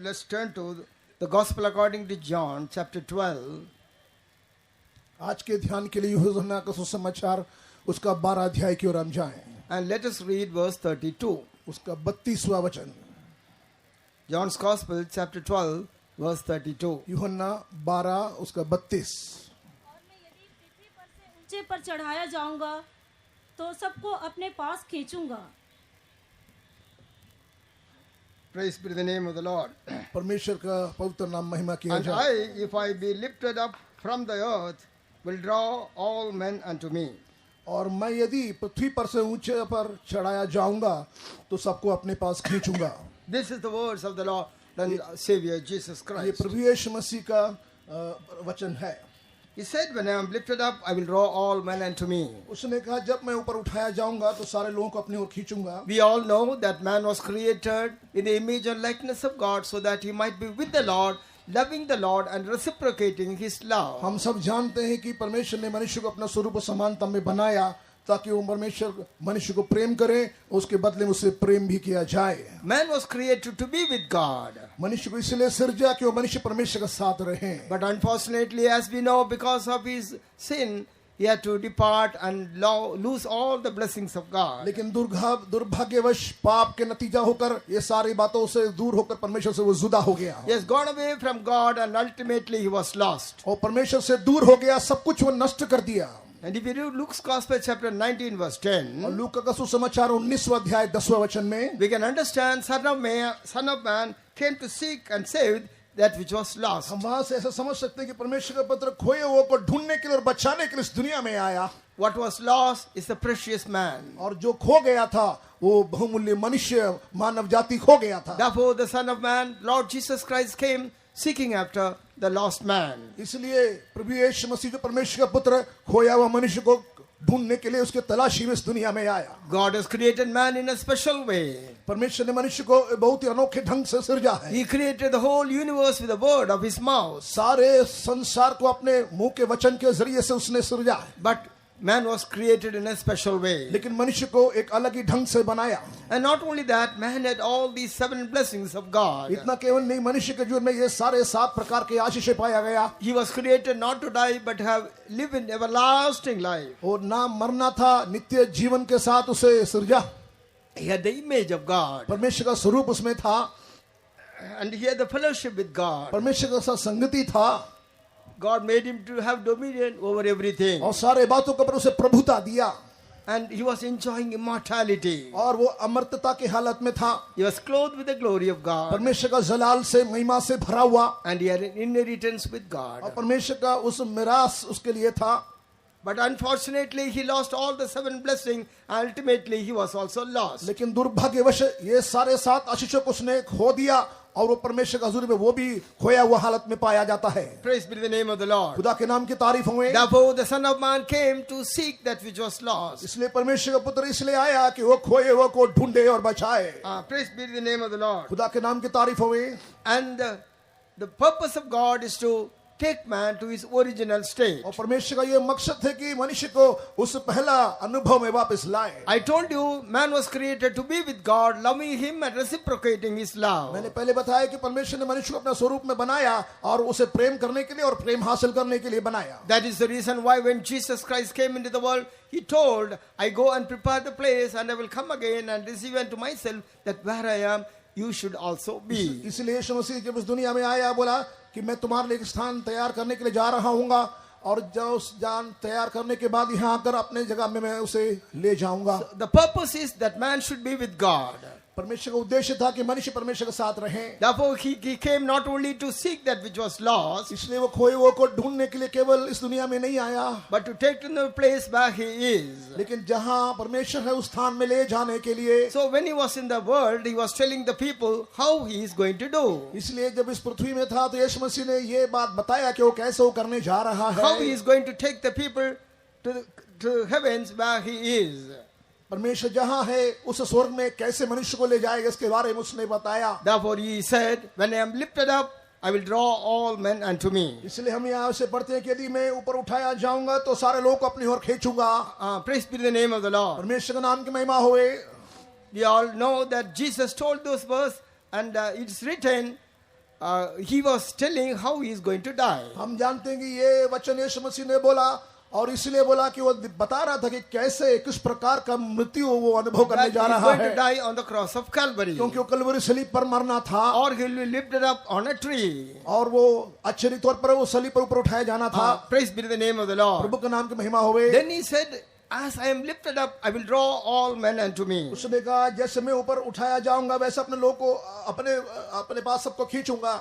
let's turn to the Gospel according to John, chapter 12. आज के ध्यान के लिए यूहन्ना का सुसमाचार उसका 12 अध्याय की ओर हम जाएं। And let us read verse 32. उसका 32वां वचन। John's Gospel, chapter 12, verse 32. यूहन्ना 12 उसका 32। और मैं यदि पृथ्वी पर से ऊंचे पर चढ़ाया जाऊंगा तो सबको अपने पास खींचूंगा। Praise be the name of the Lord. परमेश्वर का पवित्र नाम महिमा किया And जाए। I, if I be lifted up from the earth, will draw all men unto me. और मैं यदि पृथ्वी पर से ऊंचे पर चढ़ाया जाऊंगा तो सबको अपने पास खींचूंगा। This is the words of the Lord and Savior Jesus ये Christ. प्रभु यीशु मसीह का वचन है। He said, when I am lifted up, I will draw all men unto me. उसने कहा जब मैं ऊपर उठाया जाऊंगा तो सारे लोगों को अपनी ओर खींचूंगा। We all know that man was created in the image and likeness of God so that he might be with the Lord, loving the Lord and reciprocating his love. हम सब जानते हैं कि परमेश्वर ने मनुष्य को अपना स्वरूप और समानता में बनाया ताकि वो परमेश्वर मनुष्य को प्रेम करे, उसके बदले में उससे प्रेम भी किया जाए। Man was created to be with God. मनुष्य को इसलिए सृजा कि वो मनुष्य परमेश्वर के साथ रहे। But unfortunately, as we know, because of his sin, he had to depart and lose all the blessings of God. लेकिन दुर्भाग्यवश पाप के नतीजा होकर ये सारी बातों से दूर होकर परमेश्वर से वो जुदा हो गया। He has gone away from God and ultimately he was lost. और परमेश्वर से दूर हो गया, सब कुछ वो नष्ट कर दिया। And if you read Luke's Gospel, chapter 19, verse 10, और लूका का सुसमाचार 19वां अध्याय 10वां वचन में we can understand Son of Man came to seek and save that which was lost. हम वहां से ऐसा समझ सकते हैं कि परमेश्वर का पुत्र खोए हुए को ढूंढने के लिए और बचाने के लिए इस दुनिया में आया। What was lost is the precious man. और जो खो गया था वो बहुमूल्य मनुष्य मानव जाति खो गया था। Therefore, the Son of Man, Lord Jesus Christ, came seeking after the lost man. इसलिए प्रभु यीशु मसीह जो परमेश्वर का पुत्र खोया हुआ मनुष्य को ढूंढने के लिए उसके तलाशी में इस दुनिया में आया। God has created man in a special way. परमेश्वर ने मनुष्य को बहुत ही अनोखे ढंग से सृजा है। He created the whole universe with the word of his mouth. सारे संसार को अपने मुंह के वचन के जरिए से उसने सृजा है। But man was created in a special way. लेकिन मनुष्य को एक अलग ही ढंग से बनाया। And not only that, man had all these 7 blessings of God. इतना केवल नहीं, मनुष्य के जीवन में ये सारे 7 प्रकार के आशीषें पाया गया। He was created not to die but have live in everlasting life. और ना मरना था, नित्य जीवन के साथ उसे सृजा। He had the image of God. परमेश्वर का स्वरूप उसमें था। And he had the fellowship with God. परमेश्वर के साथ संगति था। God made him to have dominion over everything. और सारे बातों के ऊपर उसे प्रभुता दिया। And he was enjoying immortality. और वो अमर्त्यता की हालत में था। He was clothed with the glory of God. परमेश्वर का जलाल से महिमा से भरा हुआ। And he had an inheritance with और God. परमेश्वर का उस मिरास उसके लिए था। But unfortunately, he lost all the 7 blessings. Ultimately, he was also lost. लेकिन दुर्भाग्यवश ये सारे 7 आशीषों को उसने खो दिया और वो परमेश्वर का हुजूर में वो भी खोया हुआ हालत में पाया जाता है। Praise be the name of the Lord. खुदा के नाम की तारीफ हुए। Therefore, the Son of Man came to seek that which was lost. इसलिए परमेश्वर का पुत्र इसलिए आया कि वो खोए हुए को ढूंढे और बचाए। Praise be the name of the Lord. खुदा के नाम की तारीफ हुए। And the purpose of God is to take man to his original state. और परमेश्वर का ये मकसद है कि मनुष्य को उस पहला अनुभव में वापस लाए। I told you, man was created to be with God, loving him and reciprocating his love. मैंने पहले बताया कि परमेश्वर ने मनुष्य को अपना स्वरूप में बनाया और उसे प्रेम करने के लिए और प्रेम हासिल करने के लिए बनाया। That is the reason why when Jesus Christ came into the world, he told, I go and prepare the place and I will come again and receive unto myself that where I am, you should also be. इसलिए यीशु मसीह जब इस दुनिया में आया बोला कि मैं तुम्हारे लिए एक स्थान तैयार करने के लिए जा रहा हूँगा और जो उस जान तैयार करने के बाद यहाँ आकर अपने जगह में मैं उसे ले जाऊंगा। The purpose is that man should be with God. परमेश्वर का उद्देश्य था कि मनुष्य परमेश्वर के साथ रहे। Therefore, he came not only to seek that which was lost, इसलिए वो खोए हुए को ढूंढने के लिए केवल इस दुनिया में नहीं आया, but to take to the place where he is. लेकिन जहाँ परमेश्वर है उस स्थान में ले जाने के लिए। So when he was in the world, he was telling the people how he is going to do. इसलिए जब इस पृथ्वी में था तो यीशु मसीह ने ये बात बताया कि वो कैसे वो करने जा रहा है। How he is going to take the people to heavens where he is. परमेश्वर जहाँ है उस स्वर्ग में कैसे मनुष्य को ले जाएगा इसके बारे में उसने बताया। Therefore he said, when I am lifted up, I will draw all men unto me. इसलिए हम यहाँ से पढ़ते हैं कि यदि मैं ऊपर उठाया जाऊंगा तो सारे लोगों को अपनी ओर खींचूंगा। Praise be the name of the Lord. परमेश्वर के नाम की महिमा होए। We all know that Jesus told those words, and it's written he was telling how he is going to die. हम जानते हैं कि ये वचन यीशु मसीह ने बोला और इसलिए बोला कि वो बता रहा था कि कैसे किस प्रकार का मृत्यु वो अनुभव That करने he is जा रहा going to है, die on the cross of Calvary. क्योंकि वो कलवरी सलीब पर मरना था Or he will be lifted up on a tree. और वो आश्चर्य तौर पर वो सलीब पर ऊपर उठाया जाना था। Praise be to the name of the Lord. प्रभु के नाम की महिमा होवे। Then he said, as I am lifted up, I will draw all men unto me. उसने कहा जैसे मैं ऊपर उठाया जाऊंगा वैसे अपने लोग को अपने अपने पास सबको खींचूंगा।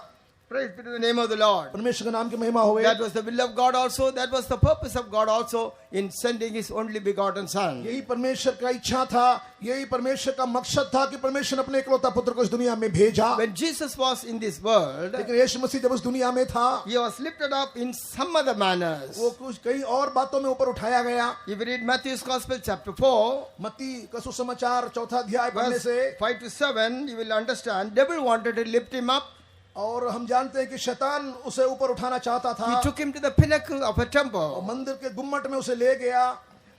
Praise be to the name of the Lord. परमेश्वर के नाम की महिमा होवे। That was the will of God also. That was the purpose of God also in sending His only begotten Son. यही परमेश्वर का इच्छा था, यही परमेश्वर का मकसद था कि परमेश्वर ने अपने इकलौता पुत्र को इस दुनिया में भेजा। When Jesus was in this world, लेकिन यीशु मसीह जब उस दुनिया में था, He was lifted up in some other manners. वो कुछ कई और बातों में ऊपर उठाया गया। If you read Matthew's Gospel chapter 4, मत्ती का सुसमाचार चौथा अध्याय पढ़ने verse से 5 to 7, you will understand. Devil wanted to lift Him up. और हम जानते हैं कि शैतान उसे ऊपर उठाना चाहता था। He took Him to the pinnacle of a और temple. मंदिर के गुम्मट में उसे ले गया।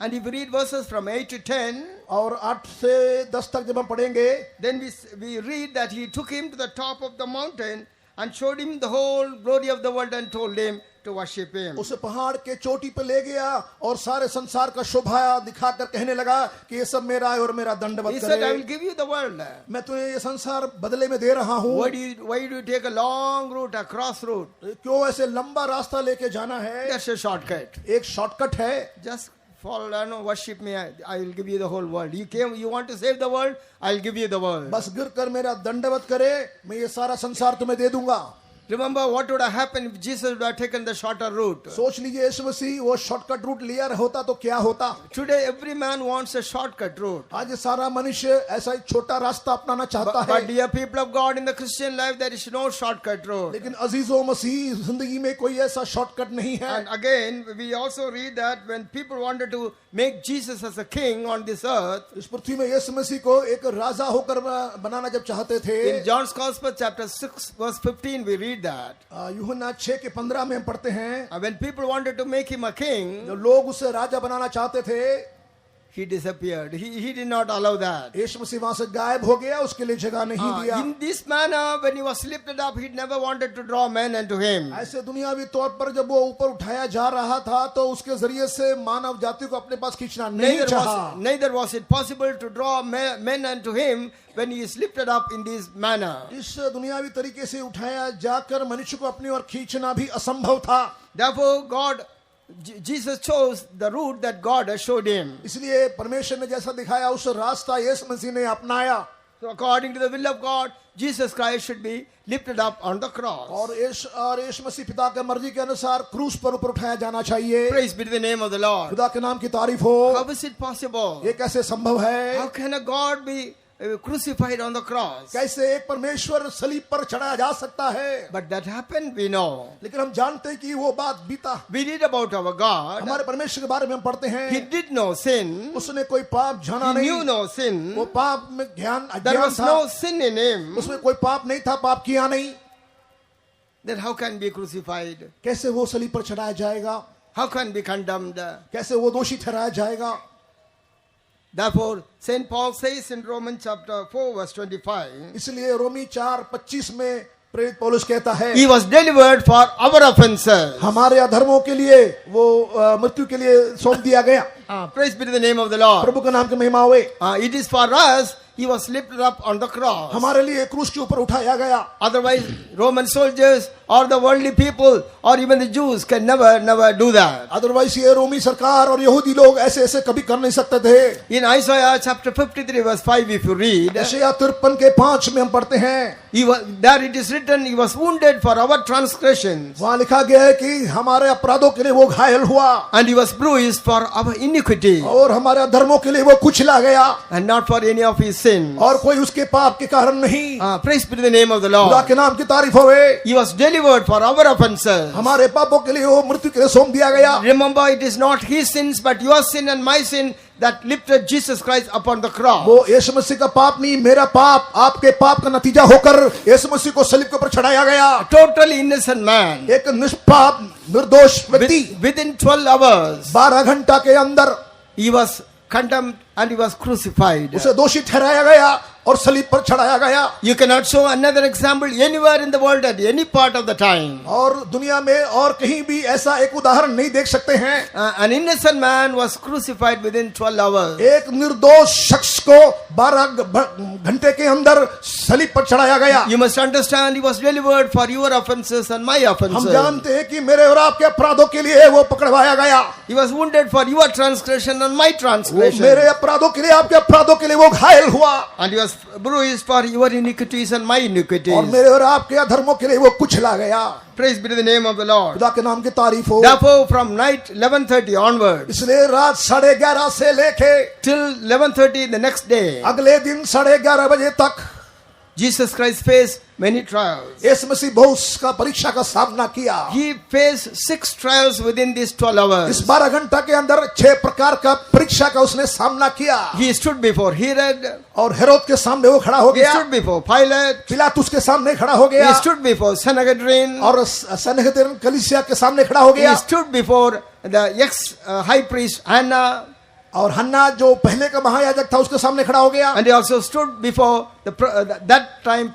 And if you read verses from 8 to 10, और 8 से 10 तक जब हम पढ़ेंगे, then we read that He took Him to the top of the mountain and showed Him the whole glory of the world and told Him to worship Him. उसे पहाड़ के चोटी पे ले गया और सारे संसार का शोभा दिखाकर कहने लगा कि ये सब मेरा है और मेरा He दंडवत said, I करे। will give you the world. मैं तुम्हें ये संसार बदले में दे रहा हूँ। Why do you take a long route, a cross route? क्यों ऐसे लंबा रास्ता लेके जाना है? That's a shortcut. एक शॉर्टकट है। Just fall and worship me. I will give you the whole world. You want to save the world? I'll give you the world. बस गिर कर मेरा दंडवत करे, मैं ये सारा संसार तुम्हें दे दूंगा। Remember what would have happened if Jesus would have taken the shorter route. सोच लीजिए यीशु मसीह वो शॉर्टकट रूट लिया होता तो क्या होता? Today every man wants a shortcut route. आज सारा मनुष्य ऐसा ही छोटा रास्ता अपनाना चाहता But है। dear people of God, in the Christian life there is no shortcut route. लेकिन अजीजों मसीह जिंदगी में कोई ऐसा शॉर्टकट नहीं है। And again we also read that when people wanted to make Jesus as a king on this earth, इस पृथ्वी में यीशु मसीह को एक राजा होकर बनाना जब चाहते थे, in John's Gospel chapter 6 verse 15 we read that यूहन्ना 6:15 में हम पढ़ते हैं, when people wanted to make him a king, जो लोग उसे राजा बनाना चाहते थे, he disappeared. He did not allow that. यीशु मसीह वहां से गायब हो गया, उसके लिए जगह नहीं दिया। In this manner, when he was lifted up, he never wanted to draw men unto him. ऐसे दुनियावी तौर पर जब वो ऊपर उठाया जा रहा था तो उसके जरिए से मानव जाति को अपने पास खींचना नहीं चाहा। Neither was it possible to draw men unto him when he is lifted up in this manner. इस दुनियावी तरीके से उठाया जाकर मनुष्य को अपनी ओर खींचना भी असंभव था। Therefore, Jesus chose the route that God has showed him. इसलिए परमेश्वर ने जैसा दिखाया उस रास्ता यीशु मसीह ने अपनाया। So according to the will of God, Jesus Christ should be lifted up on the cross. और यीशु मसीह पिता के मर्जी के अनुसार क्रूस पर ऊपर उठाया जाना चाहिए। Praise be to the name of the Lord. खुदा के नाम की तारीफ हो। How is it possible? ये कैसे संभव है? How can a God be crucified on the cross? कैसे एक परमेश्वर सलीब पर चढ़ाया जा सकता है? But that happened, we know. लेकिन हम जानते हैं कि वो बात बीता। We read about our God. हमारे परमेश्वर के बारे में हम पढ़ते हैं, He did no sin. उसने कोई पाप जाना He knew नहीं। no sin. वो पाप में ज्ञान There अज्ञान was था, no sin in him. उसमें कोई पाप नहीं था, पाप किया नहीं। Then how can be crucified? कैसे वो सलीब पर चढ़ाया जाएगा? How can be condemned? कैसे वो दोषी ठहराया जाएगा? Therefore, St. Paul says in Romans chapter 4 verse 25, इसलिए रोमी 4:25 में प्रेरित पौलुस कहता है, He was delivered for our offenses. हमारे अधर्मों के लिए वो मृत्यु के लिए सौंप दिया गया। Praise be to the name of the Lord. प्रभु के नाम की महिमा होवे। It is for us. He was lifted up on the cross. हमारे लिए क्रूस के ऊपर उठाया गया। Otherwise, Roman soldiers or the worldly people or even the Jews can never do that. Otherwise ये रोमी सरकार और यहूदी लोग ऐसे ऐसे कभी कर नहीं सकते थे। In Isaiah chapter 53 verse 5, if you read, यशायाह 53:5 में हम पढ़ते हैं, there it is written, He was wounded for our transgressions वहां लिखा गया है कि हमारे अपराधों के लिए वो घायल हुआ and He was bruised for our iniquity और हमारे अधर्मों के लिए वो कुचला गया and not for any of His sins. और कोई उसके पाप के कारण नहीं। Praise be to the name of the खुदा Lord. के नाम की तारीफ होवे। He was delivered for our offenses. हमारे पापों के लिए वो मृत्यु के लिए सौंप दिया गया। Remember, it is not His sins but your sin and my sin that lifted Jesus Christ upon the cross. वो यीशु मसीह का पाप नहीं, मेरा पाप आपके पाप का नतीजा होकर यीशु मसीह को सलीब के ऊपर चढ़ाया गया। Totally innocent man. एक निष्पाप निर्दोष व्यक्ति Within 12 hours, 12 घंटा के अंदर he was condemned and he was crucified. उसे दोषी ठहराया गया और सलीब पर चढ़ाया गया। You cannot show another example anywhere in the world at any part of the time. और दुनिया में और कहीं भी ऐसा एक उदाहरण नहीं देख सकते हैं। An innocent man was crucified within 12 hours. एक निर्दोष शख्स को 12 घंटे के अंदर सलीब पर चढ़ाया गया। You must understand, he was delivered for your offenses and my हम offenses. जानते हैं कि मेरे और आपके अपराधों के लिए वो पकड़वाया गया। He was wounded for your transgression and my वो transgression. मेरे अपराधों के लिए, आपके अपराधों के लिए वो घायल हुआ। And he was bruised for your iniquities and my iniquities. और मेरे और आपके अधर्मों के लिए वो कुचला गया। Praise be to the name of the Lord. खुदा के नाम की तारीफ हो। Therefore, from night 11:30 onwards इसलिए रात 11:30 से लेके till 11:30 the next day, अगले दिन 11:30 बजे तक Jesus Christ faced many trials. यीशु मसीह बहुत का परीक्षा का सामना किया। He faced 6 trials within these 12 hours. इस 12 घंटा के अंदर 6 प्रकार का परीक्षा का उसने सामना किया। He stood before Herod. और हेरोद के सामने वो खड़ा हो He गया। stood before Pilate. पिलातुस के सामने खड़ा हो गया। He stood before Sanhedrin. और सनहेदरिन कलीसिया के सामने खड़ा हो गया। He stood before the ex-high priest Anna. और हन्ना जो पहले का महायाजक था उसके सामने खड़ा हो गया। And he also stood before that time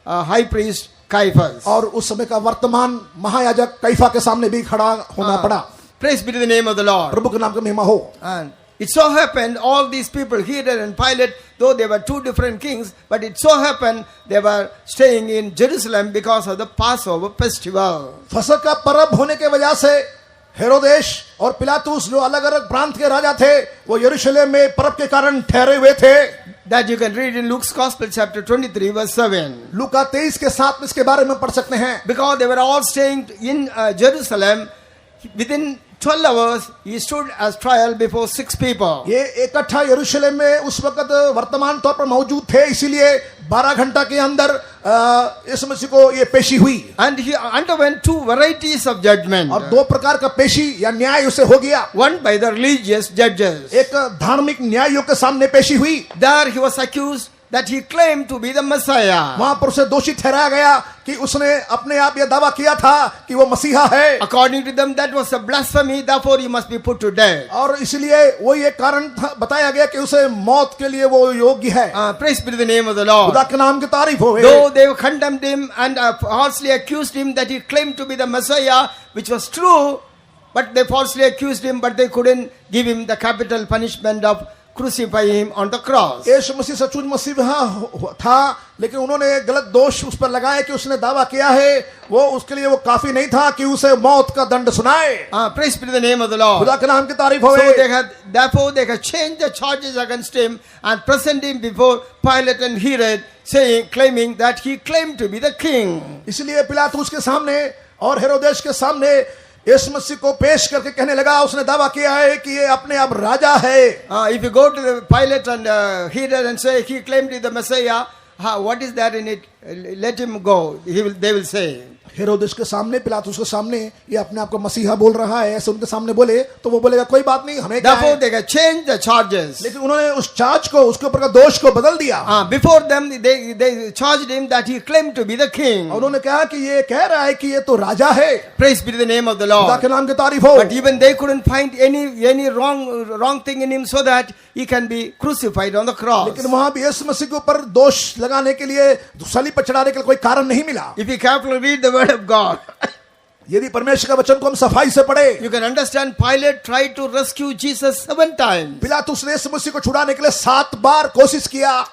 high priest Caiaphas. और उस समय का वर्तमान महायाजक कैफा के सामने भी खड़ा होना पड़ा। Praise be to the name of the Lord. प्रभु के नाम का महिमा हो। And it so happened, all these people, Herod and Pilate, though they were 2 different kings, but it so happened they were staying in Jerusalem because of the Passover festival. फसह का पर्व होने के वजह से हेरोदेश और पिलातुस जो अलग अलग प्रांत के राजा थे वो यरूशलेम में पर्व के कारण ठहरे हुए थे। That you can read in Luke's Gospel chapter 23 verse 7. लूका 23 के 7 में इसके बारे में पढ़ सकते हैं। Because they were all staying in Jerusalem, within 12 hours he stood as trial before 6 people. ये इकट्ठा यरूशलेम में उस वक्त वर्तमान तौर पर मौजूद थे, इसीलिए 12 घंटा के अंदर यीशु मसीह को ये पेशी हुई। And he underwent 2 varieties of judgment. और 2 प्रकार का पेशी या न्याय उसे हो गया। One by the religious judges. एक धार्मिक न्यायियों के सामने पेशी हुई। There he was accused that he claimed to be the Messiah. वहां पर उसे दोषी ठहराया गया कि उसने अपने आप यह दावा किया था कि वो मसीहा है। According to them, that was a blasphemy. Therefore, he must be put to death. और इसलिए वो ये कारण बताया गया कि उसे मौत के लिए वो योग्य है। Praise be to the name of the Lord. खुदा के नाम की तारीफ हो। Though they condemned him and falsely accused him that he claimed to be the Messiah, which was true, but they falsely accused him, but they couldn't give him the capital punishment of crucify him on the cross. यीशु मसीह सचमुच मसीह था, लेकिन उन्होंने गलत दोष उस पर लगाया कि उसने दावा किया है, वो उसके लिए वो काफी नहीं था कि उसे मौत का दंड सुनाए। Praise be to the name of the Lord. खुदा के नाम की तारीफ हो। So therefore they had changed the charges against him and present him before Pilate and Herod, claiming that he claimed to be the king. इसलिए पिलातुस के सामने और हेरोदेस के सामने यीशु मसीह को पेश करके कहने लगा, उसने दावा किया है कि ये अपने आप राजा है। If you go to the Pilate and Herod and say he claimed to be the Messiah, what is there in it? Let him go. They will say. हेरोदेस के सामने, पिलातुस के सामने ये अपने आप को मसीहा बोल रहा है, ऐसे उनके सामने बोले तो वो बोलेगा कोई बात नहीं, हमें क्या है? Therefore they can change the charges. लेकिन उन्होंने उस चार्ज को, उसके ऊपर का दोष को बदल दिया। Before them they charged him that he claimed to be the king. और उन्होंने कहा कि ये कह रहा है कि ये तो राजा है। Praise be to the name of the खुदा Lord. के नाम की तारीफ हो। But even they couldn't find any wrong thing in him so that he can be crucified on the cross. लेकिन वहां भी यीशु मसीह के ऊपर दोष लगाने के लिए, सलीब पर चढ़ाने के लिए कोई कारण नहीं मिला। If you carefully read the word of God, यदि परमेश्वर का वचन को हम सफाई से पढ़े, you can understand Pilate tried to rescue Jesus 7 times. पिलातुस ने यीशु मसीह को छुड़ाने के लिए 7 बार कोशिश किया।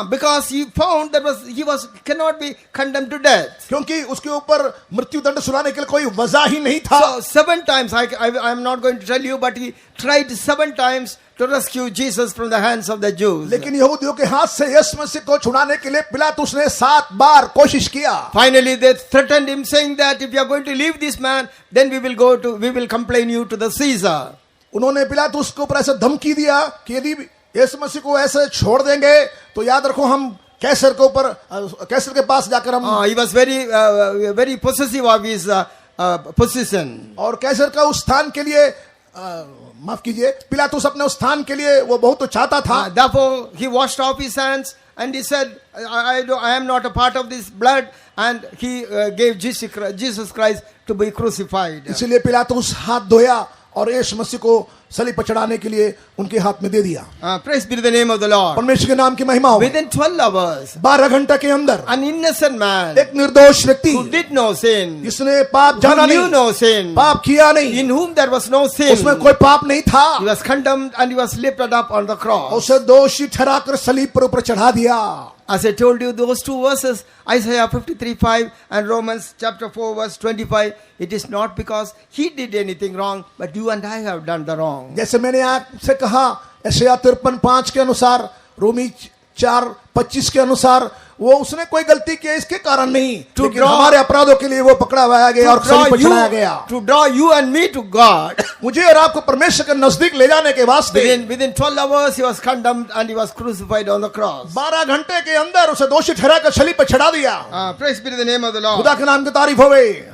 Because he found that he cannot be condemned to death. क्योंकि उसके ऊपर मृत्यु दंड सुनाने के लिए कोई वजह ही नहीं था। So 7 times, I am not going to tell you, but he tried 7 times to rescue Jesus from the hands of the Jews. लेकिन यहूदियों के हाथ से यीशु मसीह को छुड़ाने के लिए पिलातुस ने 7 बार कोशिश किया। Finally they threatened him, saying that if you are going to leave this man, then we will complain you to the Caesar. उन्होंने पिलातुस को ऊपर ऐसे धमकी दिया कि यदि यीशु मसीह को ऐसे छोड़ देंगे तो याद रखो हम कैसर के ऊपर, कैसर के पास जाकर हम। He was very possessive of his position. और कैसर का उस स्थान के लिए, माफ कीजिए, पिलातुस अपने उस स्थान के लिए वो बहुत चाहता था। Therefore he washed off his hands and he said, I am not a part of this blood, and he gave Jesus Christ to be crucified. इसलिए पिलातुस हाथ धोया और यीशु मसीह को सलीब पर चढ़ाने के लिए उनके हाथ में दे दिया। Praise be to the name of the Lord. परमेश्वर के नाम की महिमा हो। Within 12 hours, 12 घंटे के अंदर an innocent man एक निर्दोष व्यक्ति who did no sin, जिसने पाप जाना who knew नहीं, no sin, पाप किया नहीं, in whom there was no sin, उसमें कोई पाप नहीं था, he was condemned and he was lifted up on the cross. उसे दोषी ठहराकर सलीब पर ऊपर चढ़ा दिया। As I told you, those two verses, Isaiah 53:5 and Romans chapter 4 verse 25, it is not because he did anything wrong, but you and I have done the wrong. जैसे मैंने आपसे कहा यशायाह 53:5 के अनुसार, रोमी 4:25 के अनुसार, वो उसने कोई गलती की इसके कारण नहीं, लेकिन हमारे अपराधों के लिए वो पकड़ा हुआ गया और सलीब पर चढ़ाया गया। To draw you and me to God. मुझे और आपको परमेश्वर के नजदीक ले जाने के वास्ते Within 12 hours he was condemned and he was crucified on the cross. 12 घंटे के अंदर उसे दोषी ठहराकर सलीब पर चढ़ा दिया। Praise be to the name of the Lord. खुदा के नाम की तारीफ होवे।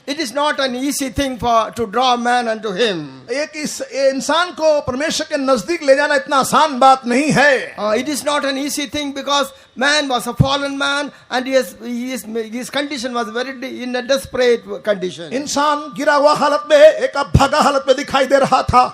It is not an easy thing to draw man unto him. एक इस इंसान को परमेश्वर के नजदीक ले जाना इतना आसान बात नहीं है। It is not an easy thing because man was a fallen man and his condition was in a desperate condition. इंसान गिरा हुआ हालत में, एक अभागा हालत में दिखाई दे रहा था।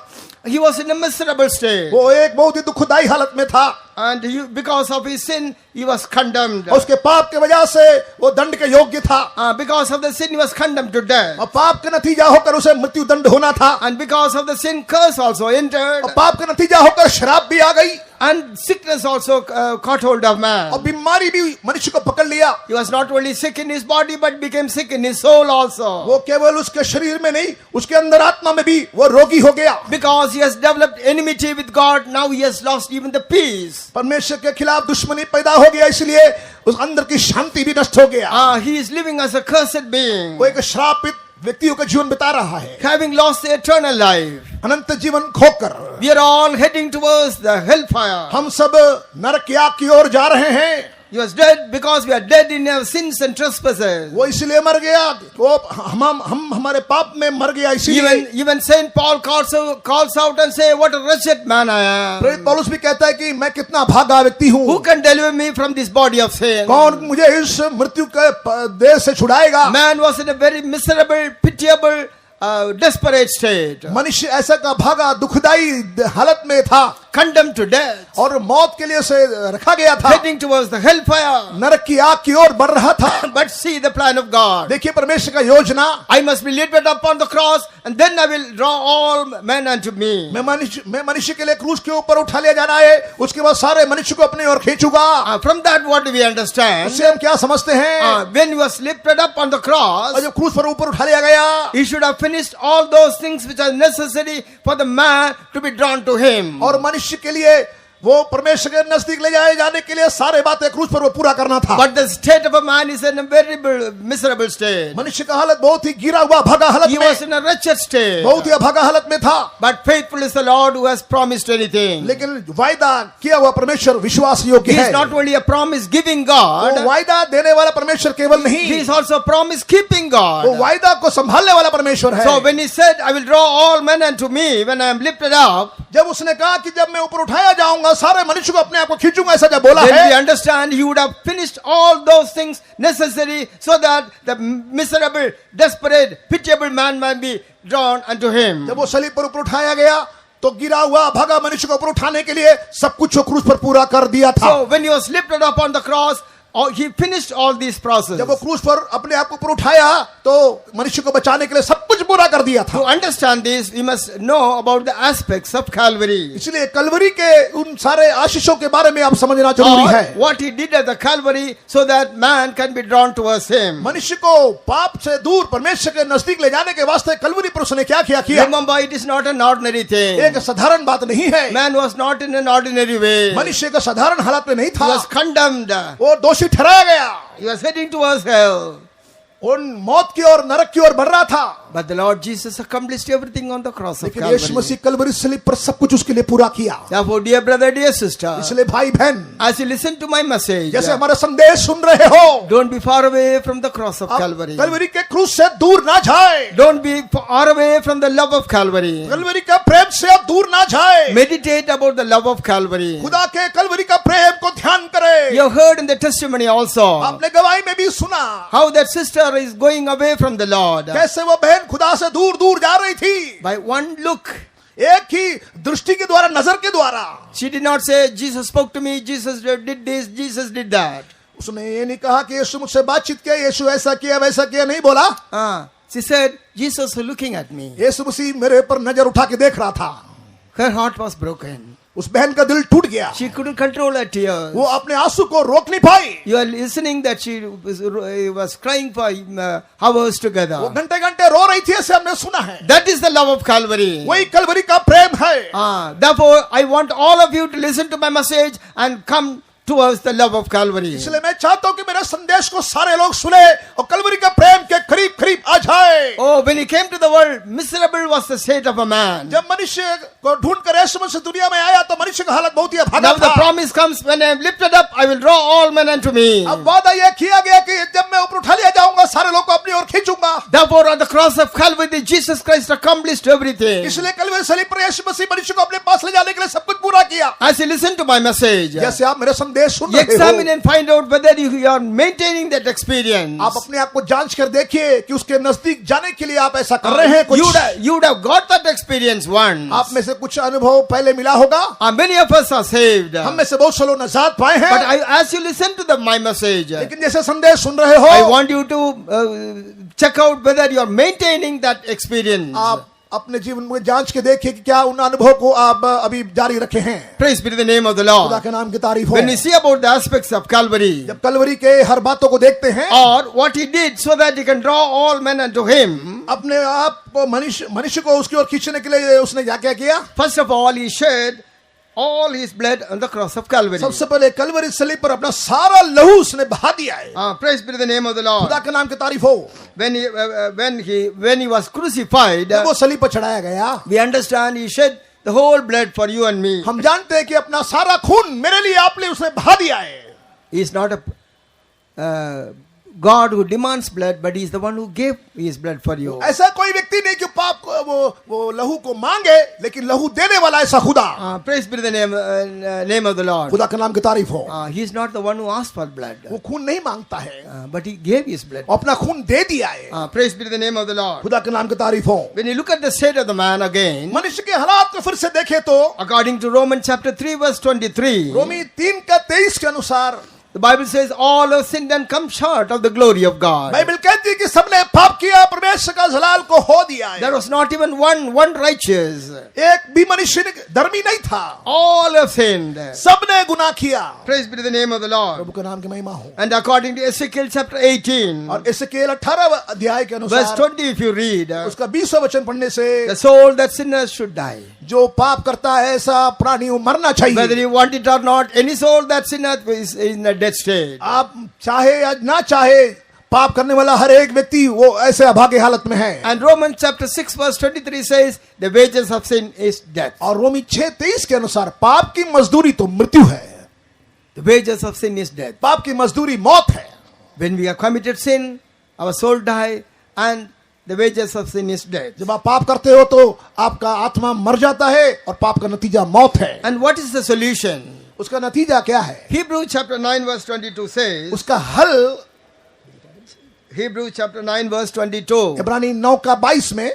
He was in a miserable state. वो एक बहुत ही दुखदाई हालत में था। And because of his sin, he was condemned. उसके पाप के वजह से वो दंड के योग्य था। Because of the sin, he was condemned to death. और पाप का नतीजा होकर उसे मृत्यु दंड होना था। And because of the sin, curse also entered. और पाप का नतीजा होकर शराब भी आ गई। And sickness also caught hold of man. और बीमारी भी मनुष्य को पकड़ लिया। He was not only sick in his body, but became sick in his soul also. वो केवल उसके शरीर में नहीं, उसके अंदर आत्मा में भी वो रोगी हो गया। Because he has developed enmity with God, now he has lost even the peace. परमेश्वर के खिलाफ दुश्मनी पैदा हो गया, इसलिए उस अंदर की शांति भी नष्ट हो गया। He is living as a cursed being. वो एक श्रापित व्यक्तियों का जीवन बिता रहा है, Having lost the eternal life. अनंत जीवन खोकर। We are all heading towards the hellfire. हम सब नरक की आग की ओर जा रहे हैं। He was dead because we are dead in our sins and trespasses. वो इसलिए मर गया, वो हम हमारे पाप में मर गया, इसीलिए Even Saint Paul calls out and say, "What a wretched man I am." प्रेरित पौलुस भी कहता है कि मैं कितना भागा व्यक्ति हूँ। Who can deliver me from this body of sin? कौन मुझे इस मृत्यु के देह से छुड़ाएगा? Man was in a very miserable, pitiable, desperate state. मनुष्य ऐसा का भागा दुखदाई हालत में था, Condemned to death. और मौत के लिए उसे रखा गया था, Heading towards the hellfire. नरक की आग की ओर बढ़ रहा था। But see the plan of God. देखिए परमेश्वर का योजना, I must be lifted up on the cross and then I will draw all men unto me. मैं मनुष्य के लिए क्रूस के ऊपर उठा लिया जाना है, उसके बाद सारे मनुष्य को अपनी ओर खींचूंगा। From that what do we understand? उससे हम क्या समझते हैं? When he was lifted up on the cross, और जब क्रूस पर ऊपर उठा लिया गया, he should have finished all those things which are necessary for the man to be drawn to him. और मनुष्य के लिए वो परमेश्वर के नजदीक ले जाए जाने के लिए सारे बातें क्रूस पर वो पूरा करना था। But the state of a man is in a very miserable state. मनुष्य का हालत बहुत ही गिरा हुआ भागा हालत He में, was in a wretched state. बहुत ही अभागा हालत में था। But faithful is the Lord who has promised anything. लेकिन वायदा किया हुआ परमेश्वर विश्वास योग्य He है। is not only a promise giving वो God, वायदा देने वाला परमेश्वर केवल he नहीं, is also a promise keeping वो God. वायदा को संभालने वाला परमेश्वर है। So when he said, "I will draw all men unto me when I am lifted up," जब उसने कहा कि जब मैं ऊपर उठाया जाऊंगा सारे मनुष्य को अपने आप को खींचूंगा, ऐसा जब बोला then we है, understand he would have finished all those things necessary so that the miserable, desperate, pitiable man might be drawn unto him. जब वो सलीब पर ऊपर उठाया गया तो गिरा हुआ भागा मनुष्य को ऊपर उठाने के लिए सब कुछ वो क्रूस पर पूरा कर दिया था। So when he was lifted up on the cross, he finished all these processes. जब वो क्रूस पर अपने आप को ऊपर उठाया तो मनुष्य को बचाने के लिए सब कुछ पूरा कर दिया था। To understand this, we must know about the aspects of Calvary. इसलिए कलवरी के उन सारे आशीषों के बारे में आप समझना जरूरी Or है। what he did at the Calvary so that man can be drawn towards him. मनुष्य को पाप से दूर परमेश्वर के नजदीक ले जाने के वास्ते कलवरी पर उसने क्या किया? Remember, it is not an ordinary thing. एक साधारण बात नहीं है। Man was not in an ordinary way. मनुष्य का साधारण हालत में नहीं He था, was condemned. वो दोषी ठहराया गया, He was heading towards hell. उन मौत की ओर नरक की ओर बढ़ रहा था। But the Lord Jesus accomplished everything on the cross of लेकिन यीशु Calvary. मसीह कलवरी सलीब पर सब कुछ उसके लिए पूरा किया। Therefore, dear brother, dear sister, इसलिए भाई बहन, as you listen to my message, जैसे हमारा संदेश सुन रहे हो, don't be far away from the cross of आप Calvary. कलवरी के क्रूस से दूर ना जाए, Don't be far away from the love of Calvary. Kalvari का प्रेम से आप दूर ना जाए। Meditate about the love of Calvary. खुदा के कलवरी का प्रेम को ध्यान ध्यान करें। You heard in the testimony also आपने गवाही में भी सुना how that sister is going away from the Lord. कैसे वो बहन खुदा से दूर दूर जा रही थी, By one look, एक ही दृष्टि के द्वारा, नजर के द्वारा। she did not say, Jesus spoke to me, Jesus did this, Jesus did that. उसने ये नहीं कहा कि यीशु मुझसे बातचीत किया, यीशु ऐसा किया वैसा किया, नहीं बोला। She said, Jesus was looking at me. यीशु मसीह मेरे पर नजर उठा के देख रहा था। Her heart was broken. उस बहन का दिल टूट गया, She couldn't control her tears. वो अपने आंसू को रोक नहीं पाई। You are listening that she was crying for hours वो together. घंटे घंटे रो रही थी, ऐसे हमने सुना है। That is the love of Calvary. वही कलवरी का प्रेम है। Therefore, I want all of you to listen to my message and come towards the love of Calvary. इसलिए मैं चाहता हूं कि मेरे संदेश को सारे लोग सुने और कलवरी का प्रेम के करीब करीब आ जाए। Oh, when he came to the world, miserable was the state of a man. जब मनुष्य को ढूंढकर यीशु मसीह दुनिया में आया तो मनुष्य का हालत बहुत ही अभागा Now the था। promise comes, when I am lifted up, I will draw all men unto me. अब वादा यह किया गया कि जब मैं ऊपर उठा लिया जाऊंगा सारे लोग को अपनी ओर खींचूंगा। Therefore, on the cross of Calvary, Jesus Christ accomplished everything. इसलिए कलवरी सलीब पर यीशु मसीह मनुष्य को अपने पास ले जाने के लिए सब कुछ पूरा किया। As you listen to my message, जैसे आप मेरे संदेश सुन you रहे हो, examine and find out whether you are maintaining that experience. आप अपने आप को जांच कर देखिए कि उसके नजदीक जाने के लिए आप ऐसा कर रहे हैं। कुछ You would have got that experience once. आप में से कुछ अनुभव पहले मिला होगा। Many of us are saved. हम में से बहुत से लोग नजात पाए हैं। But as you listen to my message, लेकिन जैसे संदेश सुन रहे हो, I want you to check out whether you are maintaining that experience. आप अपने जीवन में जांच के देखिए कि क्या उन अनुभव को आप अभी जारी रखे हैं। Praise be to the name of the खुदा Lord. के नाम की तारीफ हो। When we see about the aspects of Calvary, जब कलवरी के हर बातों को देखते हैं, or what he did so that he can draw all men unto him, अपने आप को मनुष्य को उसकी ओर खींचने के लिए उसने क्या क्या किया। first of all, he shed all his blood on the cross of Calvary. सबसे पहले कलवरी सलीब पर अपना सारा लहू उसने बहा दिया है। Praise be to the name of the Lord. खुदा के नाम की तारीफ हो। When he was crucified, जब वो सलीब पर चढ़ाया गया, we understand he shed the whole blood for you and me. हम जानते हैं कि अपना सारा खून मेरे लिए आपने उसने बहा दिया है। He is not a God who demands blood, but he is the one who gave his blood for you. ऐसा कोई व्यक्ति नहीं कि पाप को वो लहू को मांगे, लेकिन लहू देने वाला ऐसा खुदा। Praise be to the name of the Lord. खुदा के नाम की तारीफ हो। He is not the one who asked for blood, वो खून नहीं मांगता है, but he gave his blood. अपना खून दे दिया है। Praise be to the name of the Lord. खुदा के नाम की तारीफ हो। When you look at the state of the man again, मनुष्य के हालात को फिर से देखे तो according to Romans chapter 3 verse 23, रोमी 3 का 23 के अनुसार the Bible says all have sinned and come short of the glory of God. Bible कहती है कि सबने पाप किया, परमेश्वर का जलाल को हो दिया है। There was not even one righteous. एक भी मनुष्य धर्मी नहीं था। All have sinned. सबने गुनाह किया। Praise be to the name of the Lord. प्रभु के नाम की महिमा हो। And according to Ezekiel chapter 18, और एसेकिएल 18 अध्याय के verse अनुसार 20, if you read, उसका 20वां वचन पढ़ने से the soul that sinners should die. जो पाप करता है ऐसा प्राणी वो मरना Whether चाहिए। you want it or not, any soul that sinneth is in a dead state. आप चाहे या ना चाहे पाप करने वाला हर एक व्यक्ति वो ऐसे अभागे हालत में है। And Romans chapter 6 verse 23 says, the wages of sin is death. और रोमी 6:23 के अनुसार पाप की मजदूरी तो मृत्यु है। The wages of sin is death. पाप की मजदूरी मौत है। When we have committed sin, our soul die, and the wages of sin is death. जब आप पाप करते हो तो आपका आत्मा मर जाता है और पाप का नतीजा मौत है। And what is the solution? उसका नतीजा क्या है? Hebrews chapter 9 verse 22 says, उसका हल Hebrews chapter 9 verse 22, इब्रानी 9 का 22 में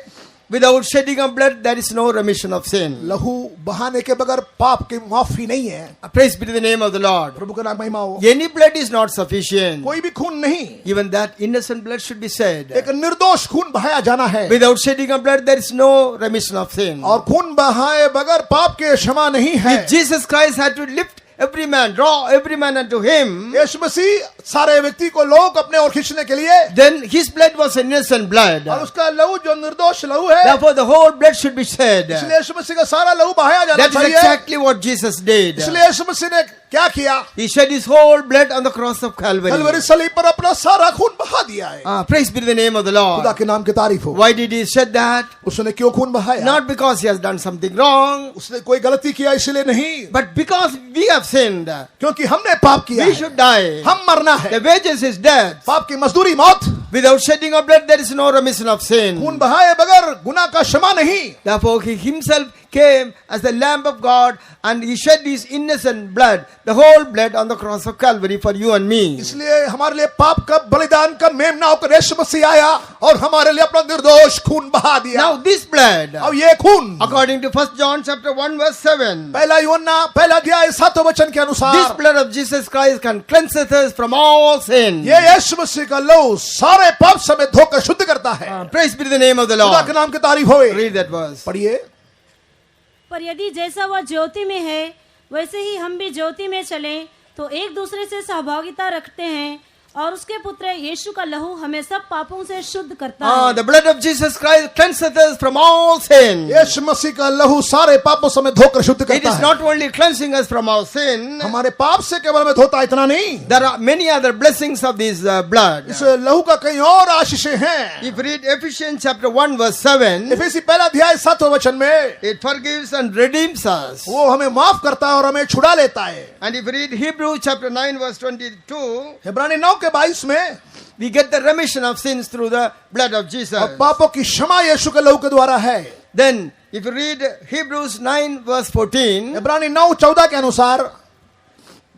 without shedding of blood there is no remission of sin. लहू बहाने के बगैर पाप की माफी नहीं है। Praise be to the name of the Lord. प्रभु का नाम महिमा हो। Any blood is not sufficient. कोई भी खून नहीं, Even that innocent blood should be shed. एक निर्दोष खून बहाया जाना है। Without shedding of blood there is no remission of sin. और खून बहाए बगैर पाप के क्षमा नहीं है। If Jesus Christ had to lift every man, draw every man unto him, यीशु मसीह सारे व्यक्ति को लोग अपने ओर खींचने के लिए, then his blood was innocent blood. और उसका लहू जो निर्दोष लहू है, Therefore the whole blood should be shed. इसलिए यीशु मसीह का सारा लहू बहाया जाना That is चाहिए। exactly what Jesus did. इसलिए यीशु मसीह ने क्या किया? He shed his whole blood on the cross of Calvary. Kalvari सलीब पर अपना सारा खून बहा दिया है। Praise be to the name of the खुदा Lord. के नाम की तारीफ हो। Why did he shed that? उसने क्यों खून बहाया? Not because he has done something wrong, उसने कोई गलती किया इसलिए नहीं, but because we have sinned. क्योंकि हमने पाप किया We है। should die. हम मरना है। The wages is death. पाप की मजदूरी मौत। Without shedding of blood there is no remission of sin. खून बहाए बगैर गुनाह का क्षमा नहीं। Therefore he himself came as the Lamb of God and he shed his innocent blood, the whole blood on the cross of Calvary for you and me. इसलिए हमारे लिए पाप का बलिदान का मेमना होकर यीशु मसीह आया और हमारे लिए अपना निर्दोष खून बहा दिया। Now this blood, अब ये खून according to 1 John chapter 1 verse 7, पहला यूहन्ना पहला अध्याय 7वें वचन के this अनुसार blood of Jesus Christ can cleanse us from all sin. ये यीशु मसीह का लहू सारे पाप समेत धोकर शुद्ध करता है। Praise be to the name of the खुदा Lord. के नाम की तारीफ होए। Read that verse. पढ़िए। पर यदि जैसा वह ज्योति में है वैसे ही हम भी ज्योति में चलें तो एक दूसरे से सहभागिता रखते हैं और उसके पुत्र यीशु का लहू हमें सब पापों से शुद्ध करता है। The blood of Jesus Christ cleanseth us from all sin. यीशु मसीह का लहू सारे पापों समेत धोकर शुद्ध It करता is है। not only cleansing us from our sin, हमारे पाप से केवल हमें धोता इतना नहीं, there are many other blessings of this blood. इस लहू का कई और आशीषें हैं। If you read Ephesians chapter 1 verse 7, इफिसी पहला अध्याय 7वें वचन में it forgives and redeems us. वो हमें माफ करता है और हमें छुड़ा लेता है। And if you read Hebrews chapter 9 verse 22, इब्रानी 9 के 22 में we get the remission of sins through the blood of Jesus. और पापों की क्षमा यीशु के लहू के द्वारा है। Then if you read Hebrews 9 verse 14, इब्रानी 9:14 के अनुसार,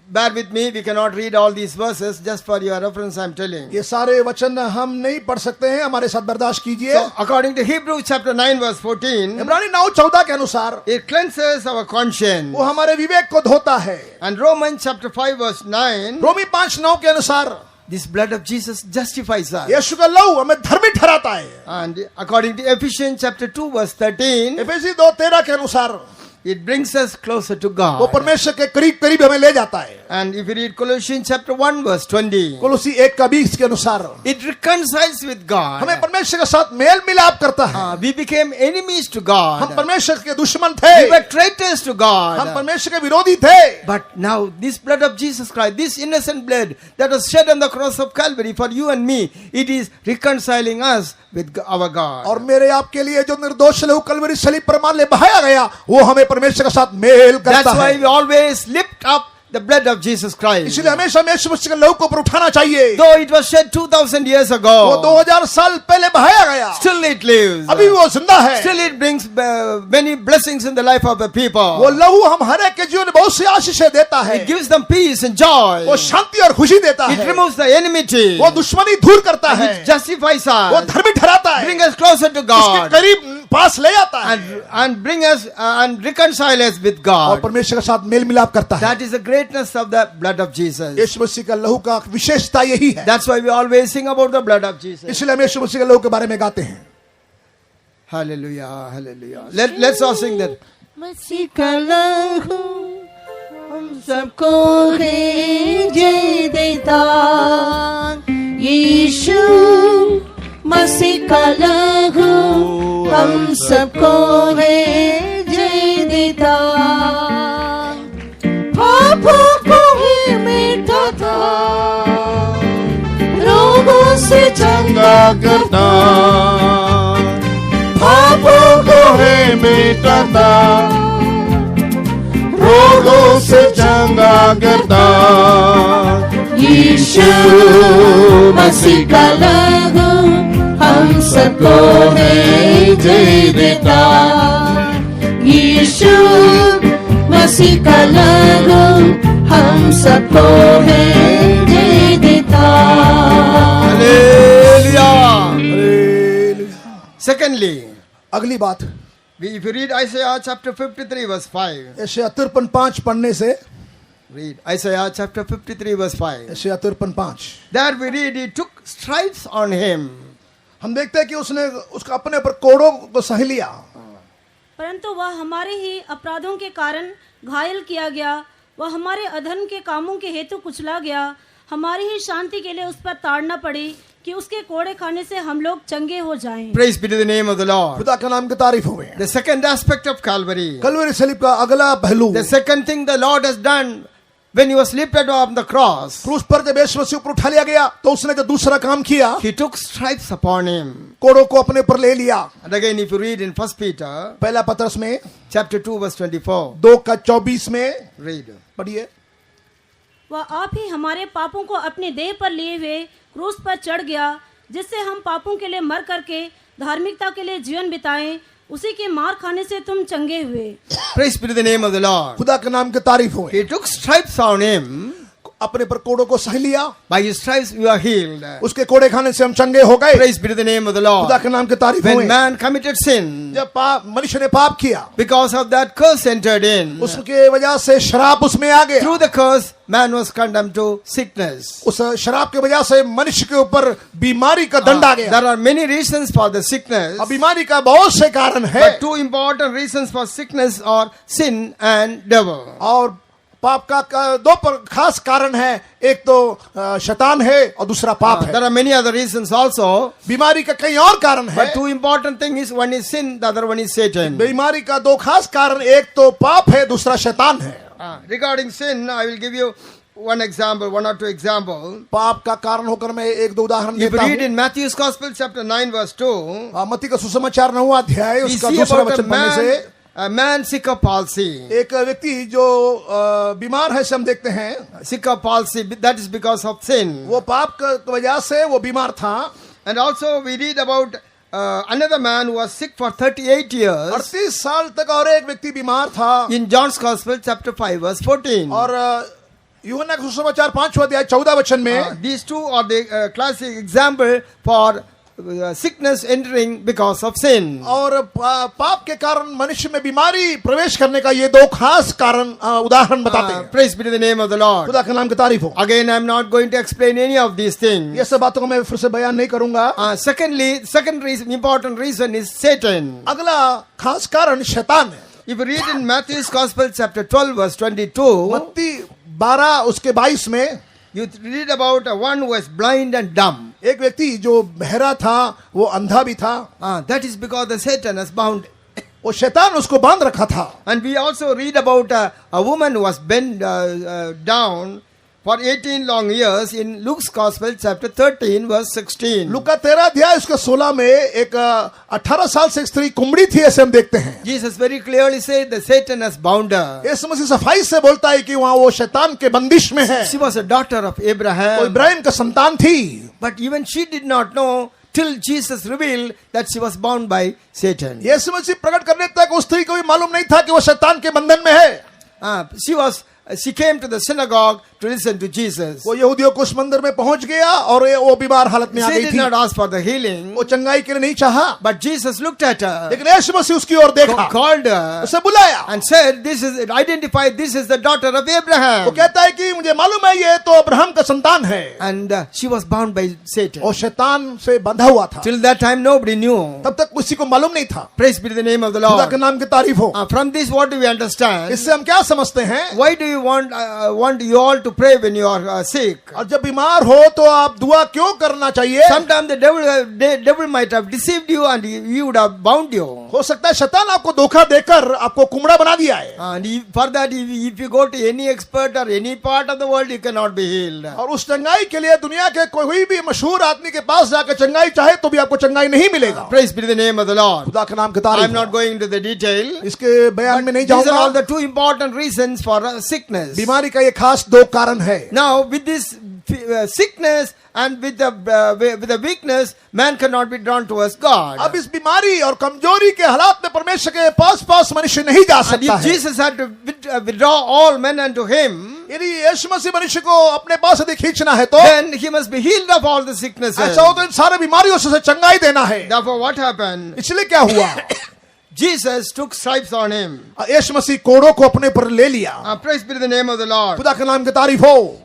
bear with me, we cannot read all these verses, just for your reference I am telling. ये सारे वचन हम नहीं पढ़ सकते हैं, हमारे साथ बर्दाश्त कीजिए। So according to Hebrews chapter 9 verse 14, इब्रानी 9:14 के अनुसार it cleanses our conscience. वो हमारे विवेक को धोता है। And Romans chapter 5 verse 9, रोमी 5:9 के अनुसार this blood of Jesus justifies us. यीशु का लहू हमें धर्मी ठहराता है। And according to Ephesians chapter 2 verse 13, इफिसी 2:13 के अनुसार it brings us closer to वो God. परमेश्वर के करीब करीब हमें ले जाता है। And if you read Colossians chapter 1 verse 20, कोलोसी 1:20 के अनुसार it reconciles with God. हमें परमेश्वर के साथ मेल मिलाप करता है। We became enemies to हम God. परमेश्वर के दुश्मन We थे, were traitors to हम God. परमेश्वर के विरोधी थे। But now this blood of Jesus Christ, this innocent blood that was shed on the cross of Calvary for you and me, it is reconciling us with our God. और मेरे आपके लिए जो निर्दोष लहू कलवरी सलीब पर मान ले बहाया गया, वो हमें परमेश्वर के साथ मेल करता That's why है। we always lift up the blood of Jesus Christ. इसलिए हमेशा हमें यीशु मसीह के लहू को ऊपर उठाना चाहिए। Though it was shed 2000 years वो ago, 2000 साल पहले बहाया गया, still it lives. अभी भी वो जिंदा है। Still it brings many blessings in the life of the वो people. लहू हम हर एक के जीवन में बहुत सी आशीषें देता है। It gives them peace and joy. वो शांति और खुशी देता It है। removes the enmity. वो दुश्मनी दूर करता है। It justifies वो us. धर्मी ठहराता है। Bring us closer to उसके God. करीब पास ले आता है And bring us and reconcile us with और God. परमेश्वर के साथ मेल मिलाप करता है। That is the greatness of the blood of Jesus. यीशु मसीह का लहू का विशेषता यही है। That's why we always sing about the blood of Jesus. इसलिए हम यीशु मसीह के लहू के बारे में गाते हैं। Hallelujah, hallelujah. Let's all sing that. मसीह का लहू हम सबको है जय देता, यीशु मसीह का लहू हम सबको है जय देता, पापों को ही मिटाता, रोगों से चंगा करता, पापों को है मिटाता, रोगों से चंगा करता, यीशु मसीह का लहू हम सबको है जय देता, यीशु मसीह का लहू हम सबको है जय देता। Hallelujah. Secondly, अगली बात, if you read Isaiah chapter 53 verse 5, यशायाह 53:5 पढ़ने से, read Isaiah chapter 53 verse 5. यशायाह 53:5 There we read, he took stripes on him. हम देखते हैं कि उसने उसका अपने ऊपर कोड़ों को सह लिया, परंतु वह हमारे ही अपराधों के कारण घायल किया गया, वह हमारे अधर्म के कामों के हेतु कुचला गया, हमारी ही शांति के लिए उस पर ताड़ना पड़ी कि उसके कोड़े खाने से हम लोग चंगे हो जाएं। Praise be to the name of the Lord. खुदा के नाम की तारीफ हो। The second aspect of Calvary, Kalvari सलीब का अगला पहलू, the second thing the Lord has done when he was lifted up on the cross, क्रूस पर जब यीशु मसीह ऊपर उठा लिया गया तो उसने जो दूसरा काम किया, he took stripes upon him. कोड़ों को अपने ऊपर ले लिया। And again, if you read in 1 Peter पहला पत्रस में chapter 2 verse 24, 2:24 में read. पढ़िए, वह आप ही हमारे पापों को अपने देह पर लिए हुए क्रूस पर चढ़ गया, जिससे हम पापों के लिए मर करके धार्मिकता के लिए जीवन बिताएं, उसी के मार खाने से तुम चंगे हुए। Praise be to the name of the Lord. खुदा के नाम की तारीफ हो। He took stripes on him. अपने पर कोड़ों को सह लिया, By his stripes we are healed. उसके कोड़े खाने से हम चंगे हो गए। Praise be to the name of the Lord. खुदा के नाम की तारीफ When हो। man committed sin, जब मनुष्य ने पाप किया, because of that curse entered in. उसके वजह से शराब उसमें आ गया। Through the curse, man was condemned to sickness. उस शराब के वजह से मनुष्य के ऊपर बीमारी का दंड आ गया। There are many reasons for the sickness. अब बीमारी का बहुत से कारण है, But two important reasons for sickness are sin and devil. और पाप का दो खास कारण है, एक तो शैतान है और दूसरा पाप है। There are many other reasons also. बीमारी का कई और कारण है, But two important things is one is sin, the other one is Satan. बीमारी का दो खास कारण, एक तो पाप है, दूसरा शैतान है। Regarding sin, I will give you one example, one or two examples. पाप का कारण होकर मैं एक दो उदाहरण If you देता read हूँ। in Matthew's Gospel, chapter 9, verse 2, मत्ती का सुसमाचार 9वां अध्याय we उसका see दूसरा about वचन पढ़ने से a man sick of palsy. एक व्यक्ति जो बीमार है, से हम देखते हैं Sick of palsy, that is because of sin. वो पाप की वजह से वो बीमार था। And also we read about another man who was sick for 38 years 38 साल तक और एक व्यक्ति बीमार था। in John's Gospel, chapter 5, verse 14. और यूहन्ना का सुसमाचार 5वां अध्याय 14 वचन में These two are the classic example for sickness entering because of sin. और पाप के कारण मनुष्य में बीमारी प्रवेश करने का ये दो खास कारण उदाहरण बताते हैं। Praise be to the name of the Lord. खुदा के नाम की तारीफ हो। Again, I'm not going to explain any of these things. ये सब बातों को मैं फिर से बयान नहीं करूंगा। Second reason, important reason is Satan. अगला खास कारण शैतान है। If you read in Matthew's Gospel, chapter 12, verse 22, मत्ती 12 उसके 22 में you read about one who was blind and dumb. एक व्यक्ति जो बहरा था, वो अंधा भी था। That is because the Satan has bound. वो शैतान उसको बांध रखा था। And we also read about a woman who was bent down for 18 long years in Luke's Gospel, chapter 13, verse 16. लूका 13 अध्याय उसके 16 में एक 18 साल से स्त्री कुमड़ी थी, ऐसे हम देखते हैं। Jesus very clearly said the Satan has bound her. यीशु मसीह सफाई से बोलता है कि वहाँ वो शैतान के बंदिश में है। She was a daughter of वो Abraham. इब्राहिम का संतान थी। But even she did not know till Jesus revealed that she was bound by Satan. यीशु मसीह प्रकट करने तक उस स्त्री को भी मालूम नहीं था कि वो शैतान के बंधन में है। She came to the synagogue to listen to Jesus. वो यहूदियों को उस मंदिर में पहुंच गया और वो बीमार हालत में आ She गई did थी। not ask for the healing, वो चंगाई के लिए नहीं चाहा, but Jesus looked at her, लेकिन यीशु मसीह उसकी ओर देखा, called her, उसे बुलाया, and said, identified this is the daughter of वो Abraham. कहता है कि मुझे मालूम है ये तो अब्राहम का संतान है। And she was bound by Satan. और शैतान से बंधा हुआ था। Till that time nobody knew. तब तक किसी को मालूम नहीं था। Praise be to the name of the खुदा के Lord. नाम की तारीफ हो। From this what do we understand? इससे हम क्या समझते हैं? Why do you want you all to pray when you are sick? और जब बीमार हो तो आप दुआ क्यों करना चाहिए? Sometimes the devil might have deceived you and he would have bound you. हो सकता है शैतान आपको धोखा देकर आपको कुमड़ा बना दिया है। And for that, if you go to any expert or any part of the world, you cannot be healed. और उस चंगाई के लिए दुनिया के कोई भी मशहूर आदमी के पास जाकर चंगाई चाहे तो भी आपको चंगाई नहीं मिलेगा। Praise be to the name of the Lord. खुदा के नाम की I तारीफ am not हो। going into the detail. इसके बयान में नहीं These are all जाऊंगा। the two important reasons for sickness. बीमारी का ये खास दो कारण है। Now, with this sickness and with the weakness, man cannot be drawn towards God. अब इस बीमारी और कमजोरी के हालात में परमेश्वर के पास मनुष्य नहीं जा And सकता if है। Jesus had to withdraw all men unto him, यदि यीशु मसीह मनुष्य को अपने पास यदि खींचना है तो then he must be healed of all the sicknesses. ऐसा हो तो इन सारे बीमारियों से चंगाई देना है। Therefore, what happened? इसलिए क्या हुआ? Jesus took stripes on him. यीशु मसीह कोड़ों को अपने पर ले लिया। Praise be to the name of the Lord. खुदा के नाम की तारीफ हो।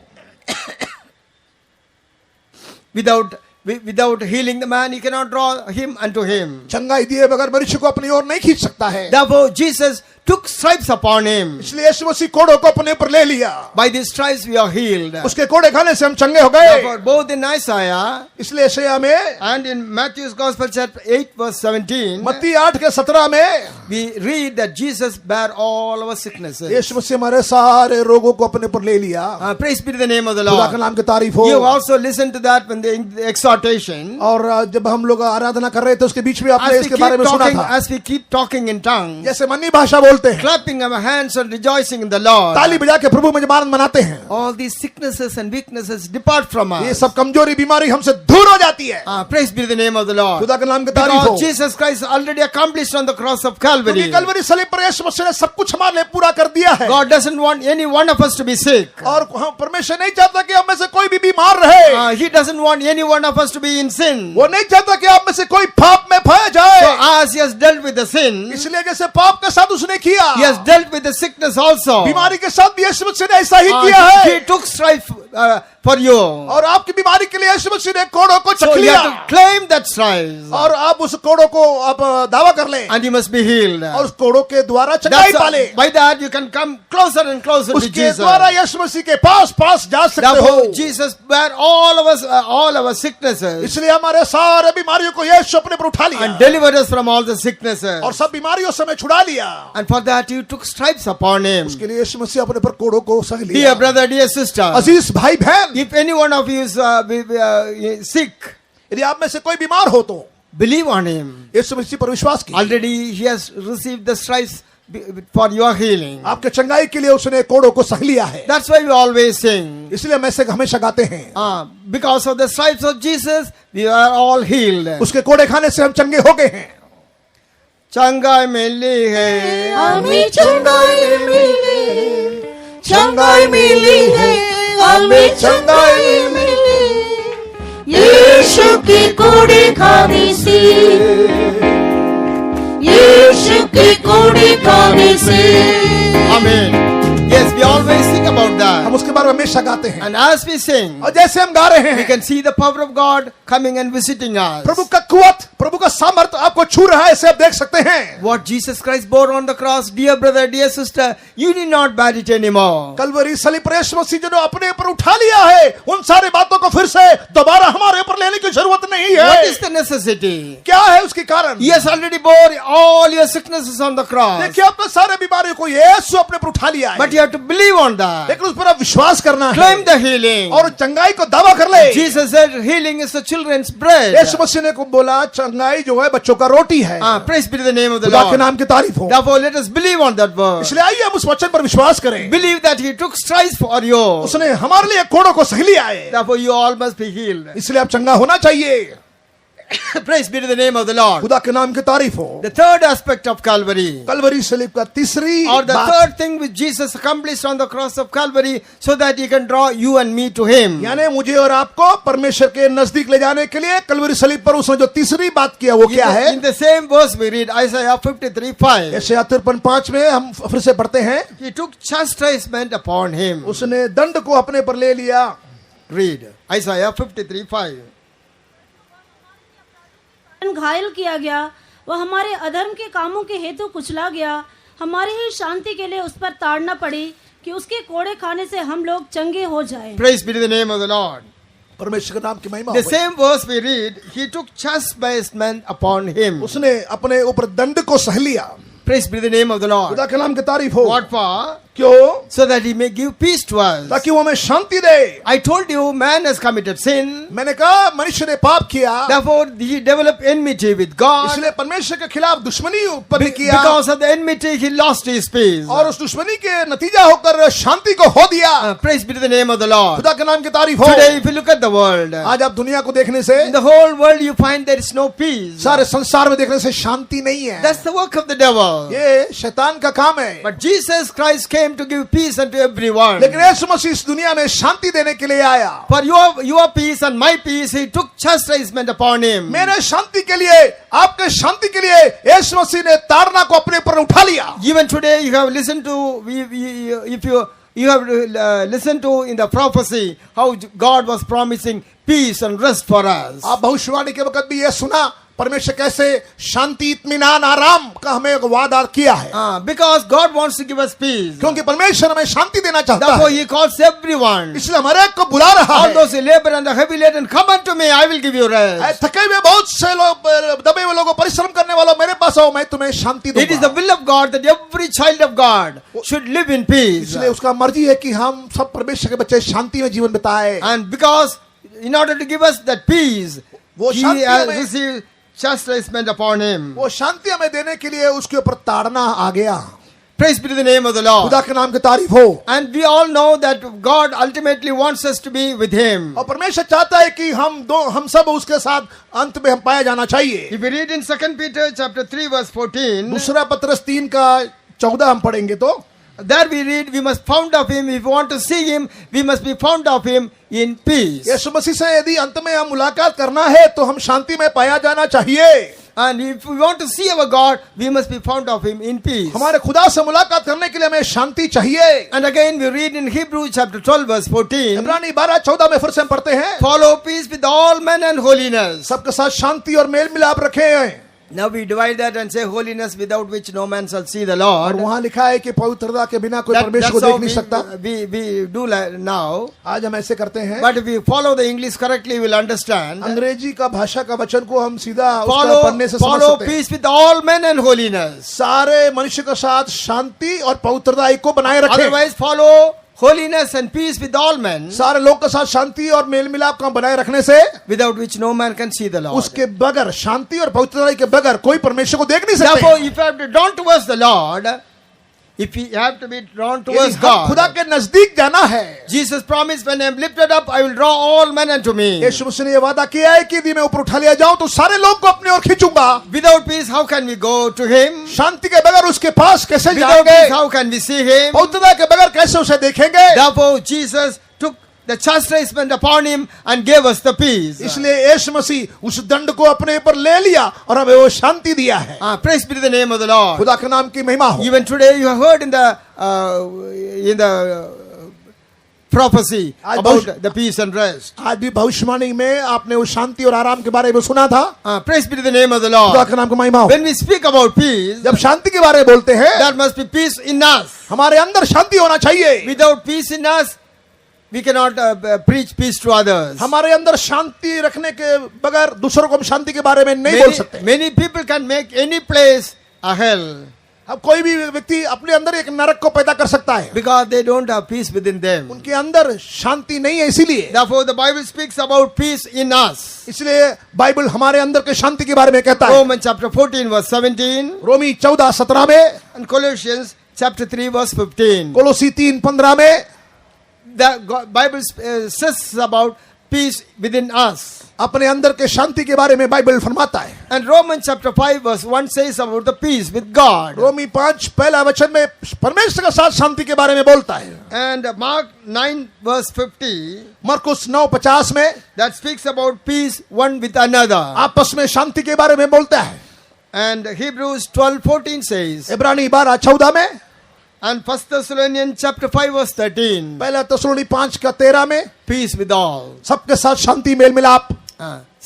Without healing the man, he cannot draw him unto him. चंगाई दिए बगैर मनुष्य को अपनी ओर नहीं खींच सकता है। Therefore, Jesus took stripes upon him. इसलिए यीशु मसीह कोड़ों को अपने पर ले लिया। By these stripes we are healed. उसके कोड़े खाने से हम चंगे हो गए। Therefore, both in Isaiah इसलिए यशायाह में and in Matthew's Gospel, chapter 8, verse 17, मत्ती 8 के 17 में we read that Jesus bare all our sicknesses. यीशु मसीह हमारे सारे रोगों को अपने पर ले लिया। Praise be to the name of the खुदा के Lord. नाम की तारीफ हो। You also listen to that when the exhortation exhortation, और जब हम लोग आराधना कर रहे थे उसके बीच में आपने इसके बारे में सुना था, as we keep talking in tongues, जैसे मन्नी भाषा बोलते हैं, clapping our hands and rejoicing in the Lord, ताली बजा के प्रभु में जब आनंद मनाते हैं, all these sicknesses and weaknesses depart from ये us. सब कमजोरी बीमारी हमसे दूर हो जाती है। Praise be the name of the Lord. खुदा के नाम की तारीफ हो। Because Jesus Christ already accomplished on the cross of Calvary. क्योंकि कलवरी सलीब पर यीशु मसीह ने सब कुछ हमारे लिए पूरा कर दिया है। God doesn't want any one of us to be sick. और हम परमेश्वर नहीं चाहता कि हम में से कोई भी बीमार रहे। He doesn't want any one of us to be in sin. वो नहीं चाहता कि आप में से कोई पाप में पाया So जाए। as he has dealt with the sin, इसलिए जैसे पाप के साथ उसने किया, he has dealt with the sickness also. बीमारी के साथ भी यीशु मसीह ने ऐसा ही किया है। He took strife for you. और आपकी बीमारी के लिए यीशु मसीह ने कोड़ों को So चख you लिया, have to claim that strife. और आप उस कोड़ों को आप दावा कर लें, And you must be healed. और उस कोड़ों के द्वारा चंगाई That's पाले। by that you can come closer and closer to उसके Jesus. द्वारा यीशु मसीह के पास पास जा सकते हो। Therefore, Jesus bare all our sicknesses इसलिए हमारे सारे बीमारियों को यीशु अपने पर उठा लिया and delivered us from all the sicknesses. और सब बीमारियों से हमें छुड़ा लिया। And for that you took stripes upon him. उसके लिए यीशु मसीह अपने पर कोड़ों को सह लिया। Dear brother, dear sister, अजीज भाई बहन, if any one of you is sick, यदि आप में से कोई बीमार हो तो believe on him. यीशु मसीह पर विश्वास कीजिए। Already he has received the stripes for your healing. आपके चंगाई के लिए उसने कोड़ों को सह लिया है। That's why we always sing. इसलिए हम ऐसे हमेशा गाते हैं, Because of the stripes of Jesus, we are all healed. उसके कोड़े खाने से हम चंगे हो गए हैं। चंगाई मिली है, हमें चंगाई मिली, चंगाई मिली है, हमें चंगाई मिली, यीशु के कोड़े खाने से, यीशु के कोड़े खाने से। Amen. Yes, we always sing about that. हम उसके बारे में हमेशा गाते हैं, And as we sing, और जैसे हम गा रहे we हैं, can see the power of God coming and visiting us. प्रभु का कुवत, प्रभु का सामर्थ आपको छू रहा है, ऐसे आप देख सकते हैं। What Jesus Christ bore on the cross, dear brother, dear sister, you need not bear it anymore. Kalvari सलीब पर यीशु मसीह जो अपने ऊपर उठा लिया है, उन सारी बातों को फिर से दोबारा हमारे ऊपर लेने की जरूरत नहीं है। What is the necessity? क्या है उसकी कारण? He has already bore all your sicknesses on the cross. देखिए, आपने सारे बीमारियों को यीशु अपने ऊपर उठा लिया है, But you have to believe on that. लेकिन उस पर आप विश्वास करना है Claim the healing. और चंगाई को दावा कर ले। Jesus said healing is the children's bread. यीशु मसीह ने को बोला चंगाई जो है बच्चों का रोटी है। Praise be to the name of the खुदा के Lord. नाम की तारीफ हो। Therefore, let us believe on that word. इसलिए आइए हम उस वचन पर विश्वास करें। Believe that He took stripes for you. उसने हमारे लिए कोड़ों को सह लिया है, Therefore, you all must be healed. इसलिए आप चंगा होना चाहिए। Praise be to the name of the Lord. खुदा के नाम की तारीफ हो। The third aspect of Calvary, Kalvari सलीब का तीसरी or the बात, third thing which Jesus accomplished on the cross of Calvary, so that He can draw you and me to Him. यानी मुझे और आपको परमेश्वर के नजदीक ले जाने के लिए कलवरी सलीब पर उसने जो तीसरी बात किया वो क्या है? In the same verse we read Isaiah 53:5. यशायाह 53:5 में हम फिर से पढ़ते हैं, He took chastisement upon Him. उसने दंड को अपने पर ले लिया। Read Isaiah 53:5. घायल किया गया, वह हमारे अधर्म के कामों के हेतु कुचला गया, हमारी ही शांति के लिए उस पर ताड़ना पड़ी कि उसके कोड़े खाने से हम लोग चंगे हो जाएं। Praise be to the name of the Lord. परमेश्वर के नाम की महिमा The हो। same verse we read, He took chastisement upon Him. उसने अपने ऊपर दंड को सह लिया। Praise be to the name of the Lord. खुदा के नाम की तारीफ हो। What for? क्यों? So that He may give peace to us. ताकि वो हमें शांति दे। I told you, man has committed sin. मैंने कहा मनुष्य ने पाप किया, Therefore, he developed enmity with God. इसलिए परमेश्वर के खिलाफ दुश्मनी उत्पन्न किया, Because of the enmity, he lost his peace. और उस दुश्मनी के नतीजा होकर शांति को खो दिया। Praise be to the name of the Lord. खुदा के नाम की तारीफ हो। Today, if you look at the world, आज आप दुनिया को देखने से, in the whole world, you find there is no peace. सारे संसार में देखने से शांति नहीं है। That's the work of the devil. ये शैतान का काम है। But Jesus Christ came to give peace unto everyone. लेकिन यीशु मसीह इस दुनिया में शांति देने के लिए आया। For your peace and my peace, he took chastisement upon him. मेरे शांति के लिए, आपके शांति के लिए यीशु मसीह ने ताड़ना को अपने ऊपर उठा लिया। Even today, you have listened to, if you have listened to in the prophecy how God was promising peace and rest for us. आप भविष्यवाणी के वक्त भी ये सुना परमेश्वर कैसे शांति, इत्मीनान, आराम का हमें एक वादा किया है। Because God wants to give us peace. क्योंकि परमेश्वर हमें शांति देना चाहता Therefore, है, He calls everyone. इसलिए हमारे को बुला रहा All है। those who labor and are heavy laden, come unto me, I will give you rest. थके हुए बहुत से लोग, दबे हुए लोगों, परिश्रम करने वालों, मेरे पास आओ, मैं तुम्हें शांति It is the दूंगा। will of God that every child of God should live in peace. इसलिए उसका मर्जी है कि हम सब परमेश्वर के बच्चे शांति में जीवन बिताए। And because in order to give us that peace, वो he शांति has हमें- received chastisement upon him. वो शांति हमें देने के लिए उसके ऊपर ताड़ना आ गया। Praise be to the name of the Lord. खुदा के नाम की तारीफ हो। And we all know that God ultimately wants us to be with him. और परमेश्वर चाहता है कि हम सब उसके साथ अंत में हम पाया जाना चाहिए। If we read in 2 Peter chapter 3 verse 14, दूसरा पत्रस 3 का 14 हम पढ़ेंगे तो there we read, we must found of him. If we want to see him, we must be found of him in peace. यीशु मसीह से यदि अंत में हम मुलाकात करना है तो हम शांति में पाया जाना चाहिए। And if we want to see our God, we must be found of him in peace. हमारे खुदा से मुलाकात करने के लिए हमें शांति चाहिए। And again we read in Hebrews chapter 12 verse 14, इब्रानी 12-14 में फिर से हम पढ़ते हैं, follow peace with all men and holiness. सबके साथ शांति और मेल मिलाप रखें। Now we divide that and say holiness without which no man shall see the और Lord. वहां लिखा है कि पवित्रता के बिना कोई That's परमेश्वर को how देख नहीं सकता। we do now. आज हम ऐसे करते हैं, But if we follow the English correctly, we will understand. अंग्रेजी का भाषा का वचन को हम सीधा उसका Follow, पढ़ने से समझ follow सकते हैं। peace with all men and holiness. सारे मनुष्य के साथ शांति और पवित्रता को बनाए रखें। Otherwise, follow holiness and peace with all men, सारे लोग के साथ शांति और मेल मिलाप का बनाए रखने से without which no man can see the Lord. उसके बगैर, शांति और पवित्रता के बगैर कोई परमेश्वर को देख नहीं Therefore, सकते। if you have to drawn towards the Lord, if we have to be drawn यदि towards हम खुदा God, के नजदीक जाना है, Jesus promised, when I am lifted up, I will draw all men unto me. यीशु मसीह ने ये वादा किया है कि यदि मैं ऊपर उठा लिया जाऊं तो सारे लोग को अपनी ओर खींचूंगा। Without peace, how can we go to Him? शांति के बगैर उसके पास कैसे Without जाएंगे? peace, how can we see Him? पवित्रता के बगैर कैसे उसे देखेंगे? Therefore, Jesus took the chastisement upon Him and gave us the peace. इसलिए यीशु मसीह उस दंड को अपने ऊपर ले लिया और हमें वो शांति दिया है। Praise be to the name of the Lord. खुदा के नाम की महिमा हो। Even today, you have heard in the prophecy आज about the peace and rest. आज भी भविष्यवाणी में आपने उस शांति और आराम के बारे में सुना था। Praise be to the name of the खुदा Lord. के नाम की महिमा हो। When we speak about peace, जब शांति के बारे में बोलते हैं, there must be peace in us. हमारे अंदर शांति होना चाहिए। Without peace in us, we cannot preach peace to others. हमारे अंदर शांति रखने के बगैर दूसरों को हम शांति के बारे में नहीं बोल सकते। Many people can make any place a hell अब कोई भी व्यक्ति अपने अंदर एक नरक को पैदा कर सकता है, because they don't have peace within them. उनके अंदर शांति नहीं है। इसीलिए Therefore, the Bible speaks about peace in us. इसलिए बाइबल हमारे अंदर के शांति के बारे में कहता है। Romans chapter 14 verse 17 रोमी 14-17 में, and Colossians chapter 3 verse 15. कोलोसी 3-15 में The Bible says about peace within us. अपने अंदर के शांति के बारे में बाइबल फरमाता है। And Romans chapter 5 verse 1 says about the peace with God. रोमी 5 पहला वचन में परमेश्वर के साथ शांति के बारे में बोलता है। And Mark 9 verse 50 मरकुस 9:50 में that speaks about peace one with another. आपस में शांति के बारे में बोलता है। And Hebrews 12:14 says, इब्रानी 12:14 में, and 1 Thessalonians chapter 5 verse 13, पहला तसलोनी 5:13 में, peace with all. सबके साथ शांति मेल मिलाप।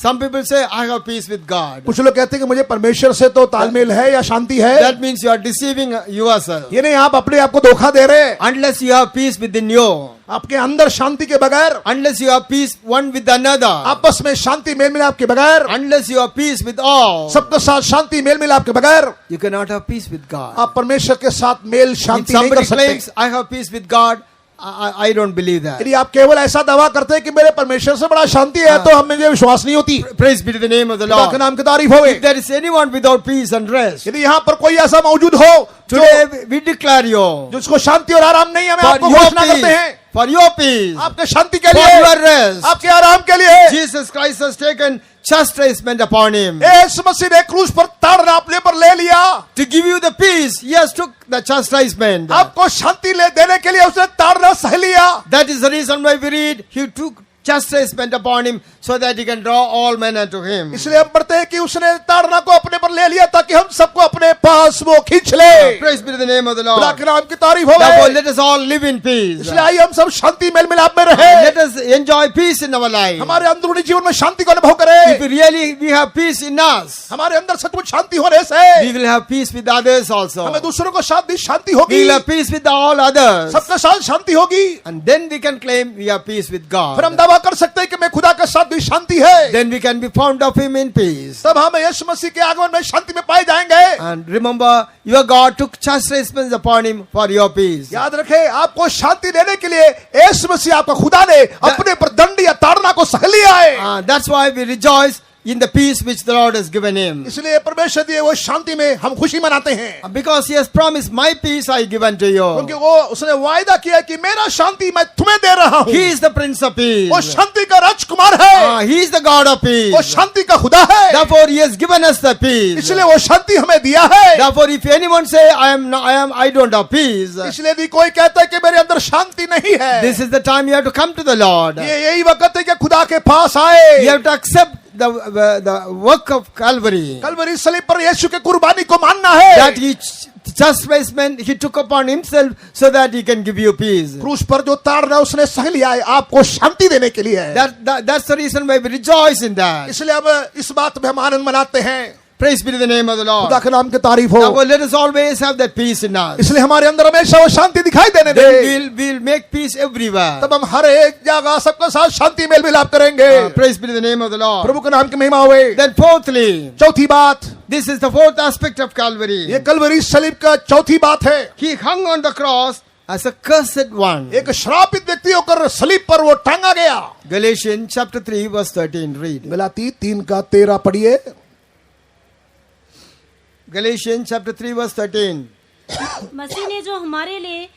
Some people say, I have peace with God. कुछ लोग कहते हैं कि मुझे परमेश्वर से तो तालमेल है या शांति है। That means you are deceiving yourself. ये नहीं, आप अपने आप को धोखा दे रहे हैं। Unless you have peace within you, आपके अंदर शांति के बगैर, unless you have peace one with another, आपस में शांति मेल मिलाप के बगैर, unless you have peace with all, सबके साथ शांति मेल मिलाप के बगैर you cannot have peace with God. आप परमेश्वर के साथ मेल If शांति नहीं कर somebody सकते। claims, I have peace with God, I don't believe that. यदि आप केवल ऐसा दावा करते हैं कि मेरे परमेश्वर से बड़ा शांति है, तो हमें मुझे विश्वास नहीं होती। Praise be to the name of the खुदा के Lord. नाम की तारीफ होवे। If there is anyone without peace and rest, यदि यहाँ पर कोई ऐसा मौजूद हो today we declare you जिसको शांति और आराम नहीं है, मैं for आपको your घोषणा करते peace, हैं for your peace, आपके शांति के for लिए, your rest. आपके आराम के लिए Jesus Christ has taken chastisement upon him. यीशु मसीह ने क्रूस पर ताड़ना अपने पर ले लिया। To give you the peace, he has took the chastisement. आपको शांति ले देने के लिए उसने ताड़ना सह लिया। That is the reason why we read, he took chastisement upon him so that he can draw all men unto him. इसलिए हम पढ़ते हैं कि उसने ताड़ना को अपने पर ले लिया ताकि हम सबको अपने पास वो खींच ले। Praise be to the name of the खुदा Lord. के नाम की तारीफ हो। Therefore, let us all live in peace. इसलिए आइए हम सब शांति मेल मिलाप में रहे, Let us enjoy peace in our life. हमारे अंदरूनी जीवन में शांति को अनुभव If करें। really we have peace in us, हमारे अंदर सचमुच शांति होने से we will have peace with others also. हमें दूसरों को साथ भी शांति We होगी, will have peace with all others. सबके साथ शांति होगी। And then we can claim we have peace with फिर हम God. दावा दावा कर सकते हैं कि मैं खुदा के साथ भी शांति है, then we can be found of him in peace. तब हम यीशु मसीह के आगमन में शांति में पाए जाएंगे। And remember, your God took chastisements upon him for your peace. याद रखें, आपको शांति देने के लिए यीशु मसीह आपका खुदा ने अपने पर दंड या ताड़ना को सह लिया है। That's why we rejoice in the peace which the Lord has given him. इसलिए परमेश्वर दिए वो शांति में हम खुशी मनाते हैं, Because he has promised, my peace I give unto you. क्योंकि वो उसने वायदा किया कि मेरा शांति मैं तुम्हें दे रहा हूँ। He is the Prince of Peace. वो शांति का राजकुमार है, He is the God of peace. वो शांति का खुदा है, Therefore, he has given us the peace. इसलिए वो शांति हमें दिया है। Therefore, if anyone say, I don't have peace, इसलिए यदि कोई कहता है कि मेरे अंदर शांति नहीं है, this is the time you have to come to the Lord. ये यही वक्त है कि खुदा के पास आए। You have to accept the work of Calvary. Kalvari सलीब पर यीशु के कुर्बानी को मानना है, That he chastisement he took upon himself so that he can give you peace. क्रूस पर जो ताड़ना उसने सह लिया है आपको शांति देने के लिए है। That's the reason why we rejoice in that. इसलिए हम इस बात में हम आनंद मनाते हैं। Praise be to the name of the खुदा Lord. के नाम की तारीफ हो। Now let us always have that peace in us. इसलिए हमारे अंदर हमेशा वो शांति दिखाई देने दे, Then we'll make peace everywhere. तब हम हर एक जगह सबके साथ शांति मेल मिलाप करेंगे। Praise be to the name of the Lord. प्रभु के नाम की महिमा होवे। Then fourthly, चौथी बात, this is the fourth aspect of Calvary. ये कलवरी सलीब का चौथी बात है। He hung on the cross as a cursed one. एक श्रापित व्यक्ति होकर सलीब पर वो टांगा गया। Galatians chapter 3 verse 13. Read. Galati 3:13 पढ़िए। Galatians chapter 3 verse 13. मसीह ने जो हमारे लिए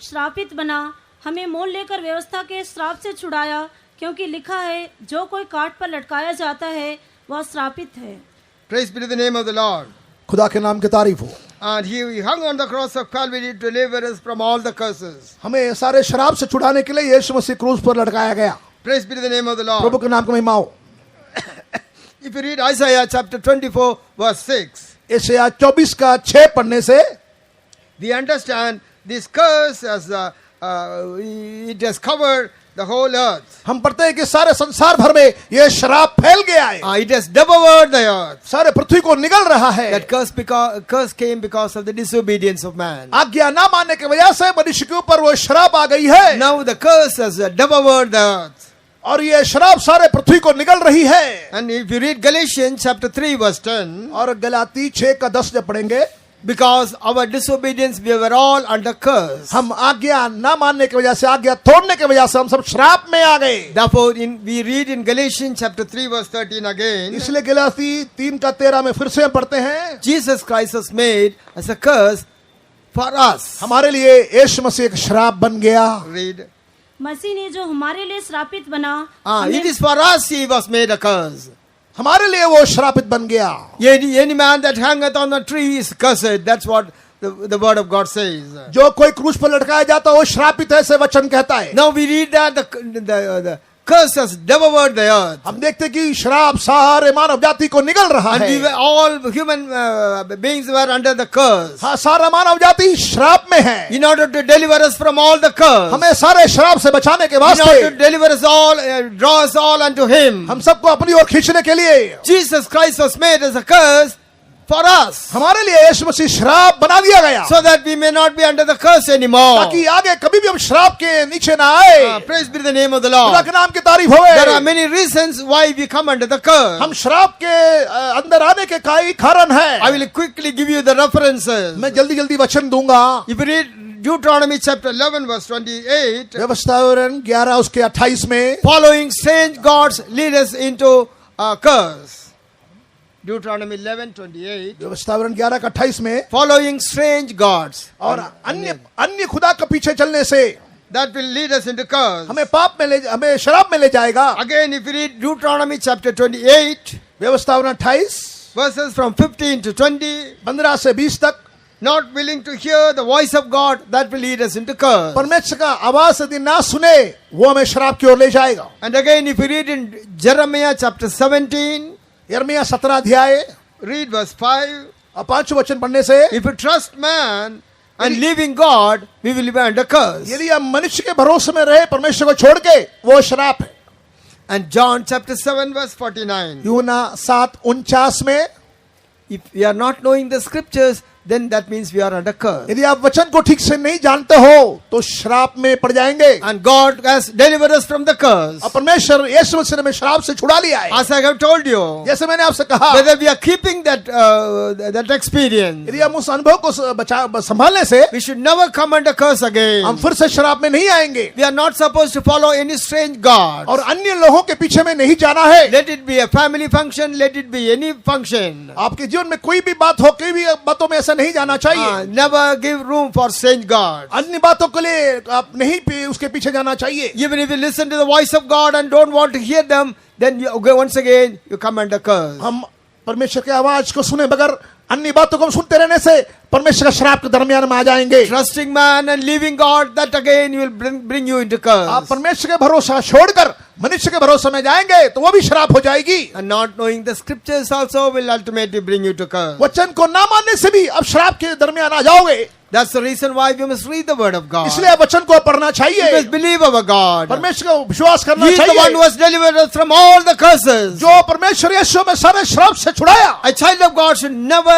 श्रापित बना, हमें मोल लेकर व्यवस्था के श्राप से छुड़ाया, क्योंकि लिखा है, जो कोई काट पर लटकाया जाता है वह श्रापित है। Praise be to the name of the Lord. खुदा के नाम की तारीफ हो। And he hung on the cross of Calvary to deliver us from all the curses. हमें सारे शराब से छुड़ाने के लिए यीशु मसीह क्रूस पर लटकाया गया। Praise be to the name of the Lord. प्रभु के नाम की महिमा हो। If you read Isaiah chapter 24 verse 6, यशायाह 24:6 पढ़ने से we understand this curse as it has covered the whole earth. हम पढ़ते हैं कि सारे संसार भर में यह शराब फैल गया है, It has devoured the earth. सारे पृथ्वी को निगल रहा है। That curse came because of the disobedience of man. आज्ञा ना मानने की वजह से मनुष्य के ऊपर वो शराब आ गई है। Now the curse has devoured the earth. और ये शराब सारे पृथ्वी को निगल रही है। And if you read Galatians chapter 3 verse 10, और गलाती 6:10 जब पढ़ेंगे, because our disobedience we were all under curse. हम आज्ञा ना मानने की वजह से, आज्ञा तोड़ने की वजह से हम सब श्राप में आ गए। Therefore, we read in Galatians chapter 3 verse 13 again, इसलिए गलाती 3:13 में फिर से हम पढ़ते हैं, Jesus Christ was made as a curse for us. हमारे लिए यीशु मसीह एक श्राप बन गया। Read. मसीह ने जो हमारे लिए श्रापित बना, It is for us he was made a curse. हमारे लिए वो श्रापित बन गया। Any man that hangeth on a tree is cursed. That's what the word of God says. जो कोई क्रूस पर लटकाया जाता है वो श्रापित है, ऐसे वचन कहता है। Now we read that the curse has devoured the earth. हम देखते हैं कि श्राप सारे मानव जाति को निगल रहा And we है। were all human beings were under the curse. हाँ, सारा मानव जाति श्राप में है। In order to deliver us from all the curse. हमें सारे श्राप से बचाने के In order to वास्ते, deliver us all, draw us all unto him. हम सबको अपनी ओर खींचने के लिए Jesus Christ was made as a curse for us. हमारे लिए यीशु मसीह श्राप बना दिया गया, So that we may not be under the curse anymore. ताकि आगे कभी भी हम श्राप के नीचे ना आए। Praise be to the name of the खुदा Lord. के नाम की तारीफ होवे। There are many reasons why we come under the curse. हम श्राप के अंदर आने के कई कारण है। I will quickly give you the references. मैं जल्दी जल्दी वचन दूंगा। If you read Deuteronomy chapter 11 verse 28, व्यवस्था 11 उसके 28 में, following strange gods lead us into a curse. Deuteronomy 11:28, व्यवस्था 11 का 28 में, following strange gods, और अन्य खुदा के पीछे चलने से that will lead us into curse. हमें पाप में हमें शराब में ले जाएगा। Again, if you read Deuteronomy chapter 28, व्यवस्था 28 verses from 15 to 20, 15 से 20 तक, not willing to hear the voice of God, that will lead us into curse. परमेश्वर का आवाज यदि ना सुने वो हमें शराब की ओर ले जाएगा। And again, if you read in Jeremiah chapter 17, यिर्मयाह 17 अध्याय read verse 5, और 5 वचन पढ़ने से, if you trust man and live in God, we will be under curse. यदि हम मनुष्य के भरोसे में रहे परमेश्वर को छोड़ के, वो शराब है। And John chapter 7 verse 49, यूहन्ना 7:49 में, if we are not knowing the scriptures, then that means we are under curse. यदि आप वचन को ठीक से नहीं जानते हो तो श्राप में पड़ जाएंगे। And God has delivered us from the curse. और परमेश्वर यीशु मसीह ने हमें श्राप से छुड़ा लिया है। As I have told you, जैसे मैंने आपसे कहा, whether we are keeping that experience, यदि हम उस अनुभव को संभालने से we should never come under curse again. हम फिर से श्राप में नहीं आएंगे। We are not supposed to follow any strange gods. और अन्य लोगों के पीछे में नहीं जाना है। Let it be a family function, let it be any function. आपके जीवन में कोई भी बात हो, कोई भी बातों में ऐसा नहीं जाना चाहिए। Never give room for strange gods. अन्य बातों के लिए आप नहीं उसके पीछे जाना चाहिए। Even if you listen to the voice of God and don't want to hear them, then you go once again, you come under curse. हम परमेश्वर की आवाज को सुने बगैर अन्य बातों को सुनते रहने से परमेश्वर का श्राप के दरमियान में आ जाएंगे। Trusting man and leaving God, that again will bring you into curse. आप परमेश्वर के भरोसा छोड़कर मनुष्य के भरोसे में जाएंगे तो वो भी श्राप हो जाएगी। And not knowing the scriptures also will ultimately bring you to curse. वचन को ना मानने से भी आप श्राप के दरमियान आ जाओगे। That's the reason why we must read the word of God. इसलिए आप वचन को पढ़ना We चाहिए। must believe our God. परमेश्वर को विश्वास करना He is the one who चाहिए, has delivered us from all the curses. जो परमेश्वर यीशु में सारे श्राप से छुड़ाया। A child of God should never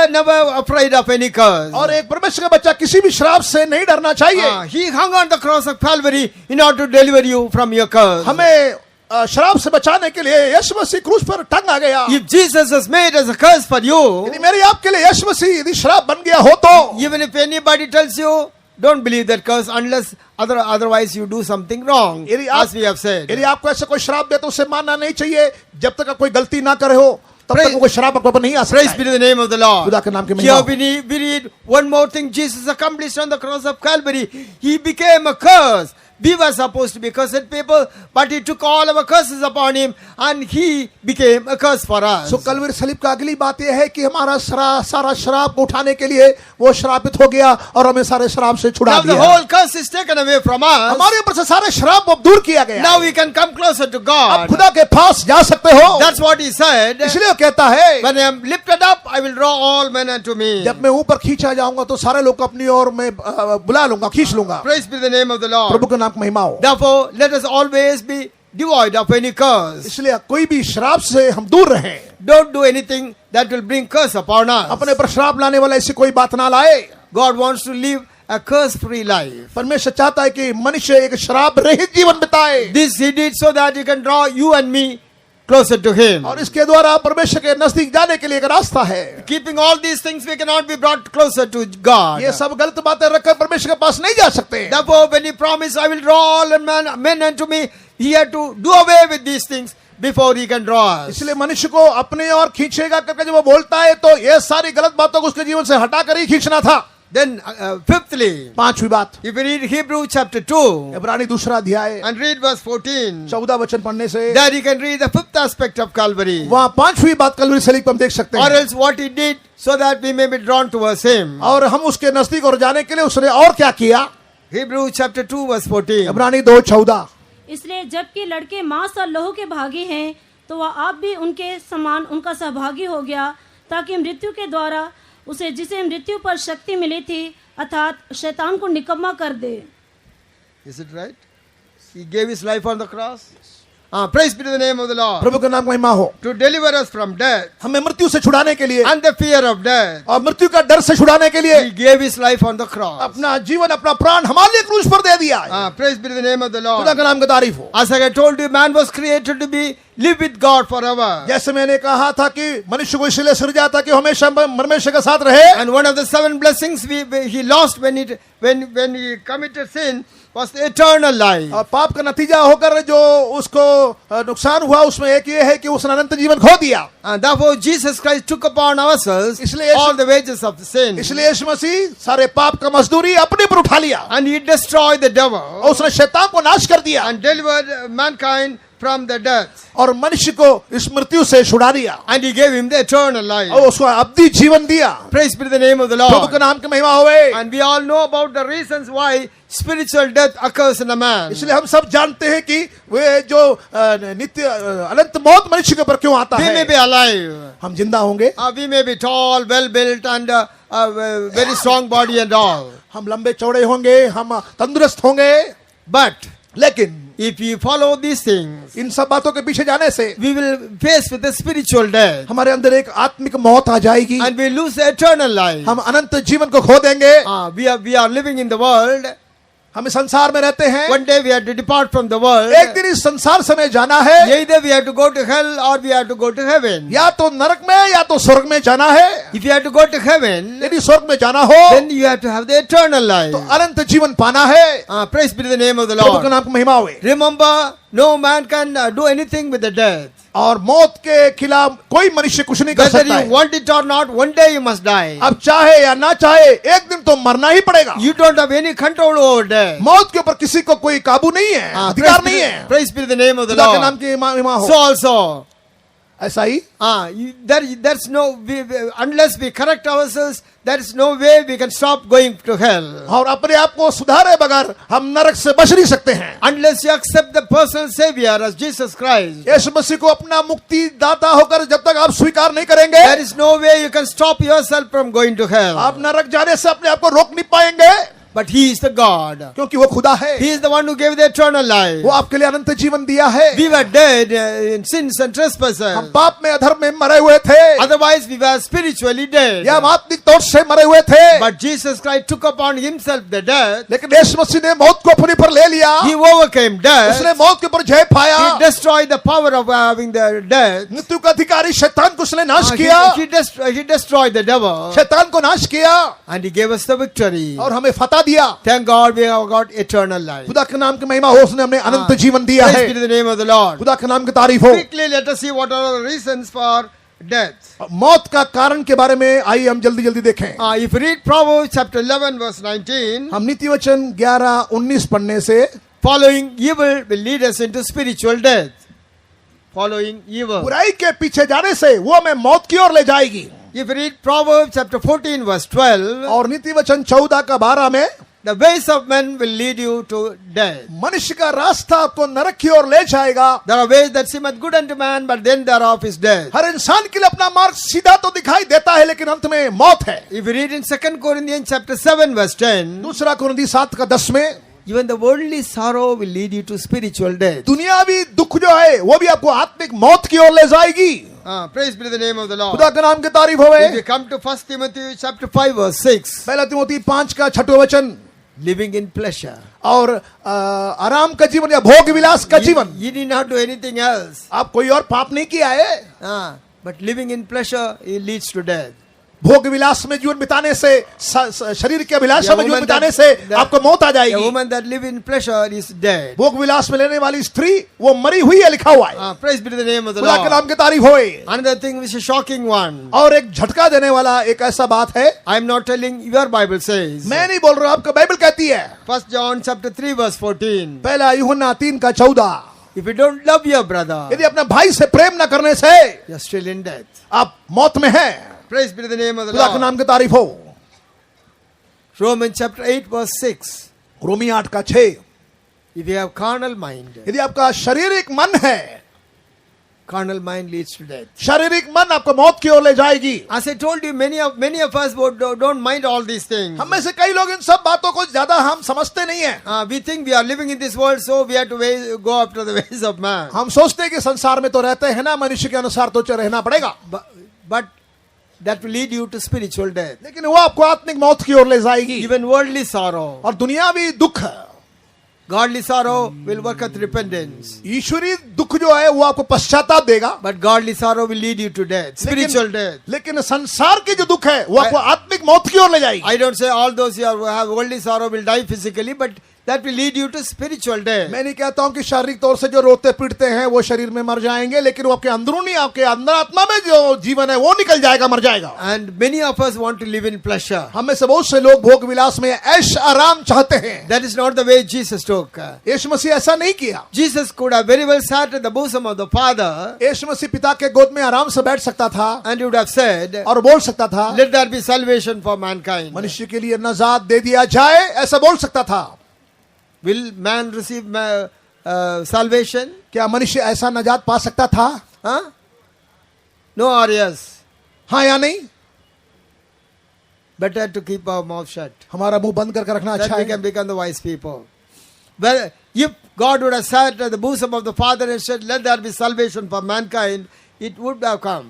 afraid of any curse. और एक परमेश्वर का बच्चा किसी भी श्राप से नहीं डरना चाहिए। He hung on the cross of Calvary in order to deliver you from your curse. हमें श्राप से बचाने के लिए यीशु मसीह क्रूस पर टंगा गया। If Jesus is made as a curse for you, यदि मेरे आपके लिए यीशु मसीह यदि श्राप बन गया हो तो even if anybody tells you, don't believe that curse unless otherwise you do something wrong, as we have said. यदि आपको ऐसा कोई श्राप दे तो उसे मानना नहीं चाहिए जब तक कोई गलती ना करे हो, तब तक कोई श्राप आपके ऊपर नहीं आ Praise सकता be है। to the name of the Lord. खुदा के नाम की Here महिमा। we read one more thing Jesus accomplished on the cross of Calvary. He became a curse. We were supposed to be cursed people, but he took all our curses upon him and he became a curse for us. सो कलवरी सलीब का अगली बात यह है कि हमारा सारा श्राप को उठाने के लिए वो श्रापित हो गया और हमें सारे श्राप से छुड़ा Now the दिया। whole curse is taken away from us. हमारे ऊपर से सारे श्राप को दूर किया गया। Now we can come closer to आप God. खुदा के पास जा सकते हो। That's what he said. इसलिए वो कहता है, When I am lifted up, I will draw all men unto me. जब मैं ऊपर खींचा जाऊंगा तो सारे लोग को अपनी ओर में बुला लूंगा, खींच लूंगा। Praise be the name of the Lord. प्रभु का नाम की महिमा हो। Therefore, let us always be devoid of any curse. इसलिए कोई भी श्राप से हम दूर रहें। Don't do anything that will bring curse upon us. अपने पर श्राप लाने वाला ऐसी कोई बात ना लाए। God wants to live a curse-free life. परमेश्वर चाहता है कि मनुष्य एक श्राप रहित जीवन बिताए। This he did so that he can draw you and me closer to him. और इसके द्वारा परमेश्वर के नजदीक जाने के लिए एक रास्ता है। Keeping all these things, we cannot be brought closer to God. ये सब गलत बातें रखकर परमेश्वर के पास नहीं जा सकते। Therefore, when he promised, I will draw all men unto me, he had to do away with these things before he can draw us. इसलिए मनुष्य को अपने और खींचेगा करके जब वो बोलता है तो ये सारी गलत बातों को उसके जीवन से हटाकर ही खींचना था। Then, fifthly, पांचवी बात, if you read Hebrew chapter 2 इब्रानी दूसरा अध्याय and read verse 14, 14 वचन पढ़ने से there you can read the fifth aspect of Calvary. वहाँ पांचवी बात कलवरी सलीब पर हम देख सकते Or हैं। else what he did so that we may be drawn towards him. और हम उसके नजदीक और जाने के लिए उसने और क्या किया। Hebrew chapter 2 verse 14. इब्रानी 2:14। इसलिए जबकि लड़के मांस और लहू के भागी हैं तो वह आप भी उनके समान उनका सहभागी हो गया, ताकि मृत्यु के द्वारा उसे जिसे मृत्यु पर शक्ति मिली थी अर्थात शैतान को निकम्मा कर दे। Is it right? He gave his life on the cross. Praise be to the name of the Lord. प्रभु का नाम महिमा हो। To deliver us from death हमें मृत्यु से छुड़ाने के लिए and the fear of death. और मृत्यु का डर से छुड़ाने के लिए He gave his life on the cross. अपना जीवन अपना प्राण हमारे लिए क्रूस पर दे दिया। Praise be to the name of the खुदा Lord. का नाम का तारीफ हो। As I told you, man was created to be live with God forever. जैसे मैंने कहा था कि मनुष्य को इसलिए सृजा था कि हमेशा परमेश्वर के साथ रहे। And one of the 7 blessings he lost when he committed sin was the eternal life. और पाप का नतीजा होकर जो उसको नुकसान हुआ उसमें एक ये है कि उसने अनंत जीवन खो दिया। And therefore Jesus Christ took upon ourselves इसलिए all the wages of the sin. इसलिए यीशु मसीह सारे पाप का मजदूरी अपने पर उठा लिया And he destroyed the devil और उसने शैतान को नाश कर दिया and delivered mankind from the death. और मनुष्य को इस मृत्यु से छुड़ा दिया And he gave him the eternal life. और उसको अब्दी जीवन दिया। Praise be to the name of the Prabhu Lord. के नाम की महिमा होवे। And we all know about the reasons why spiritual death occurs in a man. इसलिए हम सब जानते हैं कि वे जो नित्य अनंत मौत मनुष्य के ऊपर क्यों आता We may है। be alive. हम जिंदा होंगे, We may be tall, well built, and very strong body and all. हम लंबे चौड़े होंगे, हम तंदुरुस्त होंगे, But लेकिन if we follow these things, इन सब बातों के पीछे जाने से we will face with the spiritual death हमारे अंदर एक आत्मिक मौत आ जाएगी, and we lose the eternal life. हम अनंत जीवन को खो देंगे। We are living in the world. हम इस संसार में रहते हैं, One day we have to depart from the world. एक दिन इस संसार से हमें जाना है, Either we have to go to hell or we have to go to heaven. या तो नरक में या तो स्वर्ग में जाना है। If you have to go to heaven, यदि स्वर्ग में जाना हो then you have to have the eternal life. तो अनंत जीवन पाना है। Praise be to the name of the Prabhu Lord. के नाम की महिमा हुए। Remember, no man can do anything with the death. और मौत के खिलाफ कोई मनुष्य कुछ नहीं कर Whether सकता you है। want it or not, one day you must die. अब चाहे या ना चाहे एक दिन तो मरना ही पड़ेगा। You don't have any control over death. मौत के ऊपर किसी को कोई काबू नहीं है, अधिकार नहीं है। Praise be to the name of the खुदा के नाम Lord. की महिमा हो। So also, ऐसा ही there's no, unless we correct ourselves, there is no way we can stop going to hell. और अपने आप को सुधारे बगैर हम नरक से बच नहीं सकते हैं। Unless you accept the personal Savior as Jesus Christ, यीशु मसीह को अपना मुक्ति दाता होकर जब तक आप स्वीकार नहीं करेंगे, there is no way you can stop yourself from going to hell. आप नरक जाने से अपने आप को रोक नहीं पाएंगे, But He is the God. क्योंकि वो खुदा है। He is the one who gave the eternal life. वो आपके लिए अनंत जीवन दिया है। We were dead in sins and हम trespasses. पाप में अधर्म में मरे हुए थे, Otherwise, we were spiritually dead. या हम आत्मिक तौर से मरे हुए थे। But Jesus Christ took upon Himself the death. लेकिन यीशु मसीह ने मौत को अपने पर ले लिया, He overcame death. उसने मौत के ऊपर जय पाया। He destroyed the power of having the death. मृत्यु का अधिकारी शैतान को उसने नाश किया, He destroyed the devil. शैतान को नाश किया And He gave us the victory. और हमें फतह दिया। Thank God we have got eternal life. खुदा के नाम की महिमा हो, उसने हमें अनंत जीवन दिया Praise है। be to the name of the Lord. खुदा के नाम की तारीफ हो। Quickly let us see what are the reasons for death. मौत का कारण के बारे में आइए हम जल्दी जल्दी देखें। If you read Proverbs chapter 11 verse 19, हम नीति वचन 11-19 पढ़ने से, following evil will lead us into spiritual death. Following evil. बुराई के पीछे जाने से वो हमें मौत की ओर ले जाएगी। If you read Proverbs chapter 14 verse 12, और नीति वचन 14-12 में, the ways of men will lead you to death. मनुष्य का रास्ता आपको नरक की ओर ले जाएगा। There are ways that seemeth good unto man, but then thereof is death. हर इंसान के लिए अपना मार्ग सीधा तो दिखाई देता है, लेकिन अंत में मौत है। If you read in 2 Corinthians chapter 7 verse 10, दूसरा कुरिन्थी 7-10 में, even the worldly sorrow will lead you to spiritual death. दुनियावी दुख जो है वो भी आपको आत्मिक मौत की ओर ले जाएगी। Praise be to the name of the Lord. खुदा के नाम की तारीफ होवे। If you come to 1 Timothy chapter 5 verse 6, पहला तिमोथी 5-6 वचन, living in pleasure. और आराम का जीवन या भोग विलास का जीवन, You need not do anything else. आप कोई और पाप नहीं किया है। But living in pleasure, it leads to death. भोग विलास में जीवन बिताने से, शरीर के अभिलाषा में जीवन woman बिताने that- से that- आपको मौत आ A जाएगी। woman that live in pleasure is dead. भोग विलास में लेने वाली स्त्री वो मरी हुई है, लिखा हुआ है। Praise be to the name of the खुदा के Lord. नाम की तारीफ होए। Another thing which is a shocking one. और एक झटका देने वाला एक ऐसा बात है, I am not telling, your Bible says. मैं नहीं बोल रहा हूं, आपका बाइबल कहती है। 1 John chapter 3 verse 14. पहला यूहन्ना 3-14, If you don't love your brother, यदि अपने भाई से प्रेम न करने से you are still in death. आप मौत में हैं। Praise be to the name of the खुदा के Lord. नाम की तारीफ हो। Romans chapter 8 verse 6. Romi 8-6, If you have carnal mind, यदि आपका शारीरिक मन है, carnal mind leads to death. शारीरिक मन आपको मौत की ओर ले जाएगी। As I told you, many of us don't mind all these things. हम में से कई लोग इन सब बातों को ज्यादा हम समझते नहीं हैं। We think we are living in this world, so we have to go after the ways of man. हम सोचते हैं कि संसार में तो रहते हैं ना, मनुष्य के अनुसार तो रहना पड़ेगा, But that will lead you to spiritual death. लेकिन वो आपको आत्मिक मौत की ओर ले जाएगी। Even worldly sorrow, और दुनियावी दुख, godly sorrow will work with repentance. ईश्वरीय दुख जो है वो आपको पश्चाताप देगा, But godly sorrow will lead you to death, spiritual death. लेकिन संसार की जो दुख है वो आपको आत्मिक मौत की ओर ले जाएगी। I don't say all those who have worldly sorrow will die physically, but that will lead you to spiritual death. मैं नहीं कहता हूं कि शारीरिक तौर से जो रोते पीटते हैं वो शरीर में मर जाएंगे, लेकिन वो आपके अंदरूनी, आपके अंदर आत्मा में जो जीवन है वो निकल जाएगा, मर जाएगा। And many of us want to live in pleasure. हम में से बहुत से लोग भोग विलास में ऐश आराम चाहते हैं। That is not the way Jesus took. यीशु मसीह ऐसा नहीं किया। Jesus could have very well sat at the bosom of the Father यीशु मसीह पिता के गोद में आराम से बैठ सकता था and he would have said, और बोल सकता था, let there be salvation for mankind. मनुष्य के लिए नजात दे दिया जाए, ऐसा बोल सकता था। Will man receive salvation? क्या मनुष्य ऐसा नजात पा सकता था? Huh? No or yes? हाँ या नहीं? Better to keep our mouth shut. हमारा मुंह बंद करके रखना That अच्छा we है। can become the wise people. Well, If God would have sat at the bosom of the Father and said, "Let there be salvation for mankind," it would have come.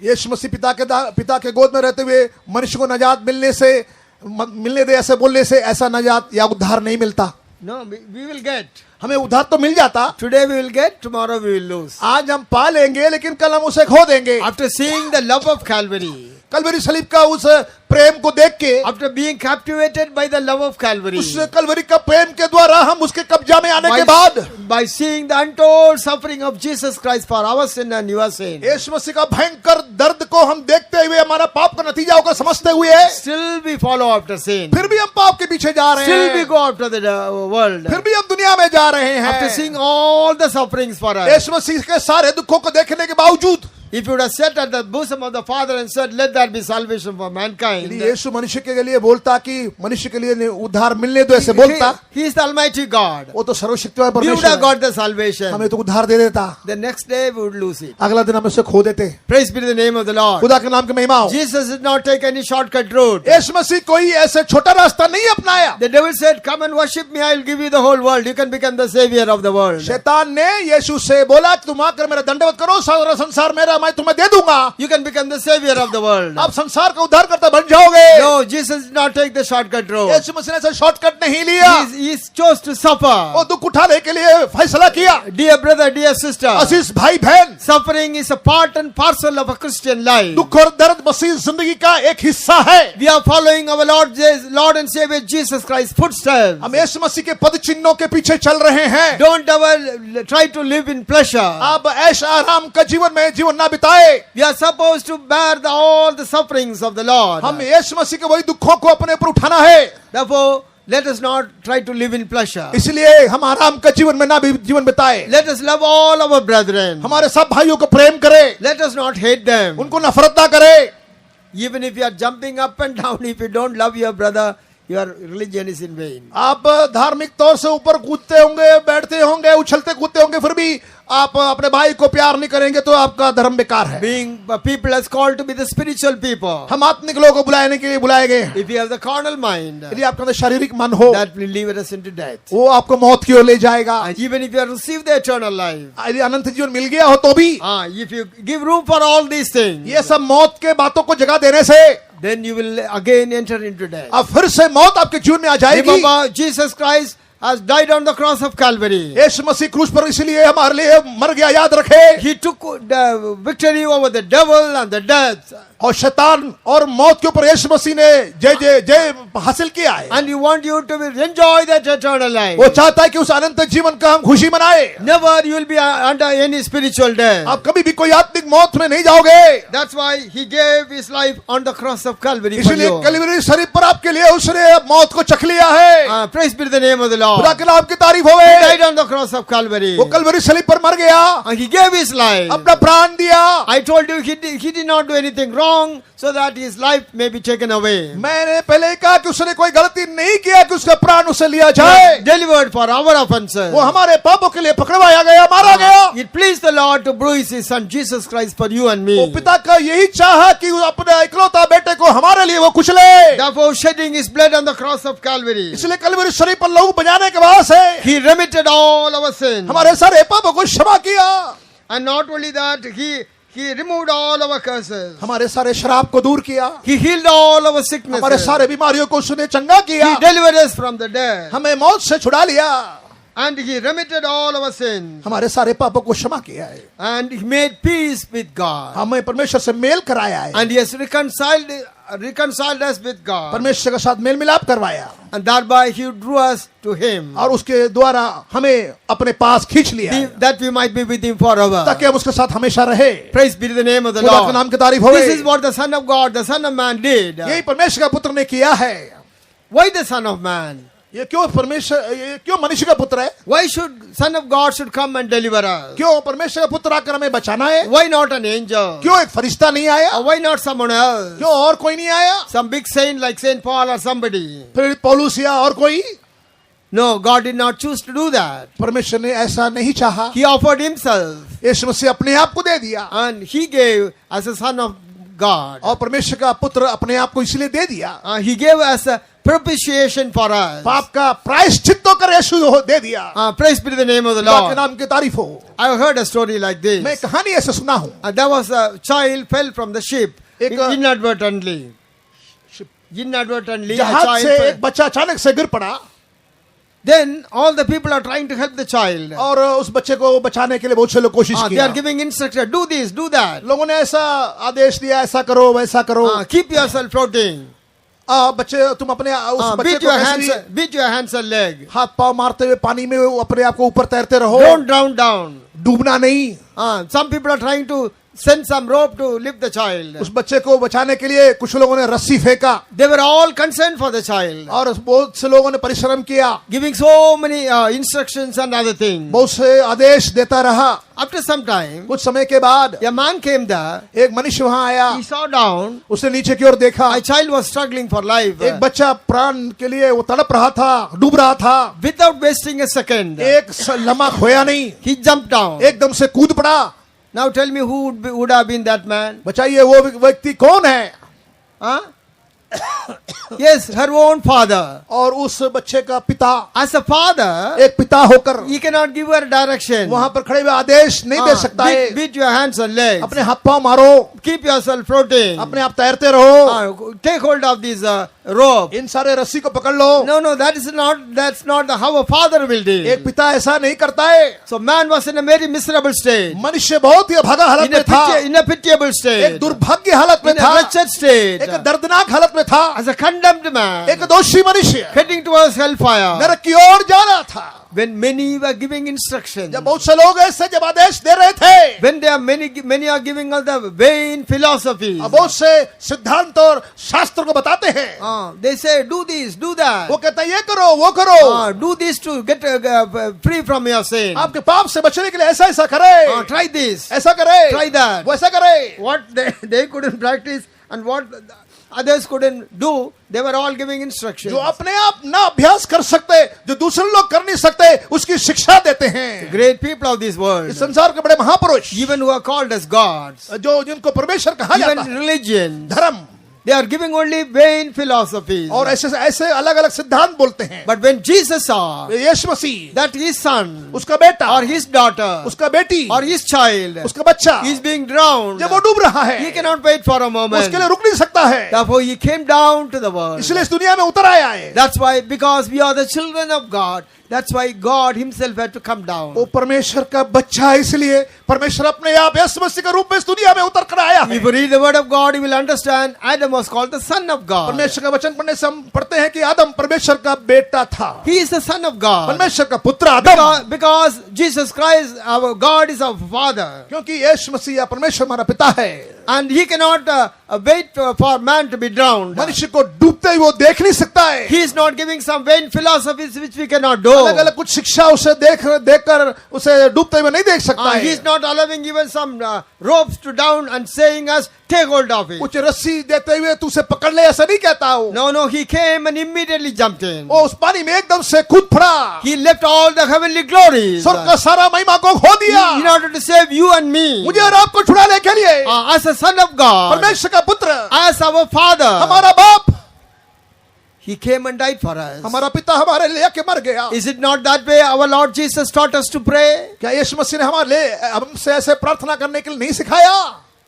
यीशु मसीह पिता के गोद में रहते हुए मनुष्य को नजात मिलने दे ऐसे बोलने से ऐसा नजात या उद्धार नहीं मिलता। No, we will get. हमें उद्धार तो मिल जाता, Today we will get, tomorrow we will lose. आज हम पा लेंगे लेकिन कल हम उसे खो देंगे। After seeing the love of Calvary, Kalvari सलीब का उस प्रेम को देख के, after being captivated by the love of Calvary, उस कलवरी का प्रेम के द्वारा हम उसके कब्जा में आने के बाद, by seeing the untold suffering of Jesus Christ for our sin and your sin, यीशु मसीह का भयंकर दर्द को हम देखते हुए हमारा पाप का नतीजा होकर समझते हुए, still we follow after sin. फिर भी हम पाप के पीछे जा रहे Still we हैं, go after the world. फिर भी हम दुनिया में जा रहे After हैं। seeing all the sufferings for us, यीशु मसीह के सारे दुखों को देखने के बावजूद, if you would have sat at the bosom of the Father and said, "Let there be salvation for यदि mankind," यीशु मनुष्य के लिए बोलता कि मनुष्य के लिए उद्धार मिलने दो ऐसे बोलता, he is the Almighty God. वो तो सर्वशक्तिमान We would परमेश्वर have है, got the salvation. हमें तो उद्धार दे देता, The next day we would lose it. अगला दिन हम उसे खो देते। Praise be to the name of the Lord. खुदा के नाम की महिमा हो। Jesus did not take any shortcut route. यीशु मसीह कोई ऐसे छोटा रास्ता नहीं अपनाया। The devil said, "Come and worship me, I will give you the whole world. You can become the savior of the world." शैतान ने यीशु से बोला तुम आकर मेरा दंडवत करो, सारा संसार मेरा, मैं तुम्हें दे दूंगा, You can become the savior of the world. आप संसार का उद्धार करता बन जाओगे। No, Jesus did not take the shortcut route. यीशु मसीह ने ऐसा शॉर्टकट नहीं लिया, He chose to वो suffer. दुख उठाने के लिए फैसला किया। Dear brother, dear sister, अजीज भाई बहन, suffering is a part and parcel of a Christian life. दुख और दर्द मसीह जिंदगी का एक हिस्सा है। We are following our Lord and Savior Jesus Christ's footsteps. हम यीशु मसीह के पद चिन्हों के पीछे चल रहे हैं। Don't ever try to live in pleasure. आप ऐश आराम का जीवन में जीवन ना बिताए। We are supposed to bear all the sufferings of the Lord. हम यीशु मसीह के वही दुखों को अपने ऊपर उठाना है। Therefore, let us not try to live in pleasure. इसलिए हम आराम का जीवन में ना भी जीवन बिताए। Let us love all our brethren. हमारे सब भाइयों को प्रेम करें, Let us not hate them. उनको नफरत ना करें। Even if you are jumping up and down, if you don't love your brother, your religion is in vain. आप धार्मिक तौर से ऊपर कूदते होंगे, बैठते होंगे, उछलते कूदते होंगे, फिर भी आप अपने भाई को प्यार नहीं करेंगे तो आपका धर्म बेकार है। Being people as called to be the spiritual people. हम आत्मिक लोगों को बुलाने के लिए बुलाए गए हैं। If you have the carnal mind, यदि आपका अंदर शारीरिक मन हो, that will lead us into death. वो आपको मौत की ओर ले जाएगा। And even if you have received the eternal life, यदि अनंत जीवन मिल गया हो तो भी, if you give room for all these things, ये सब मौत के बातों को जगह देने से, then you will again enter into death. अब फिर से मौत आपके जीवन में आ जाएगी। Remember, Jesus Christ has died on the cross of Calvary. यीशु मसीह क्रूस पर इसलिए हमारे लिए मर गया, याद रखे। He took the victory over the devil and the death. और शैतान और मौत के ऊपर यीशु मसीह ने जय हासिल किया है। And he wants you to enjoy that eternal life. वो चाहता है कि उस अनंत जीवन का हम खुशी मनाए। Never you will be under any spiritual death. आप कभी भी कोई आत्मिक मौत में नहीं जाओगे। That's why he gave his life on the cross of Calvary for इसलिए you. कलवरी शरीर पर आपके लिए उसने मौत को चख लिया है। Praise be to the name of the Lord. खुदा के नाम की तारीफ He होवे। died on the cross of Calvary. वो कलवरी शरीर पर मर गया, And he gave his life. अपना प्राण दिया। I told you he did not do anything wrong so that his life may be taken away. मैंने पहले ही कहा कि उसने कोई गलती नहीं किया कि उसका प्राण उसे लिया जाए। Delivered for our offenses. वो हमारे पापों के लिए पकड़वाया गया, मारा गया। It pleased the Lord to bruise his son Jesus Christ for you and वो me. पिता का यही चाहा कि वो अपने इकलौता बेटे को हमारे लिए वो कुचले। Therefore, shedding his blood on the cross of Calvary, इसलिए कलवरी शरीर पर लहू बजाने के बाद से he remitted all our sins. हमारे सारे पापों को क्षमा किया। And not only that, he removed all our curses. हमारे सारे शराब को दूर किया। He healed all our हमारे sicknesses. सारे बीमारियों को उसने चंगा किया। He delivered us from the death. हमें मौत से छुड़ा लिया। And he remitted all our sins. हमारे सारे पापों को क्षमा किया है। And he made peace with God. हमें परमेश्वर से मेल कराया है। And he has reconciled us with God. परमेश्वर के साथ मेल मिलाप करवाया। And thereby he drew us to him, और उसके द्वारा हमें अपने पास खींच लिया है, that we might be with him forever. ताकि हम उसके साथ हमेशा रहे। Praise be to the name of the खुदा के Lord. नाम की तारीफ होवे। This is what the Son of God, the Son of Man did. यही परमेश्वर का पुत्र ने किया है। Why the Son of Man? ये क्यों मनुष्य का पुत्र है? Why should Son of God should come and deliver us? क्यों परमेश्वर का पुत्र आकर हमें बचाना है? Why not an angel? क्यों एक फरिश्ता नहीं आया? Or why not someone else? क्यों और कोई नहीं आया? Some big saint like Saint Paul or somebody? फिर पौलुस या और कोई? No, God did not choose to do that. परमेश्वर ने ऐसा नहीं चाहा। He offered himself यीशु मसीह अपने आप को दे दिया। and he gave as a son of God. और परमेश्वर का पुत्र अपने आप को इसलिए दे दिया, He gave us a propitiation for us. पाप का प्रायश्चित कर यीशु दे दिया। Praise be to the name of the खुदा के Lord. नाम की तारीफ हो। I heard a story like this. मैं कहानी ऐसे सुना हूँ। There was a child fell from the ship एक- inadvertently. Inadvertently, a जहाज child से fell. एक बच्चा अचानक से गिर पड़ा Then all the people are trying to help the child. और उस बच्चे को बचाने के लिए बहुत से लोग कोशिश They किया। are giving instruction, do this, do that. लोगों ने ऐसा आदेश दिया, ऐसा करो वैसा करो। Keep yourself floating. बच्चे तुम अपने उस बच्चे Beat को your कैसे hands, भी beat your hands and leg. हाथ पांव मारते हुए पानी में अपने आप को ऊपर तैरते रहो, Don't drown down. डूबना नहीं। Some people are trying to send some rope to lift the child. उस बच्चे को बचाने के लिए कुछ लोगों ने रस्सी फेंका They were all concerned for the child, और बहुत से लोगों ने परिश्रम किया, giving so many instructions and other things. बहुत से आदेश देता रहा। After some time, कुछ समय के बाद a man came there. एक मनुष्य वहां आया, He saw down. उसने नीचे की ओर देखा, A child was struggling for life. एक बच्चा प्राण के लिए वो तड़प रहा था, डूब रहा था। Without wasting a second, एक लम्हा खोया नहीं, he jumped down. एकदम से कूद पड़ा। Now tell me who would have been that man? बचाइए वो व्यक्ति कौन है? Huh? Yes, her own father. और उस बच्चे का पिता, As a father, एक पिता होकर he cannot give her direction. वहां पर खड़े हुए आदेश नहीं दे सकता है। Beat your hands and legs. अपने हाथ पांव मारो, Keep yourself floating. अपने आप तैरते रहो, Take hold of this rope. इन सारे रस्सी को पकड़ लो। No, that's not how a father will do. एक पिता ऐसा नहीं करता है। So man was in a very miserable state. मनुष्य बहुत ही अभागा हालत In a, में था, in a pitiable state. एक दुर्भाग्य हालत में In a था, wretched state. एक दर्दनाक हालत में था, As a condemned man. एक दोषी मनुष्य Heading towards hellfire. नरक की ओर जा रहा था। When many were giving instructions. जब बहुत से लोग ऐसे जब आदेश दे रहे थे, When there are many are giving all the vain philosophies. अब बहुत से सिद्धांत और शास्त्र को बताते हैं। They say do this, do that. वो कहता है ये करो वो करो, Do this to get free from your sin. आपके पाप से बचने के लिए ऐसा ऐसा करे, Try this. ऐसा करे, Try that. वैसा करे। What they couldn't practice and what others couldn't do, they were all giving instructions. जो अपने आप ना अभ्यास कर सकते, जो दूसरे लोग कर नहीं सकते, उसकी शिक्षा देते हैं। Great people of this world, इस संसार के बड़े महापुरुष, even who are called as gods, जो जिनको परमेश्वर कहा जाता even है, religion, धर्म, they are giving only vain philosophies. और ऐसे ऐसे अलग अलग सिद्धांत बोलते हैं। But when Jesus saw Yeshu Masih, that his son उसका बेटा or his daughter उसका बेटी or his child उसका बच्चा is being drowned, जब वो डूब रहा है, he cannot wait for a moment. उसके लिए रुक नहीं सकता है, Therefore he came down to the world. इसलिए इस दुनिया में उतर आया है। That's why, because we are the children of God, that's why God himself had to come down. वो परमेश्वर का बच्चा है, इसलिए परमेश्वर अपने आप यीशु मसीह के रूप में इस दुनिया में उतर कर आया है। If you read the word of God, you will understand Adam was called the son of God. परमेश्वर का वचन पढ़ने से हम पढ़ते हैं कि आदम परमेश्वर का बेटा था, He is the son of God. परमेश्वर का पुत्र आदम, Because Jesus Christ, our God, is our father. क्योंकि यीशु मसीह परमेश्वर हमारा पिता है, And he cannot wait for man to be drowned. मनुष्य को डूबते ही वो देख नहीं सकता है। He is not giving some vain philosophies which we cannot do. अलग अलग कुछ शिक्षा उसे देखकर उसे डूबते हुए नहीं देख सकता He है। is not allowing even some ropes to down and saying us, take hold of it. कुछ रस्सी देते हुए तू उसे पकड़ ले, ऐसा नहीं कहता हूँ। No, he came and immediately jumped in. वो उस पानी में एकदम से कूद पड़ा, He left all the heavenly glories स्वर्ग का सारा महिमा को खो दिया, in order to save you and me. मुझे और आपको छुड़ाने के लिए। As a son of God, परमेश्वर का पुत्र, as our father, हमारा बाप, he came and died for us. हमारा पिता हमारे लिए के मर गया। Is it not that way our Lord Jesus taught us to pray? क्या यीशु मसीह ने हमारे लिए हमसे ऐसे प्रार्थना करने के लिए नहीं सिखाया?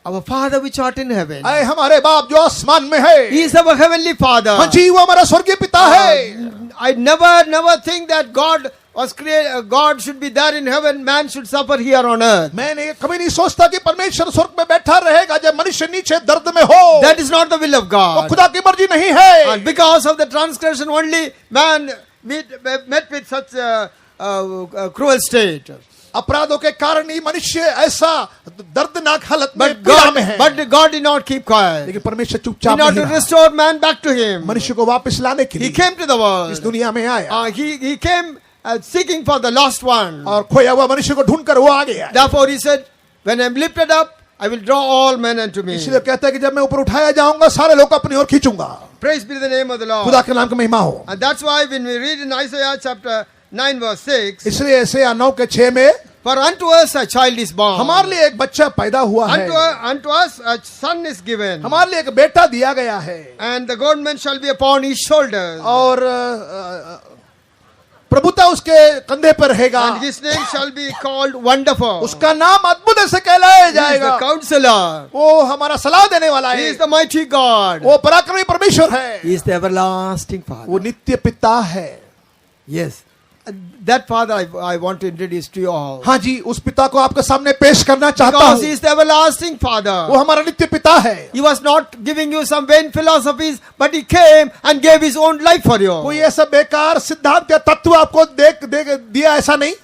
Our Father which art in heaven. अरे हमारे बाप जो आसमान में है, He is our heavenly Father. हाँ जी, वो हमारा स्वर्गीय पिता है। I never think that God was created. God should be there in heaven. Man should suffer here on earth. मैंने कभी नहीं सोचता कि परमेश्वर स्वर्ग में बैठा रहेगा जब मनुष्य नीचे दर्द में हो। That is not the will of वो God. खुदा की मर्जी नहीं है। And because of the transgression only, man met with such a cruel state. अपराधों के कारण ही मनुष्य ऐसा दर्दनाक हालत में But पीड़ा में है। God did not keep quiet. लेकिन परमेश्वर In चुपचाप order नहीं to रहा, restore man back to Him, मनुष्य को वापस लाने के He लिए came to the इस world. दुनिया में आया He came seeking for the lost one. और खोया हुआ मनुष्य को ढूंढकर वो आ गया। Therefore He said, when I am lifted up, I will draw all men unto me. इसलिए कहता है कि जब मैं ऊपर उठाया जाऊंगा सारे लोग अपनी ओर खींचूंगा। Praise be to the name of the Lord. खुदा के नाम की महिमा हो। And that's why when we read in Isaiah chapter 9 verse 6, इसलिए ऐसे 9 के 6 में For unto us a child is born. हमारे लिए एक बच्चा पैदा हुआ है, Unto us a son is given. हमारे लिए एक बेटा दिया गया है, And the government shall be upon his shoulders. और प्रभुता उसके कंधे पर रहेगा, And his name shall be called Wonderful. उसका नाम अद्भुत ऐसे कहलाया He is जाएगा, the counselor. वो हमारा सलाह देने वाला He है, is the mighty God. वो पराक्रमी परमेश्वर है, He is the everlasting Father. वो नित्य पिता है। Yes. That Father I want to introduce to you all. हाँ जी, उस पिता को आपके सामने पेश करना चाहता Because He हूँ, is the everlasting वो Father. हमारा नित्य पिता है। He was not giving you some vain philosophies, but He came and gave His own life for you. कोई ऐसा बेकार सिद्धांत या तत्व आपको दिया ऐसा नहीं,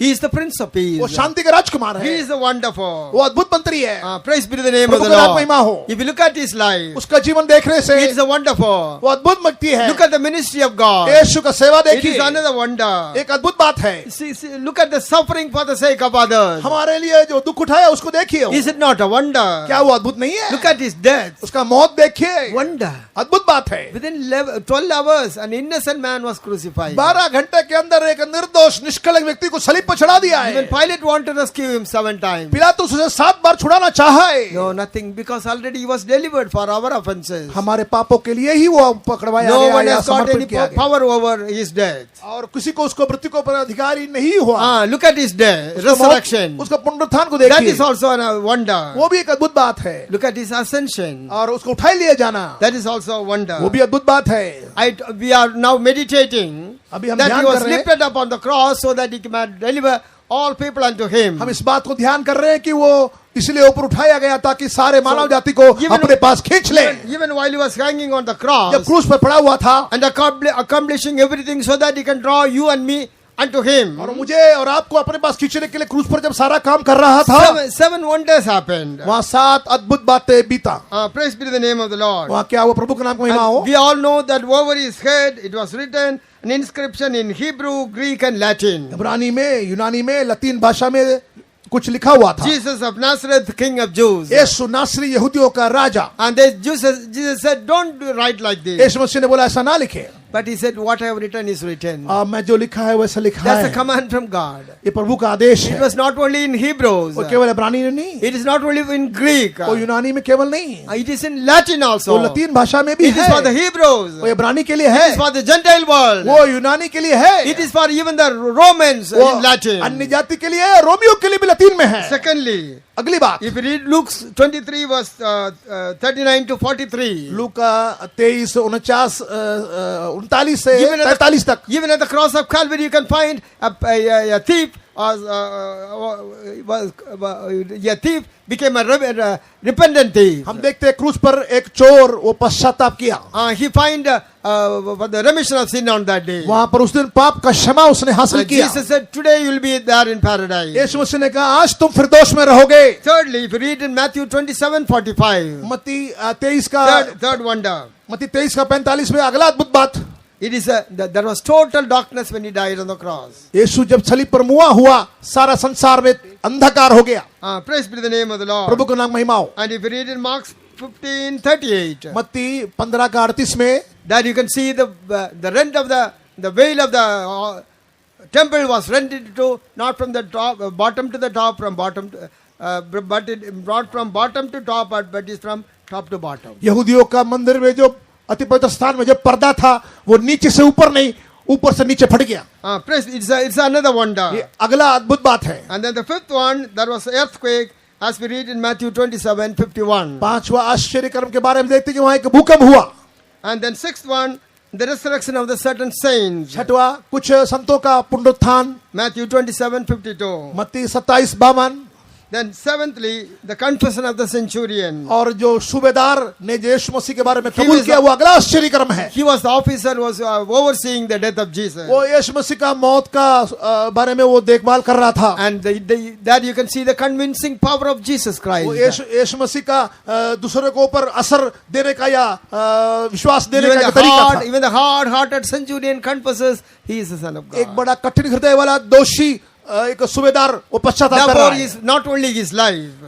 He is the Prince of Peace. वो शांति का राजकुमार He है, is the Wonderful. वो अद्भुत मंत्री है। Praise be to the name of Prabhu the का नाम महिमा हो। Lord. If you look at His life, उसका जीवन देखने से it is a wonderful. वो अद्भुत व्यक्ति है। Look at the ministry of God. यीशु का सेवा It is देखिए, another wonder. एक अद्भुत बात है। See, look at the suffering for the sake of others. हमारे लिए जो दुख उठाया उसको देखिए, Is it not a wonder? क्या वो अद्भुत नहीं है? Look at His death. उसका मौत देखिए, Wonder. अद्भुत बात है। Within 12 hours, an innocent man was crucified. 12 घंटे के अंदर एक निर्दोष निष्कलंक व्यक्ति को सलीब पर चढ़ा दिया Even है। Pilate wanted to rescue him 7 times. पिलातुस उसे 7 बार छुड़ाना चाहा है, No, nothing, because already he was delivered for our offenses. हमारे पापों के लिए ही वो पकड़वाया No गया one या has got समर्पित any किया गया, power over his death. और किसी को उसको मृत्यु को पर अधिकारी नहीं हुआ। Look at his death, उसका मौत- resurrection. उसका पुनरुत्थान को That देखिए, is also a wonder. वो भी एक अद्भुत बात है। Look at his ascension. और उसको उठाई लिए जाना, That is also a wonder. वो भी अद्भुत बात है। We are now meditating अभी हम that ध्यान he was कर रहे हैं, lifted up on the cross so that he might deliver all people unto him. हम इस बात को ध्यान कर रहे हैं कि वो इसलिए ऊपर उठाया गया ताकि सारे मानव जाति को even- अपने पास खींच ले। Even while he was hanging on the जब cross क्रूस पर पड़ा हुआ था and accomplishing everything so that he can draw you and me unto him. और मुझे और आपको अपने पास खींचने के लिए क्रूस पर जब सारा काम कर रहा था, Seven wonders happened. वहाँ 7 अद्भुत बातें बीता। Praise be to the name of the Lord. वहाँ क्या वो प्रभु के नाम को महिमा हो। And we all know that over his head it was written an inscription in Hebrew, Greek and Latin. इब्रानी में, यूनानी में, लतीन भाषा में कुछ लिखा हुआ था। Jesus of Nazareth, King of Jews. यीशु नासरी यहूदियों का राजा। And Jesus said, don't write like this. यीशु मसीह ने बोला ऐसा ना लिखे, But he said, what I have written is written. मैं जो लिखा है वैसा लिखा That's a है। command from God. ये प्रभु का आदेश It है। was not only in Hebrews. वो केवल इब्रानी में नहीं, It is not only in Greek. वो यूनानी में केवल नहीं, It is in Latin वो also. लतीन भाषा में भी It is for the है। Hebrews. वो इब्रानी के लिए It है, is for the Gentile world. वो यूनानी के लिए है, It is for even the Romans वो in Latin. अन्य जाति के लिए है, रोमियो के लिए भी लतीन में है। Secondly, अगली बात, if you read Luke 23 verse 39 to 43, लूका 23 49 39 से Even at the- 43 तक, even at the cross of Calvary you can find a thief a thief became a repentant thief. हम देखते हैं क्रूस पर एक चोर वो पश्चाताप किया, He find for the remission of sin on that day. वहां पर उस दिन पाप का क्षमा उसने हासिल किया। Jesus said, today you will be there in paradise. यीशु मसीह ने कहा आज तुम फिरदौस में रहोगे। Thirdly, if you read in Matthew 27:45, मत्ती 23 का third wonder, मत्ती 23 का 45 में अगला अद्भुत बात, it is there was total darkness when he died on the cross. यीशु जब सलीब पर मुआ हुआ सारा संसार में अंधकार हो गया। Praise be to the name of the Lord. प्रभु का नाम महिमा हो। And if you read in Mark 15:38, मत्ती 15 का 38 में that you can see the rent of the veil of the temple was rented to not from the top bottom to the top, from bottom to, but it brought from bottom to top, but is from top to bottom. यहूदियों का मंदिर में जो अति पवित्र स्थान में जो पर्दा था वो नीचे से ऊपर नहीं, ऊपर से नीचे फट गया। Praise, it's another wonder. ये अगला अद्भुत बात है। And then the fifth one, there was an earthquake, as we read in Matthew 27:51. 5वां आश्चर्य कर्म के बारे में देखते हैं कि वहां एक भूकंप हुआ। And then sixth one, the resurrection of the certain saints. 6वां कुछ संतों का पुनरुत्थान, Matthew 27:52. मत्ती 27:52। Then seventhly, the confession of the centurion. और जो सूबेदार ने यीशु मसीह के बारे में He कबूल was किया वो अगला आश्चर्य कर्म है। He was the officer, was overseeing the death of Jesus. वो यीशु मसीह का मौत का बारे में वो देखभाल कर रहा था। And that you can see the convincing power of Jesus Christ. वो यीशु मसीह का दूसरे को ऊपर असर देने का या विश्वास देने Even का the तरीका था। even the hard-hearted centurion confesses he is the son of एक God. बड़ा कठिन हृदय वाला दोषी एक सूबेदार वो पश्चाताप कर रहा Therefore, है। is not only his life,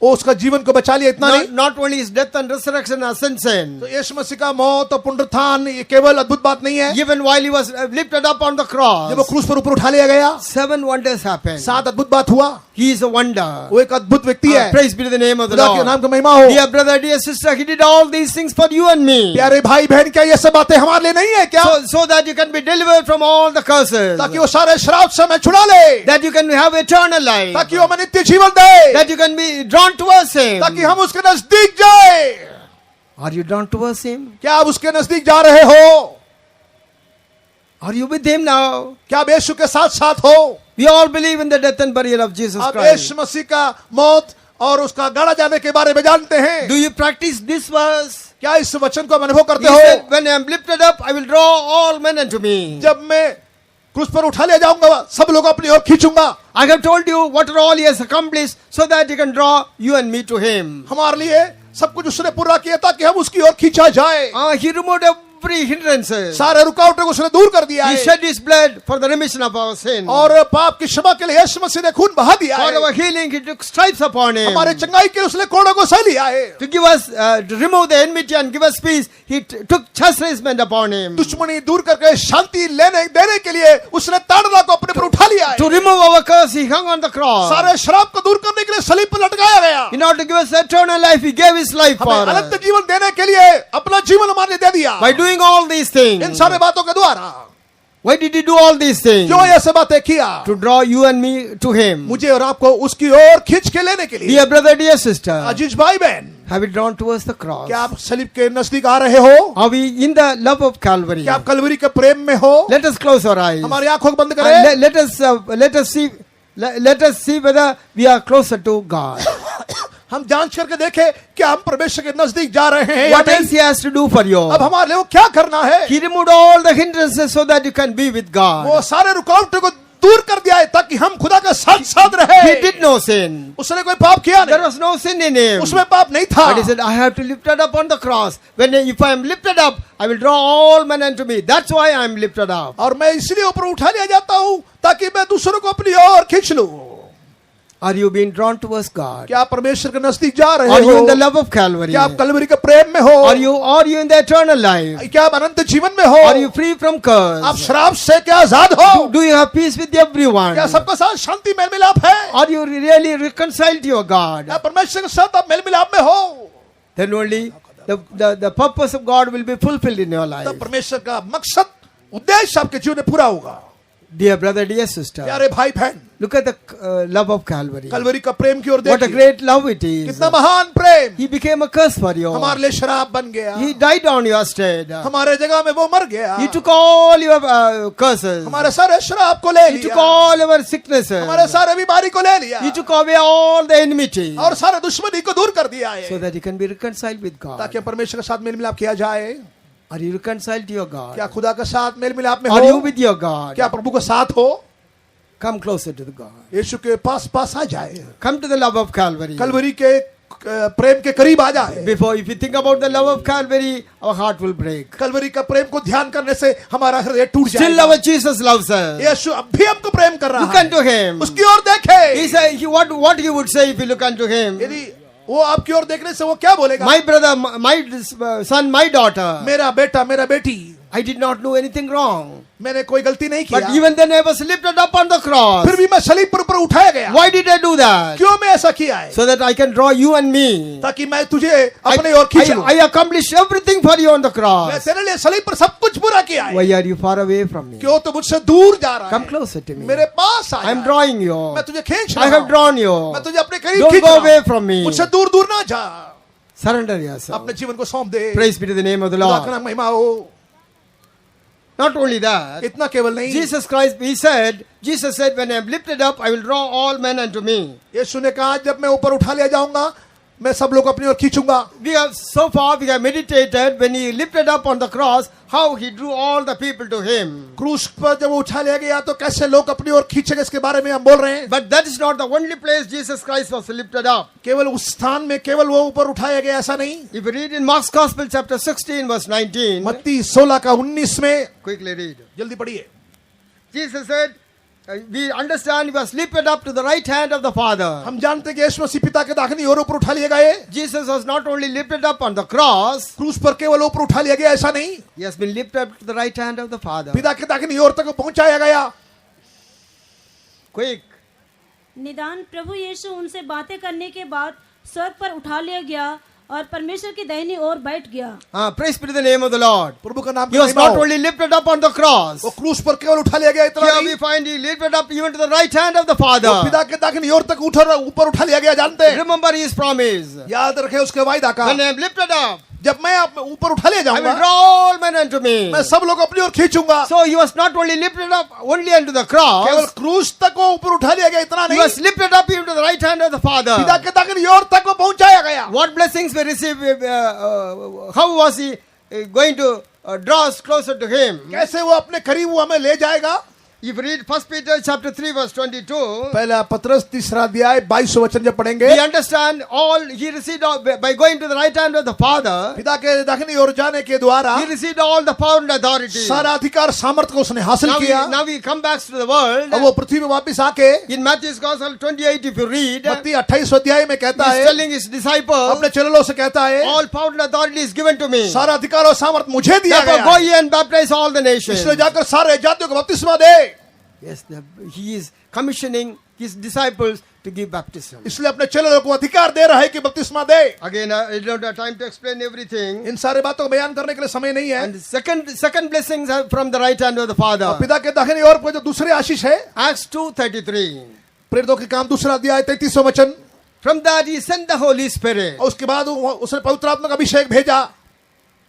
वो उसका जीवन को बचा लिया, इतना नहीं। Not only his death and resurrection and ascension. तो यीशु मसीह का मौत और पुनरुत्थान ये केवल अद्भुत बात नहीं है। Even while he was lifted up on the जब वो cross, क्रूस पर ऊपर उठा लिया गया, 7 wonders happened. 7 अद्भुत बात हुआ। He is a wonder. वो एक अद्भुत व्यक्ति है। Praise be to the name of the खुदा के Lord. नाम का महिमा हो। Dear brother, dear sister, he did all these things for you and me. प्यारे भाई बहन, क्या ये सब बातें हमारे लिए नहीं है क्या? So that you can be delivered from all the curses. ताकि वो सारे श्राप से हमें छुड़ा ले, That you can have eternal life. ताकि वो हमें नित्य जीवन दे, That you can be drawn towards him. ताकि हम उसके नजदीक जाए। Are you drawn towards him? क्या आप उसके नजदीक जा रहे हो? Are you with him now? क्या आप यीशु के साथ साथ हो? We all believe in the death and burial of Jesus आप Christ. यीशु मसीह का मौत और उसका गाड़ा जाने के बारे में जानते हैं। Do you practice this verse? क्या इस वचन को आप अनुभव He करते हो? said, when I am lifted up, I will draw all men unto me. जब मैं क्रूस पर उठा लिया जाऊंगा, सब लोग अपनी ओर खींचूंगा। I have told you what are all he has accomplished so that you can draw you and me to him. हमारे लिए सब कुछ उसने पूरा किया ताकि हम उसकी ओर खींचा जाए। He removed every hindrances. सारे रुकावटों को उसने दूर कर दिया He है shed his blood for the remission of our sin. और पाप की क्षमा के लिए यीशु मसीह ने खून बहा दिया For है। our healing, he took stripes upon him. हमारे चंगाई के लिए उसने कोड़ों को सह लिया है। To give us, to remove the enmity and give us peace, he took chastisement upon him. दुश्मनी दूर करके शांति लेने देने के लिए उसने ताड़ना को अपने पर उठा लिया है। To remove our curse, he hung on the cross. सारे श्राप को दूर करने के लिए सलीब पर लटकाया गया। In order to give us eternal life, he gave his life for हमें us. अनंत जीवन देने के लिए अपना जीवन हमारे लिए दे दिया। By doing all these things. इन सारे बातों के द्वारा Why did he do all these things? क्यों ये सब बातें किया? To draw you and me to him. मुझे और आपको उसकी ओर खींच के लेने के लिए। Dear brother, dear sister, अजीज भाई बहन, have you drawn towards the cross? क्या आप सलीब के नजदीक आ रहे हो? Are we in the love of Calvary? क्या आप कलवरी के प्रेम में हो? Let us close our eyes. हमारी आंखों को बंद And करें। let us see whether we are closer to God. हम जांच करके देखें कि हम परमेश्वर के नजदीक जा रहे हैं या What else नहीं। he has to do for you? अब हमारे लिए वो क्या करना है? He removed all the hindrances so that you can be with God. वो सारे रुकावटों को दूर कर दिया है ताकि हम खुदा के साथ साथ रहे। He did no sin. उसने कोई पाप किया There नहीं, was no sin in him. उसमें पाप नहीं था। But he said, I have to lift it up on the cross. If I am lifted up, I will draw all men unto me. That's why I am lifted up. और मैं इसलिए ऊपर उठा लिया जाता हूँ ताकि मैं दूसरों को अपनी ओर खींच लूं। Are you being drawn towards God? क्या आप परमेश्वर के नजदीक जा रहे Are you in हो? the love of Calvary? क्या आप कलवरी के प्रेम में हो? Are you in the eternal life? क्या आप अनंत जीवन में हो? Are you free from curse? आप श्राप से क्या आजाद हो? Do you have peace with everyone? क्या सबके साथ शांति मेल मिलाप है? Are you really reconciled to your God? क्या परमेश्वर के साथ आप मेल मिलाप में हो? Then only the purpose of God will be fulfilled in your life. तब परमेश्वर का मकसद उद्देश्य आपके जीवन में पूरा होगा। Dear brother, dear sister, प्यारे भाई बहन, look at the love of Calvary. Kalvari का प्रेम की ओर What a देखिए। great love it is. कितना महान प्रेम। He became a curse for you. हमारे लिए शराब बन गया। He died on your stead. हमारे जगह में वो मर गया। He took all your curses. हमारे सारे शराब को ले He took लिया। all your sicknesses. हमारे सारे बीमारी को ले लिया। He took away all the enmity. और सारे दुश्मनी को दूर कर दिया है So that you can be reconciled with God. ताकि परमेश्वर के साथ मेल मिलाप किया जाए। Are you reconciled to your God? क्या खुदा के साथ मेल मिलाप में Are you हो? with your God? क्या प्रभु के साथ हो? Come closer to the God. यीशु के पास आ जाए। Come to the love of Calvary. Kalvari के प्रेम के करीब आ जाए। Before, if you think about the love of Calvary, our heart will break. Kalvari का प्रेम को ध्यान करने से हमारा हृदय टूट Still जाएगा। our Jesus loves us. यीशु अब भी हमको प्रेम कर रहा Look है। unto him. उसकी ओर देखे। He said, what he would say if you look unto him. यदि वो आपकी ओर देखने से वो क्या बोलेगा? My brother, my son, my daughter. मेरा बेटा, मेरा बेटी, I did not do anything wrong. मैंने कोई गलती नहीं But किया। even then I was lifted up on the cross. फिर भी मैं सलीब पर ऊपर उठाया गया। Why did I do that? क्यों मैं ऐसा किया है? So that I can draw you and me. ताकि मैं तुझे अपने ओर खींच लूं। I accomplished everything for you on the मैं cross. तेरे लिए सलीब पर सब कुछ पूरा किया है। Why are you far away from me? क्यों तो मुझसे दूर जा रहा Come है? closer to me. मेरे पास आ I am जा। drawing you. मैं तुझे खींच I रहा have हूं। drawn you. मैं तुझे अपने करीब Don't खींच go रहा away हूं। from me. मुझसे दूर दूर ना जा। Surrender yourself. अपने जीवन को सौंप दे। Praise be to the name of the खुदा का Lord. नाम महिमा हो। Not only that, इतना केवल नहीं, Jesus said, when I am lifted up, I will draw all men unto me. यीशु ने कहा जब मैं ऊपर उठा लिया जाऊंगा मैं सब लोग अपनी ओर खींचूंगा। We have meditated when he lifted up on the cross, how he drew all the people to him. क्रूस पर जब वो उठा लिया गया तो कैसे लोग अपनी ओर खींचेंगे इसके बारे में हम बोल रहे हैं। But that is not the only place Jesus Christ was lifted up. केवल उस स्थान में केवल वो ऊपर उठाया गया ऐसा नहीं। If you read in Mark's Gospel chapter 16 verse 19, मत्ती 16 का 19 में quickly read. जल्दी पढ़िए। Jesus said, we understand he was lifted up to the right hand of the Father. हम जानते हैं कि यीशु मसीह पिता के दाहिनी ओर ऊपर उठा लिए गए। Jesus was not only lifted up on the cross, क्रूस पर केवल ऊपर उठा लिया गया ऐसा नहीं, he has been lifted up to the right hand of the Father. पिता के दाहिनी ओर तक पहुंचाया गया। Quick. निदान प्रभु यीशु उनसे बातें करने के बाद स्वर्ग पर उठा लिया गया और परमेश्वर की दाहिनी ओर बैठ गया। Praise be to the name of the Lord. प्रभु का नाम He was not only lifted up on the cross. वो क्रूस पर केवल उठा लिया गया इतना Here नहीं, we find he lifted up even to the right hand of the वो Father. पिता के दाहिनी ओर तक ऊपर उठा लिया गया। जानते हैं, Remember his promise. याद रखे उसके वायदा का, When I am lifted up, जब मैं आप ऊपर उठा ले I will जाऊंगा draw all men unto me. मैं सब लोग अपनी ओर खींचूंगा। So he was not only lifted up only unto the केवल cross, क्रूस तक वो ऊपर उठा लिया गया इतना he नहीं, was lifted up even to the right hand of the पिता Father. के दाहिनी ओर तक वो पहुंचाया गया। What blessings we receive? How was he going to draw us closer to him? कैसे वो अपने करीब वो हमें ले जाएगा। If you read 1 Peter chapter 3 verse 22, पहला पत्रस 3 अध्याय 22 वचन जब पढ़ेंगे, we understand all he received all, by going to the right hand of the Father. पिता के दाहिनी ओर जाने के द्वारा He received all the power and authority. सारा अधिकार सामर्थ को उसने हासिल किया। Now he come back to the world. अब वो पृथ्वी में वापस आके In Matthew's Gospel 28, if you read, मत्ती 28 अध्याय में कहता he's है, telling his disciples, अपने चेलों से कहता है, all power and authority is given to me. सारा अधिकार और सामर्थ मुझे दिया Therefore, गया go है। ye and baptize all the nations. इसलिए जाकर सारे जातियों को बपतिस्मा दे। Yes, he is commissioning his disciples to give baptism. इसलिए अपने चेलों को अधिकार दे रहा है कि बपतिस्मा दे। Again, I don't have time to explain everything. इन सारे बातों को बयान करने के लिए समय नहीं है। And second blessings are from the right hand of the Father. पिता के दाहिनी ओर पर जो दूसरी आशीष है, Acts 2:33. प्रेरितों के काम 2 अध्याय 33 वचन, From that he sent the Holy Spirit. और उसके बाद उसने पवित्र आत्मा का अभिषेक भेजा।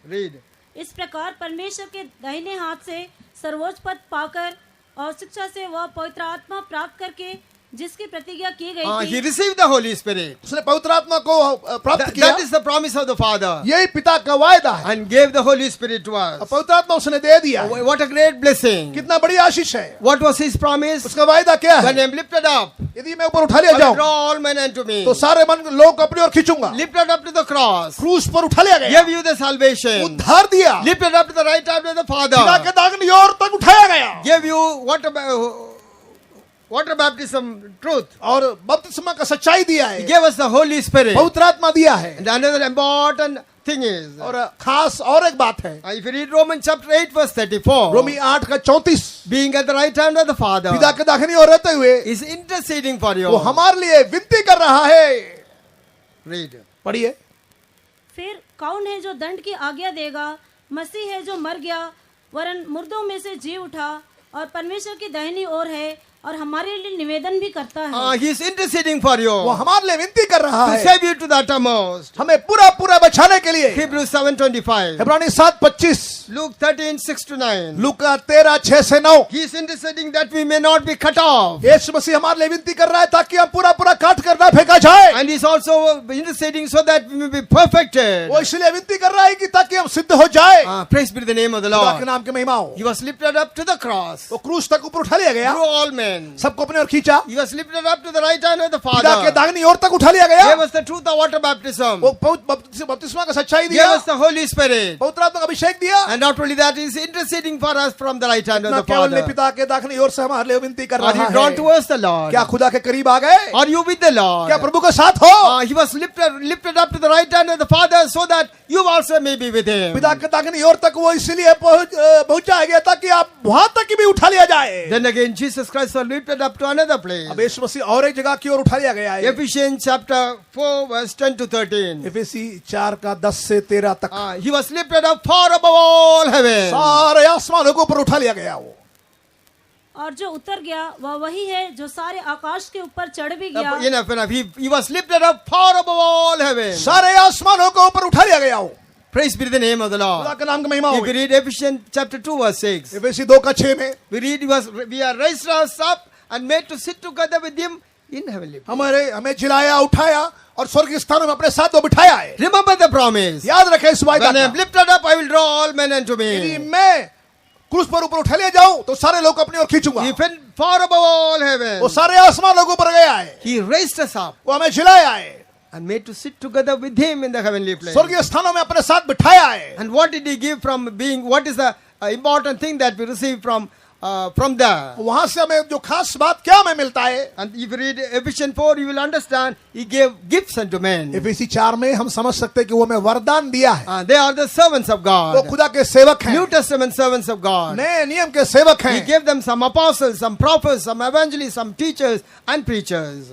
Read. इस प्रकार परमेश्वर के दाहिने हाथ से सर्वोच्च पद पाकर और शिक्षा से वह पवित्र आत्मा प्राप्त करके जिसकी प्रतिज्ञा की गई He थी, received the Holy Spirit. उसने पवित्र आत्मा को प्राप्त किया। That is the promise of the Father. यही पिता का वायदा है। And gave the Holy Spirit to us. पवित्र आत्मा उसने दे दिया है। What a great blessing. कितना बड़ी आशीष है। What was his promise? उसका वायदा क्या When है? I am lifted up, यदि मैं ऊपर उठा लिया I will जाऊं draw all men unto me. तो सारे मन लोग को अपनी ओर खींचूंगा। Lifted up to the cross. क्रूस पर उठा लिया गया, Gave you the salvation. उद्धार दिया, Lifted up to the right hand of the पिता Father. के दाहिनी ओर तक उठाया गया, Gave you water baptism truth. और बपतिस्मा का सच्चाई दिया He है, gave us the Holy Spirit. पवित्र आत्मा दिया है। And another important thing is, और खास और एक बात है, if you read Romans chapter 8 verse 34, रोमी 8 का 34, being at the right hand of the Father, पिता के दाहिनी ओर रहते हुए is interceding for you. वो हमारे लिए विनती कर रहा है। Read. पढ़िए। फिर कौन है जो दंड की आज्ञा देगा? मसीह है जो मर गया वरन मुर्दों में से जी उठा और परमेश्वर की दाहिनी ओर है और हमारे लिए निवेदन भी करता है। He is interceding for you. वो हमारे लिए विनती कर रहा To है, save you to the uttermost. हमें पूरा पूरा बचाने के लिए। Hebrews 7:25. इब्रानी 7:25, Luke 13:6-9. Luka 13:6-9। He is interceding that we may not be cut off. यीशु मसीह हमारे लिए विनती कर रहा है ताकि हम पूरा पूरा काट कर ना फेंका जाए। And he is also interceding so that we may be perfected. वो इसलिए विनती कर रहा है कि ताकि हम सिद्ध हो जाए। Praise be the name of the खुदा के Lord. नाम की महिमा हो। He was lifted up to the cross. वो क्रूस तक ऊपर उठा लिया गया, Through all men. सबको अपने ओर खींचा, He was lifted up to the right hand of the पिता के Father. दाहिनी ओर तक उठा लिया गया। Gave us the truth of water baptism. वो बपतिस्मा का सच्चाई Gave दिया, us the Holy Spirit. पवित्र आत्मा का अभिषेक दिया। And not only that, he is interceding for us from the right hand of ना the केवल Father. पिता के दाहिनी ओर से हमारे लिए विनती कर Are रहा you drawn है। towards the Lord? क्या खुदा के करीब आ गए? Are you with the Lord? क्या प्रभु के साथ हो? He was lifted up to the right hand of the Father so that you also may be with him. पिता के दाहिनी ओर तक वो इसलिए पहुंचाया गया ताकि आप वहां तक भी उठा लिया जाए। Then again, Jesus Christ was lifted up to another place. अब यीशु मसीह और एक जगह की ओर उठा लिया गया है। Ephesians chapter 4 verse 10-13. इफिसी 4 का 10 से 13 तक, He was lifted up far above all heaven. सारे आसमानों को ऊपर उठा लिया गया। वो और जो उतर गया वह वही है जो सारे आकाश के ऊपर चढ़ भी गया। Enough. He was lifted up far above all heaven. सारे आसमानों को ऊपर उठा लिया गया। वो Praise be to the name of the खुदा Lord. के नाम की महिमा हो। If we read Ephesians chapter 2 verse 6, इफिसी 2 का 6 में we read we are raised us up and made to sit together with him in heavenly places. हमें जिलाया, उठाया और स्वर्गीय स्थानों में अपने साथ वो बिठाया है। Remember the promise. याद रखें इस वायदा When I am को। lifted up, I will draw all men unto यदि me. मैं क्रूस पर ऊपर उठा लिया जाऊं तो सारे लोग अपनी ओर खींचूंगा। He went far above all heaven. वो सारे आसमानों को ऊपर गया है, He raised us up वो हमें जिलाया है, and made to sit together with him in the heavenly place. स्वर्गीय स्थानों में अपने साथ बिठाया है। And what did he give from being? What is the important thing that we receive from from there. वहां से हमें जो खास बात क्या हमें मिलता है, And if you read Ephesians 4, you will understand he gave gifts unto men. इफिसी 4 में हम समझ सकते हैं कि वो हमें वरदान दिया है। They are the servants of वो God. खुदा के सेवक हैं, New Testament servants of God. नए नियम के सेवक He हैं। gave them some apostles, some prophets, some evangelists, some teachers and preachers,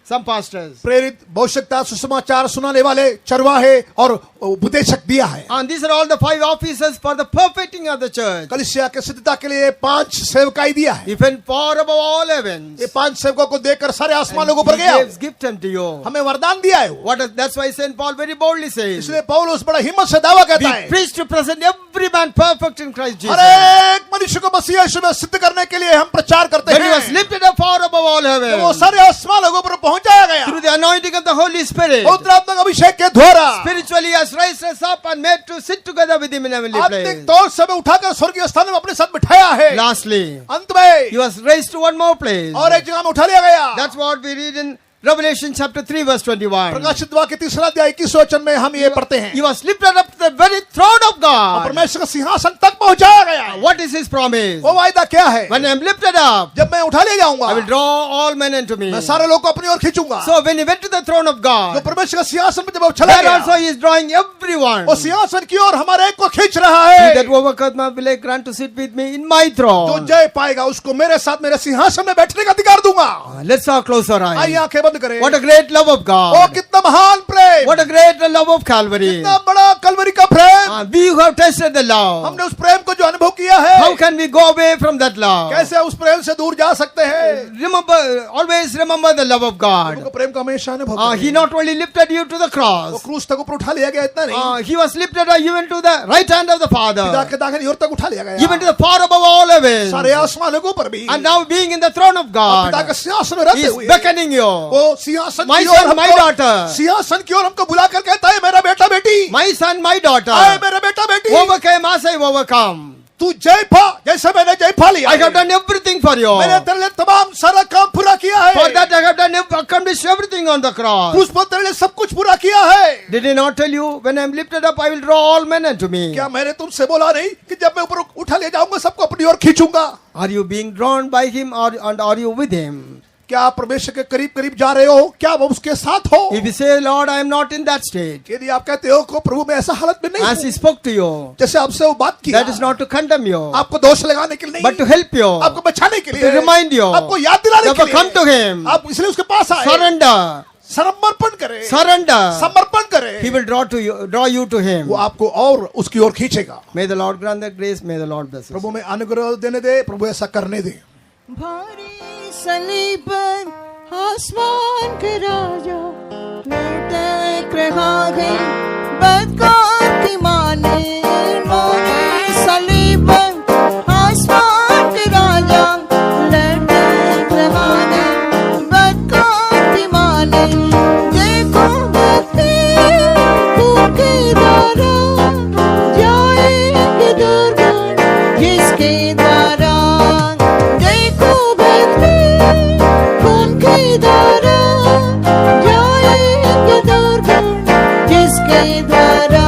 some pastors. प्रेरित, भविष्यता, सुसमाचार सुनाने वाले, चरवाहे और उपदेशक दिया है। And these are all the 5 offices for the perfecting of the church. कलीसिया के सिद्धता के लिए 5 सेवकाई दिया है। He went far above all heavens. ये 5 सेवकों को देखकर सारे आसमान लोगों And पर he गया, gives gift unto you. हमें वरदान दिया है वो। That's why Saint Paul very boldly says, इसलिए पौलुस बड़ा हिम्मत से दावा कहता we है, preach to present every man perfect in Christ Jesus. हर एक मनुष्य को मसीह यीशु में सिद्ध करने के लिए हम प्रचार करते When he was हैं। lifted up far above all जब वो heavens, सारे आसमान लोगों पर पहुंचाया गया, through the anointing of the Holy Spirit, पवित्र आत्मा के अभिषेक के द्वारा spiritually he has raised us up and made to sit together with him in heavenly आत्मिक place. तौर से हमें उठाकर स्वर्गीय स्थान में अपने साथ बिठाया है। Lastly, अंत में he was raised to one more place. और एक जगह में उठा लिया गया। That's what we read in Revelation chapter 3 verse 21. प्रकाशित वाक्य 3 अध्याय 21 वचन में हम ये पढ़ते हैं, He was lifted up to the very throne of God. परमेश्वर के सिंहासन तक पहुंचाया गया। What is his promise? वो वायदा क्या है? When I am lifted up, जब मैं उठा ले जाऊंगा, I will draw all men unto me. मैं सारे लोग को अपनी ओर खींचूंगा। So when he went to the throne of जो God, परमेश्वर के सिंहासन पर जब वो चला there also गया, he is drawing everyone. वो सिंहासन की ओर हमारे एक को खींच रहा He that है। overcometh my will I grant to sit with me in my जो throne. जय पाएगा उसको मेरे साथ मेरे सिंहासन में बैठने का अधिकार दूंगा। Let's all close our आइए eyes. आंखें बंद करें। What a great love of O God. कितना महान प्रेम, What a great love of Calvary. कितना बड़ा कलवरी का प्रेम। We who have tasted the love. हमने उस प्रेम को जो अनुभव किया है, How can we go away from that love? कैसे उस प्रेम से दूर जा सकते हैं? Remember, always remember the love of उनको God. प्रेम का हमेशा अनुभव He करें। not only lifted you to the वो cross, क्रूस तक ऊपर उठा लिया गया, इतना नहीं, he was lifted even to the right hand of the पिता Father, के दाहिनी ओर तक उठा लिया गया, even to the far above all heavens. सारे आसमानों के ऊपर भी। And now being in the throne of पिता God, के सिंहासन में he रहते is हुए beckoning you. वो सिंहासन My की ओर son, my हमको, daughter. सिंहासन की ओर हमको बुलाकर कहता है, मेरा बेटा बेटी, My son, my daughter, आए मेरा बेटा बेटी, overcame as I overcome. तू जय पा जैसे मैंने जय पा लिया I है। have done everything for you. मैंने तेरे लिए तमाम सारा काम पूरा किया है। For that I have done accomplished everything on the cross. क्रूस पर तेरे लिए सब कुछ पूरा किया है। Did he not tell you, when I am lifted up, I will draw all men unto me? क्या मैंने तुमसे बोला नहीं कि जब मैं ऊपर उठा ले जाऊंगा सबको अपनी ओर खींचूंगा? Are you being drawn by him and are you with him? क्या आप परमेश्वर के करीब करीब जा रहे हो? क्या आप उसके साथ हो? If you say, Lord, I am not in that state, यदि आप कहते हो को प्रभु मैं ऐसा हालत में नहीं as he हूं, spoke to you, जैसे आपसे वो बात की, that is not to condemn you, आपको दोष लगाने के लिए but to नहीं, help you, आपको बचाने के to लिए, remind you, आपको याद दिलाने के therefore come to लिए, him, आप इसलिए उसके पास आए, surrender, समर्पण करें, surrender. समर्पण करें, He will draw you to him. वो आपको और उसकी ओर खींचेगा। May the Lord grant that grace. May the Lord bless us. प्रभु में अनुग्रह देने दे, प्रभु ऐसा करने दे। भारी सलीब पर आसमान के राजा लौट रहा है बदकार की माने भारी सलीब पर आसमान के राजा लौट रहा है बदकार की माने देखो भक्ति के द्वारा जाएंगे दुर्गम जिसके द्वारा देखो भक्ति के द्वारा जाएंगे दुर्गम जिसके द्वारा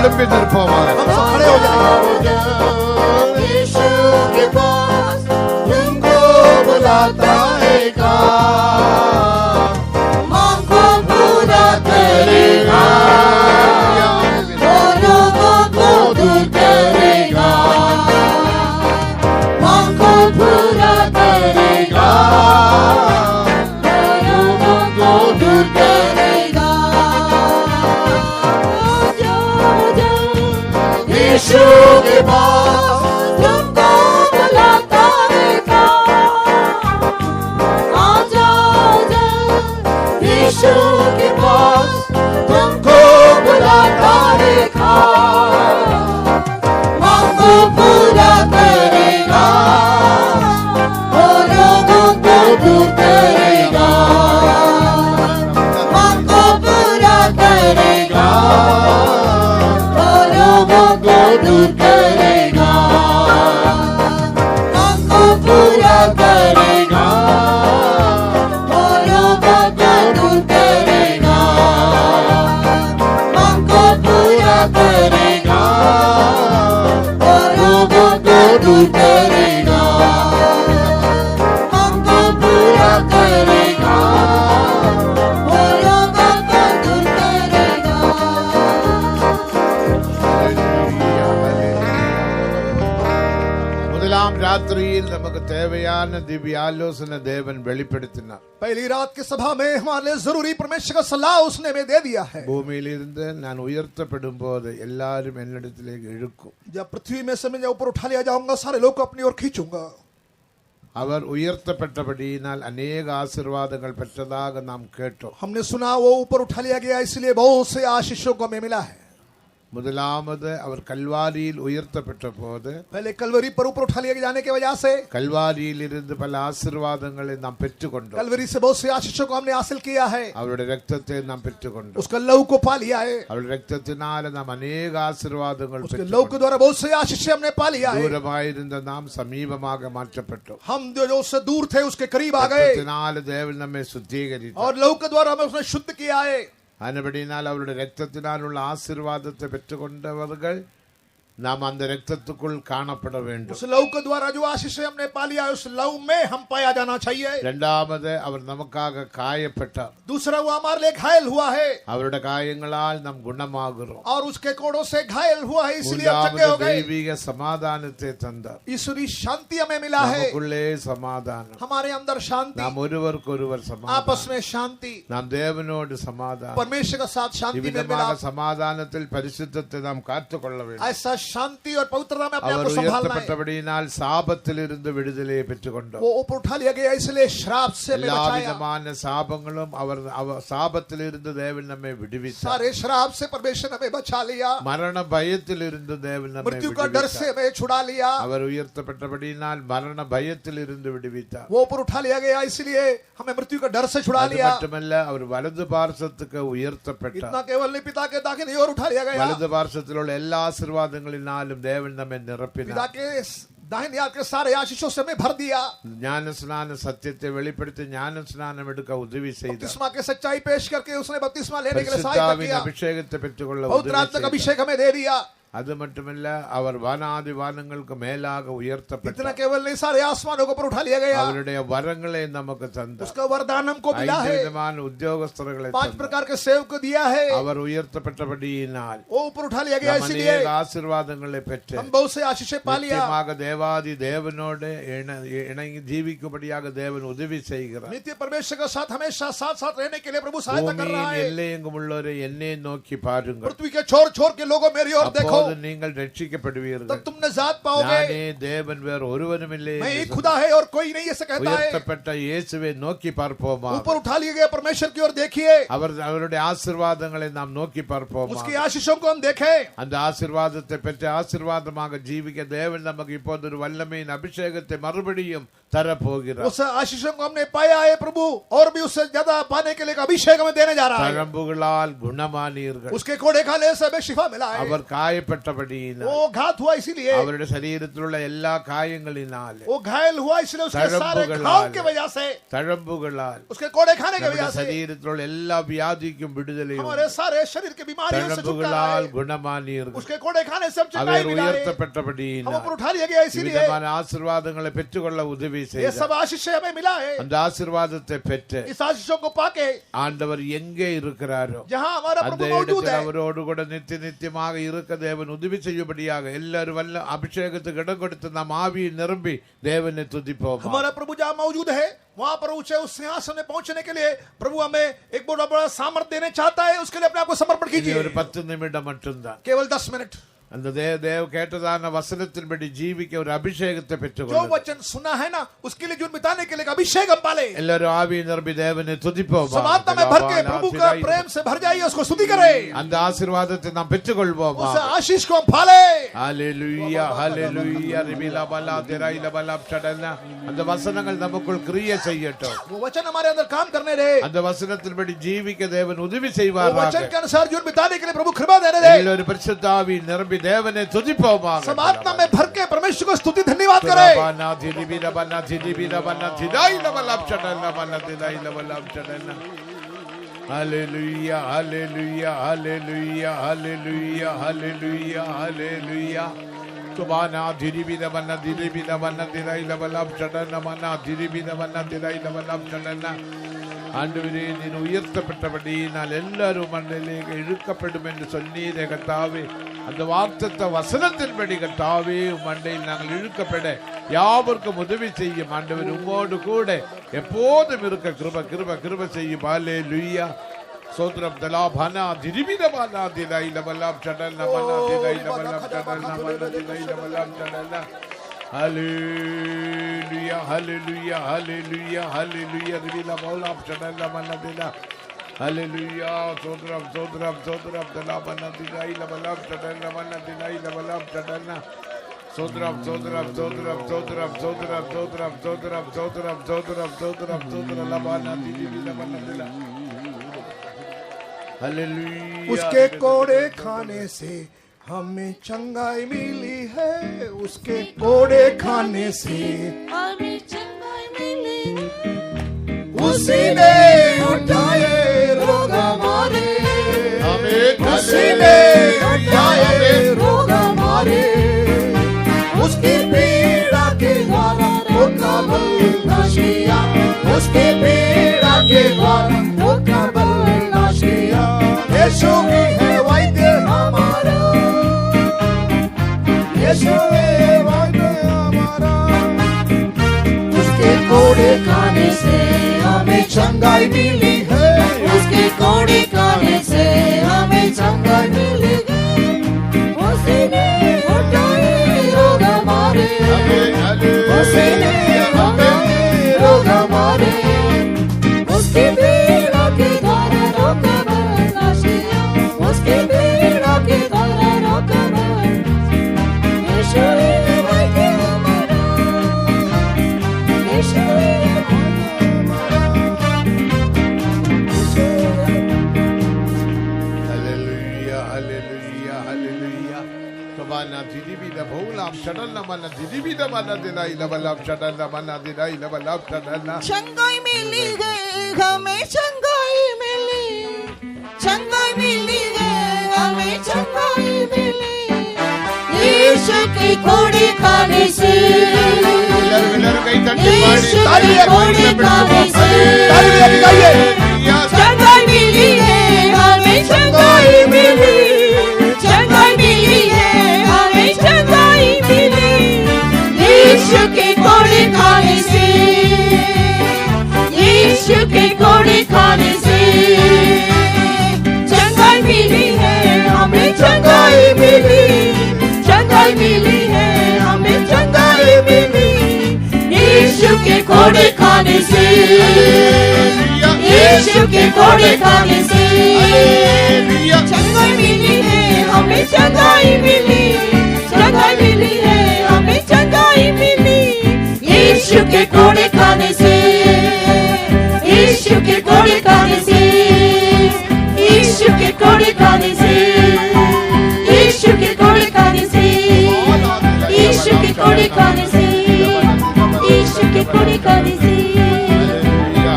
எழும்பி நிற்போமாக. हम सब खड़े हो जाएंगे। यीशु के पास तुमको बुलाता है मांगो पूरा करेगा, लोगों को दूर करेगा, मांगो पूरा करेगा, लोगों को दूर करेगा। यीशु के पास तुमको बुलाता है आ जाओ यीशु के पास तुमको बुलाता है मांगो पूरा करेगा, लोगों को दूर करेगा, मांगो पूरा करेगा, लोगों को दूर करेगा, मांगो पूरा करेगा, लोगों को दूर करेगा, मांगो पूरा करेगा, लोगों को दूर करेगा, मांगो पूरा करेगा, लोगों को दूर करेगा। முதலாம் ராத்திரியில் நமக்கு தேவையான திவ்ய ஆலோசனை தேவன் வெளிப்படுத்தினார். पहली रात की सभा में हमारे लिए जरूरी परमेश्वर का सलाह उसने में दे दिया है। பூமியிலிருந்து நான் உயர்த்தப்படும் போது எல்லாரும் என்னிடத்திலே இழுக்கும். जब पृथ्वी में से मैं ऊपर उठा लिया जाऊंगा, सारे लोग को अपनी ओर खींचूंगा। அவர் உயர்த்தப்பட்டபடியினால் अनेक ஆசீர்வாதங்கள் பெற்றதாக நாம் கேட்டோம். हमने सुना वो ऊपर उठा लिया गया, इसलिए बहुत से आशीषों को हमें मिला है। முதலாவது அவர் கல்வாரியில் உயர்த்தப்பட்ட போது पहले कलवरी पर ऊपर उठा लिया जाने की वजह से கல்வாரியில் இருந்து பல ஆசீர்வாதங்களை நாம் பெற்றுக்கொண்டோம். कलवरी से बहुत से आशीषों को हमने हासिल किया है। அவருடைய இரத்தத்தை நாம் பெற்றுக்கொண்டோம். उसका लहू को पा लिया है। அவருடைய இரத்தத்தினால நாம் अनेक ஆசீர்வாதங்கள் उसके लहू के द्वारा बहुत से आशीष हमने पा लिया है। தூரமாயிருந்த நாம் சமீபமாக மாற்றப்பட்டோம். हम जो उससे दूर थे उसके करीब आ गए இரத்தத்தினால தேவன் நம்மை சுத்திகரித்தார். और लहू के द्वारा हमें उसने शुद्ध किया है। ஆனபடியினால் அவருடைய இரத்தத்தினால் உள்ள ஆசீர்வாதத்தை பெற்றுக்கொண்டவர்கள் நாம் அந்த இரத்தத்துக்குள் காணப்பட வேண்டும். उस लहू के द्वारा जो आशीष हमने पा लिया है, उस लहू में हम पाया जाना चाहिए। இரண்டாவது அவர் நமக்காக காயப்பட்டார். दूसरा वो हमारे लिए घायल हुआ है அவருடைய காயங்களால் நாம் குணமாகிறோம். और उसके कोड़ों से घायल हुआ है, इसलिए हम चंगे हो மூன்றாவது गए। தெய்வீக சமாதானத்தை தந்தார். ईश्वरी शांति हमें मिला है। நமக்குள்ளே சமாதானம். हमारे अंदर शांति, நாம் ஒருவருக்கொருவர் आपस சமாதானம். में शांति, நாம் தேவனோடு சமாதானம். परमेश्वर के साथ शांति में मिला। இவ்விதமாக சமாதானத்தில் பரிசுத்தத்தை நாம் காத்துக்கொள்ள வேண்டும். ऐसा शांति और पवित्रता में अपने आप அவர் को संभालना है। உயர்த்தப்பட்டபடியினால் சாபத்திலிருந்து விடுதலையை பெற்றுக்கொண்டோம். वो ऊपर उठा लिया गया, इसलिए श्राप से हमें எல்லா बचाया। விதமான சாபங்களும் அவர் சாபத்திலிருந்து தேவன் நம்மை விடுவித்தார். सारे श्राप से परमेश्वर ने हमें बचा लिया। மரண பயத்திலிருந்து தேவன் நம்மை मृत्यु का डर से விடுவித்தார். हमें छुड़ा लिया। அவர் உயர்த்தப்பட்டபடியினால் மரண பயத்திலிருந்து விடுவித்தார். वो ऊपर उठा लिया गया, इसलिए हमें मृत्यु का डर से छुड़ा அது लिया। மட்டுமல்ல அவர் வலது பார்சத்துக்கு உயர்த்தப்பட்டார். इतना केवल नहीं, पिता के दाहिनी ओर उठा लिया गया। வலது பார்சத்தில் உள்ள எல்லா ஆசீர்வாதங்களினாலும் தேவன் நம்மை पिता நிரப்பினார். के दाहिनी हाथ के सारे आशीषों से हमें भर दिया। ஞானஸ்நான சத்தியத்தை வெளிப்படுத்தி ஞானஸ்நானம் எடுக்க உதவி செய்தார். बपतिस्मा के सच्चाई पेश करके उसने बपतिस्मा लेने के लिए सहायता பரிசுத்தாவின் किया। அபிஷேகத்தை பெற்றுக்கொள்ள पवित्र உதவி आत्मा का செய்தார். अभिषेक हमें दे दिया। அது மட்டுமல்ல அவர் வானாதி வானங்களுக்கு மேலாக इतना உயர்த்தப்பட்டார். केवल नहीं, सारे आसमानों को ऊपर उठा लिया गया। அவருடைய வரங்களை நமக்கு தந்தார். उसका वरदान हमको मिला ஐந்து है। விதமான உத்தியோகஸ்தர்களை 5 தந்தார். प्रकार के सेवक को दिया है। அவர் உயர்த்தப்பட்டபடியினால் वो ऊपर उठा लिया गया, நாம் इसलिए अनेक ஆசீர்வாதங்களை பெற்று हम बहुत से आशीष पा लिया। நித்தியமாக தேவாதி தேவனோடு இணங்கி ஜீவிக்கும்படியாக தேவன் உதவி செய்கிறார். नित्य परमेश्वर के साथ हमेशा साथ साथ रहने के लिए प्रभु सहायता कर रहा பூமியின் है। எல்லையெங்கும் உள்ளவரை என்னை நோக்கி பாருங்கள். पृथ्वी के छोर छोर के लोगों मेरी ओर देखो, அப்போது நீங்கள் तब ரட்சிக்கப்படுவீர்கள். तुम निजात पाओगे। நானே தேவன் வேறு ஒருவரும் இல்லை मैं ही என்று खुदा है और कोई नहीं, ऐसे कहता है। உயர்த்தப்பட்ட இயேசுவை நோக்கி பார்ப்போமா? ऊपर उठा लिया गया परमेश्वर की ओर देखिए, அவருடைய ஆசீர்வாதங்களை நாம் நோக்கி பார்ப்போமா? उसकी आशीषों को हम देखें। அந்த ஆசீர்வாதத்தை பெற்று ஆசீர்வாதமாக ஜீவிக்க தேவன் நமக்கு இப்போது ஒரு வல்லமையின் அபிஷேகத்தை மறுபடியும் தரப்போகிறார். उस आशीषों को हमने पाया है प्रभु, और भी उससे ज्यादा पाने के लिए एक अभिषेक हमें देने जा रहा है। தழம்புகளால் குணமானீர்கள். उसके कोड़े खाने से हमें शिफा मिला है। அவர் காயப்பட்ட காயப்பட்டபடியினால் वो घात हुआ इसीलिए, அவருடைய சரீரத்திலுள்ள எல்லா காயங்களினால் वो घायल हुआ इसलिए, उसके सारे घाव के वजह से, தழம்புகளால் उसके कोड़े खाने के நம்முடைய वजह से சரீரத்திலுள்ள எல்லா வியாதிக்கும் விடுதலை உண்டு. हमारे सारे शरीर की बीमारियों से छुटकारा தழம்புகளால் है। குணமானீர்கள். उसके कोड़े खाने से हम चंगाई அவர் मिला है। हम உயர்த்தப்பட்டபடியினால் ऊपर उठा लिया गया इसीलिए, விதமான ஆசீர்வாதங்களை பெற்றுக்கொள்ள உதவி ये செய்தார். सब आशीष हमें मिला है। அந்த ஆசீர்வாதத்தை பெற்று इस आशीषों को पाके ஆண்டவர் எங்கே இருக்கிறாரோ जहाँ हमारा அந்த प्रभु मौजूद இடத்தில் है, அவரோடு கூட நித்தியமாக இருக்க தேவன் உதவி செய்யும்படியாக எல்லாரும் வல்ல அபிஷேகத்துக்கு இடம் கொடுத்து நாம் ஆவியை நிரம்பி தேவனை துதிப்போம். हमारा प्रभु जहाँ मौजूद है वहां पर ऊंचे उस सिंहासन में पहुंचने के लिए प्रभु हमें एक बहुत बड़ा सामर्थ्य देने चाहता है। उसके लिए अपने आप को समर्पण இனி कीजिए। ஒரு 10 நிமிடம் மட்டும்தான். केवल 10 मिनट। அந்த தேவ கேட்டதான வசனத்தின்படி ஜீவிக்க ஒரு அபிஷேகத்தை जो பெற்றுக்கொள்ளுங்கள். वचन सुना है ना, उसके लिए जीवन बिताने के लिए एक अभिषेक हम पाले। எல்லாரும் ஆவியை நிரம்பி தேவனை துதிப்போம். सब आत्मा में भर के प्रभु का प्रेम से भर जाइए, उसको स्तुति करें, அந்த ஆசீர்வாதத்தை நாம் பெற்றுக்கொள்வோம். उस आशीष को हम पाले। ஹalleluya ஹalleluya ரிபிலா பலா திரைல பலா சடனா. அந்த வசனங்கள் நமக்குள் கிரியை செய்யட்டும். वो वचन हमारे अंदर काम करने दे। அந்த வசனத்தின்படி ஜீவிக்க தேவன் உதவி वो செய்வாராக. वचन के अनुसार जीवन बिताने के लिए प्रभु कृपा देने दे। எல்லாரும் பரிசுத்த ஆவியில் நிரம்பி தேவனை துதிப்போமாக. सब आत्मा में भर के परमेश्वर को स्तुति धन्यवाद करें। பனா திரிபில பனா திரிபில பனா திரைல பலா சடனா பனா திரைல பலா சடனா. ஹalleluya ஹalleluya ஹalleluya ஹalleluya ஹalleluya ஹalleluya. சுபானா திரிபில பனா திரிபில பனா திரைல பலா சடனா பனா திரிபில பனா திரைல பலா சடனா. ஆண்டவரே, நீர் உயர்த்தப்பட்டபடியினால் எல்லாரும் மண்ணிലേക്ക് இழுக்கப்படும் என்று சொன்னீரே கர்த்தாவே. அந்த வார்த்தை வசனத்தின்படி கர்த்தாவே மண்டையில் நாங்கள் இழுக்கப்பட யாவருக்கும் உதவி செய்யும். ஆண்டவர் உம்மோடு கூட எப்போதும் இருக்க கிருப கிருப கிருப செய்யும். ஹalleluya சோத்ரம் தலா பனா திரிபில பனா திரைல பலா சடனா பனா திரைல பலா சடனா பனா திரைல பலா சடனா. Hallelujah, hallelujah, hallelujah, hallelujah. Rivila Mola Chadala Manadina. Hallelujah. Sodram, Sodram, Sodram, Dala Manadina, Ilabalab Chadana Manadina, Ilabalab Chadana. Sodram, Sodram, Sodram, Sodram, Sodram, Sodram, Sodram, Sodram, Sodram, Sodram, Sodram, Labana, Divina Manadina. Hallelujah. उसके कोड़े खाने से हमें चंगाई मिली है। उसके कोड़े खाने से हमें चंगाई मिली, उसी ने उठाए रोग हमारे, उसी ने उठाए रोग हमारे। उसकी पीड़ा के द्वारा वो कबल नशिया, उसकी पीड़ा के द्वारा वो कबल नशिया। यीशु ही है वैद्य हमारा, यीशु है वैद्य हमारा। उसके कोड़े खाने से हमें चंगाई मिली है, उसके कोड़े खाने से हमें चंगाई मिली है। उसी ने उठाए रोग हमारे, उसी ने उठाए रोग हमारे। उसकी पीड़ा के द्वारा रोग नशिया, उसकी पीड़ा के द्वारा रोग यीशु है वैद्य हमारा, यीशु है Hallelujah, hallelujah, hallelujah. Kabana diribida bholam shadana mana diribida mana dina ilabalab shadana mana dina ilabalab shadana. चंगाई मिली है, हमें चंगाई मिली, चंगाई मिली है, हमें चंगाई मिली। यीशु की कोड़ी खाने से, எல்லாரும் கை தட்டி यीशु பாடி की कोड़ी खाने से Hallelujah. चंगाई मिली है, हमें चंगाई मिली, चंगाई मिली है, हमें चंगाई मिली। यीशु के कोड़ी खाने से, यीशु के कोड़ी खाने से चंगाई मिली है, हमें चंगाई मिली, चंगाई मिली है, हमें चंगाई मिली। यीशु के कोड़ी खाने से, यीशु के कोड़े खाने से चंगाई मिली है, हमें चंगाई मिली, चंगाई मिली है, हमें चंगाई मिली। यीशु के कोड़े खाने से, यीशु के कोड़े खाने से, यीशु के कोड़े खाने से, यीशु के कोड़े कोड़ी कोडिसी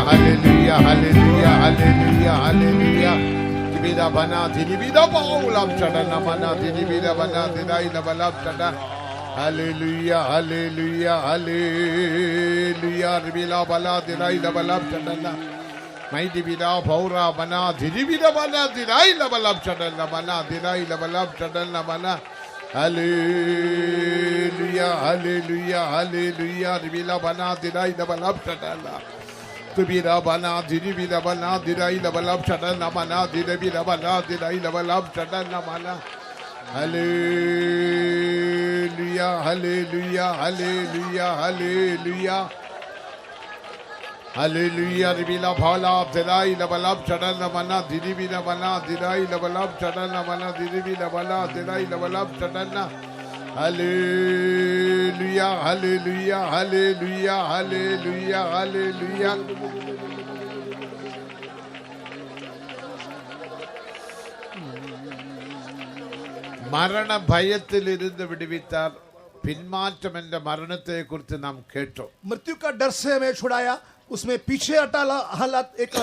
Hallelujah, hallelujah, hallelujah, hallelujah. Divida bana, divida baulam chadana mana, divida bana, divida balam chada. Hallelujah, hallelujah, hallelujah. Divida bala, divida balam chadana. My divida baura bana, divida bana, divida balam chadana mana, divida balam chadana mana. Hallelujah, hallelujah, hallelujah. Divida bana, divida balam chadana. Tubira bana, diribira bana, diraila balam chadana mana, diribira bana, diraila balam chadana mana. Hallelujah, hallelujah, hallelujah, hallelujah. Hallelujah, ribila bhala, diraila balam chadana mana, diribira bana, diraila balam chadana mana, diribira bana, diraila balam chadana. Hallelujah, hallelujah, hallelujah, hallelujah, hallelujah. மரண பயத்தில் இருந்து விடுவித்தார். பின்மாற்றம் என்ற மரணத்தை குறித்து நாம் கேட்டோம். मृत्यु का डर से हमें छुड़ाया, उसमें पीछे हटा हालात एक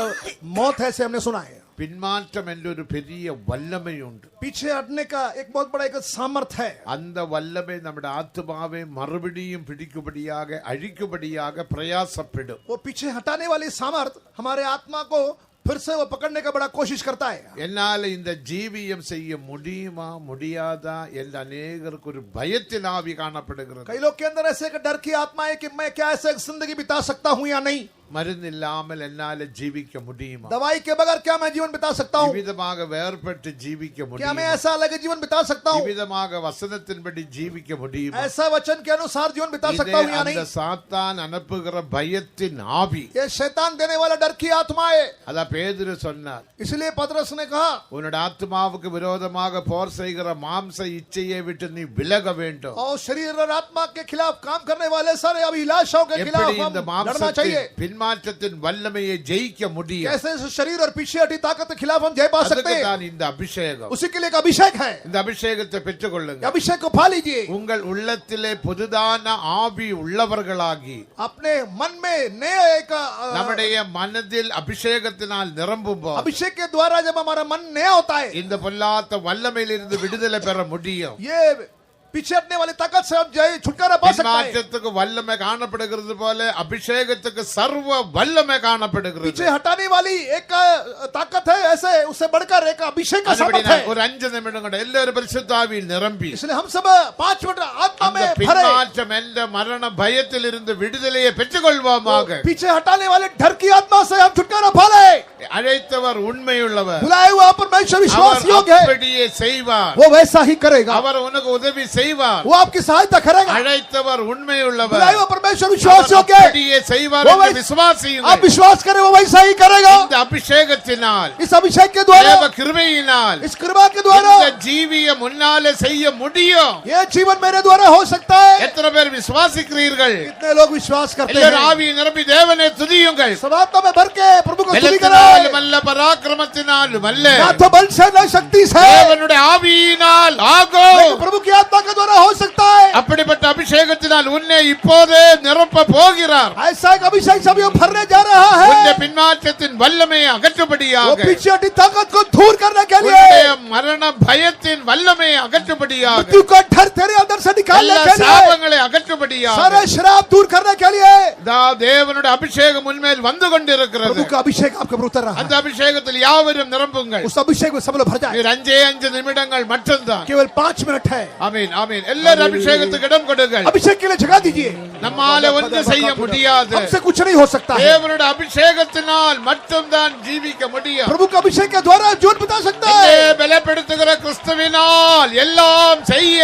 मौत है से हमने सुना है. பின்மாற்றம் என்ற ஒரு பெரிய வல்லமை உண்டு. पीछे हटने का एक बहुत बड़ा एक सामर्थ है. அந்த வல்லமை நம்முடைய ஆத்மாவை மறுபடியும் பிடிக்கும்படியாக அழிக்கும்படியாக பிரயாசப்படும். वो पीछे हटाने वाली सामर्थ हमारे आत्मा को फिर से वो पकड़ने का बड़ा कोशिश करता है. என்னால இந்த ஜீவியம் செய்ய முடியுமா முடியாதா என்ற अनेகருக்கு ஒரு பயத்தின் ஆவி காணப்படுகிறது. कई लोग के अंदर ऐसे एक डर की आत्मा है कि मैं क्या ऐसे जिंदगी बिता सकता हूं या नहीं. மருந்து இல்லாமல் என்னால ஜீவிக்க முடியுமா? दवाई के बगैर क्या मैं जीवन बिता सकता हूं? விதமாக வேறுபட்டு ஜீவிக்க क्या முடியுமா? मैं ऐसा अलग जीवन बिता सकता हूं? விதமாக வசனத்தின்படி ஜீவிக்க முடியுமா? ऐसा वचन के अनुसार जीवन बिता सकता हूं या அந்த नहीं? சாத்தான் அனுப்புகிற பயத்தின் ஆவி. ये शैतान देने वाला डर की आत्मा है. அத பேதுரு சொன்னார். इसलिए पतरस ने कहा, உன்னோட ஆத்மாவுக்கு விரோதமாக போர் செய்கிற மாம்ச இச்சையை விட்டு நீ விலக வேண்டும். और शरीर और आत्मा के खिलाफ काम करने वाले सारे अभिलाषाओं के खिलाफ எப்படி हम இந்த लड़ना மாம்சத்தின் चाहिए. பின்மாற்றத்தின் வல்லமையை ஜெயிக்க முடியும்? कैसे इस शरीर और पीछे हटी ताकत के खिलाफ हम जय पा सकते அதுக்கு हैं? தான் இந்த அபிஷேகம். उसी के लिए एक अभिषेक है. இந்த அபிஷேகத்தை பெற்றுக்கொள்ளுங்க. अभिषेक को पा लीजिए. உங்கள் உள்ளத்திலே புதுதான ஆவி உள்ளவர்களாகி अपने मन में नए एक நம்முடைய மனதில் அபிஷேகத்தினால் நிரம்பும்போது अभिषेक के द्वारा जब हमारा मन नया होता है, இந்த பொல்லாத வல்லமையிலிருந்து விடுதலை பெற முடியும். ये पीछे हटने वाली ताकत से हम जय छुटकारा पा सकते हैं. பின்மாற்றத்துக்கு வல்லமை காணப்படுகிறது போல அபிஷேகத்துக்கு சர்வ வல்லமை காணப்படுகிறது. पीछे हटाने वाली एक ताकत है, ऐसे उससे बढ़कर एक अभिषेक का सामर्थ है. ஒரு 5 நிமிடம் கூட எல்லாரும் பரிசுத்த ஆவியில் நிரம்பி इसलिए हम सब 5 मिनट आत्मा அந்த में भरे பின்மாற்றம் என்ற மரண பயத்தில் இருந்து விடுதலையை பெற்றுக்கொள்வோமாக. पीछे हटाने वाले डर की आत्मा से हम छुटकारा पा ले. அழைத்தவர் உண்மையுள்ளவர். बुलाए हुआ परमेश्वर विश्वास அவர் योग्य है. அப்படியே செய்வார். वो वैसा ही करेगा. அவர் உனக்கு உதவி செய்வார். वो आपकी सहायता करेगा. அழைத்தவர் உண்மையுள்ளவர். बुलाए हुआ परमेश्वर विश्वास योग्य है. அப்படியே செய்வார் वो என்று वैसा- விசுவாசியுங்கள். आप विश्वास करें, वो वैसा ही करेगा. இந்த அபிஷேகத்தினால் इस अभिषेक के द्वारा, தேவ கிருபையினால் इस कृपा के द्वारा இந்த ஜீவிய முன்னாலே செய்ய முடியும். ये जीवन मेरे द्वारा हो सकता है. எத்தனை பேர் விசுவாசிக்கிறீர்கள்? कितने लोग विश्वास करते எல்லாரும் हैं? ஆவியை நிரப்பி தேவனை துதியுங்கள். सब आत्मा में भर के प्रभु को स्तुति பலத்தினாலும் करें. அல்ல பராக்கிரமத்தினாலும் அல்ல ना तो बल से ना शक्ति से, தேவனுடைய ஆவியினால் ஆகும். लेकिन प्रभु की आत्मा के द्वारा हो सकता है. அப்படிப்பட்ட அபிஷேகத்தினால் உன்னை இப்போதே நிரப்ப போகிறார். ऐसा एक अभिषेक सभी को भरने जा रहा உன்னுடைய है. பின்மாற்றத்தின் வல்லமையை वो அகற்றும்படியாக, पीछे हटी ताकत को दूर करने के உன்னுடைய लिए, மரண பயத்தின் வல்லமையை அகற்றும்படியாக, मृत्यु का डर तेरे अंदर से निकालने எல்லா के लिए, சாபங்களை அகற்றும்படியாக सारे शराब दूर करने के लिए தேவனுடைய அபிஷேகம் உன்மேல் வந்து கொண்டிருக்கிறது. प्रभु का अभिषेक आपके ऊपर उतर रहा அந்த है. அபிஷேகத்தில் யாவரும் நிரம்புங்கள். उस अभिषेक में सब लोग भर जाए. நீர் 5 நிமிடங்கள் மட்டும்தான். केवल 5 मिनट है. ஆமென் ஆமென். எல்லாரும் அபிஷேகத்துக்கு இடம் கொடுங்கள். अभिषेक के लिए जगह दीजिए. நம்மால ஒன்றும் செய்ய முடியாது. हमसे कुछ नहीं हो सकता है. தேவனுடைய அபிஷேகத்தினால் மட்டும்தான் ஜீவிக்க முடியும். प्रभु के अभिषेक के द्वारा जीवन बिता सकता என்னை है. பலப்படுத்துகிற கிறிஸ்துவினால் எல்லாம் செய்ய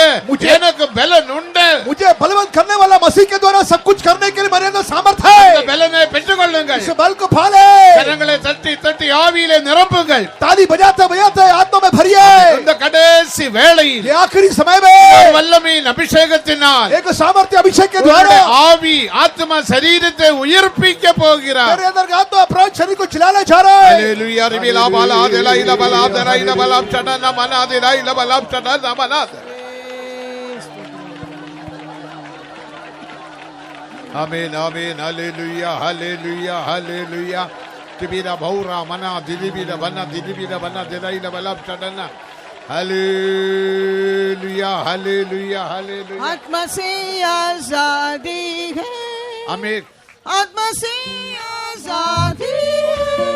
எனக்கு பலன் உண்டு. मुझे बलवंत करने वाला मसीह के द्वारा सब कुछ करने के लिए मेरे अंदर सामर्थ அந்த है. பலனை பெற்றுக்கொள்ளுங்கள். इस बल को पाले. கரங்களை தட்டி தட்டி ஆவியிலே நிரப்புங்கள். ताली बजाते बजाते आत्मा में भरिए. இந்த கடைசி வேளையில் ये आखिरी समय ஒரு में வல்லமையின் அபிஷேகத்தினால் एक सामर्थ्य अभिषेक के द्वारा உன்னுடைய ஆவி ஆத்மா சரீரத்தை உயிர்ப்பிக்க போகிறார். मेरे अंदर का आत्मा प्राण शरीर को चिल्लाने जा रहा है. ஹalleluya ரிபிலா பாலா தேலா இல பலா தரா இல பலா சடன மனா தேலா இல பலா சடன மனா Amen, amen, hallelujah, hallelujah, hallelujah. Tibira Baura, Mana, Dilibida, Bana, Dilibida, Bana, Delaila, Balab, Chadana. Hallelujah, hallelujah, hallelujah. आत्मा से आजादी है, Amen. आत्मा से आजादी है,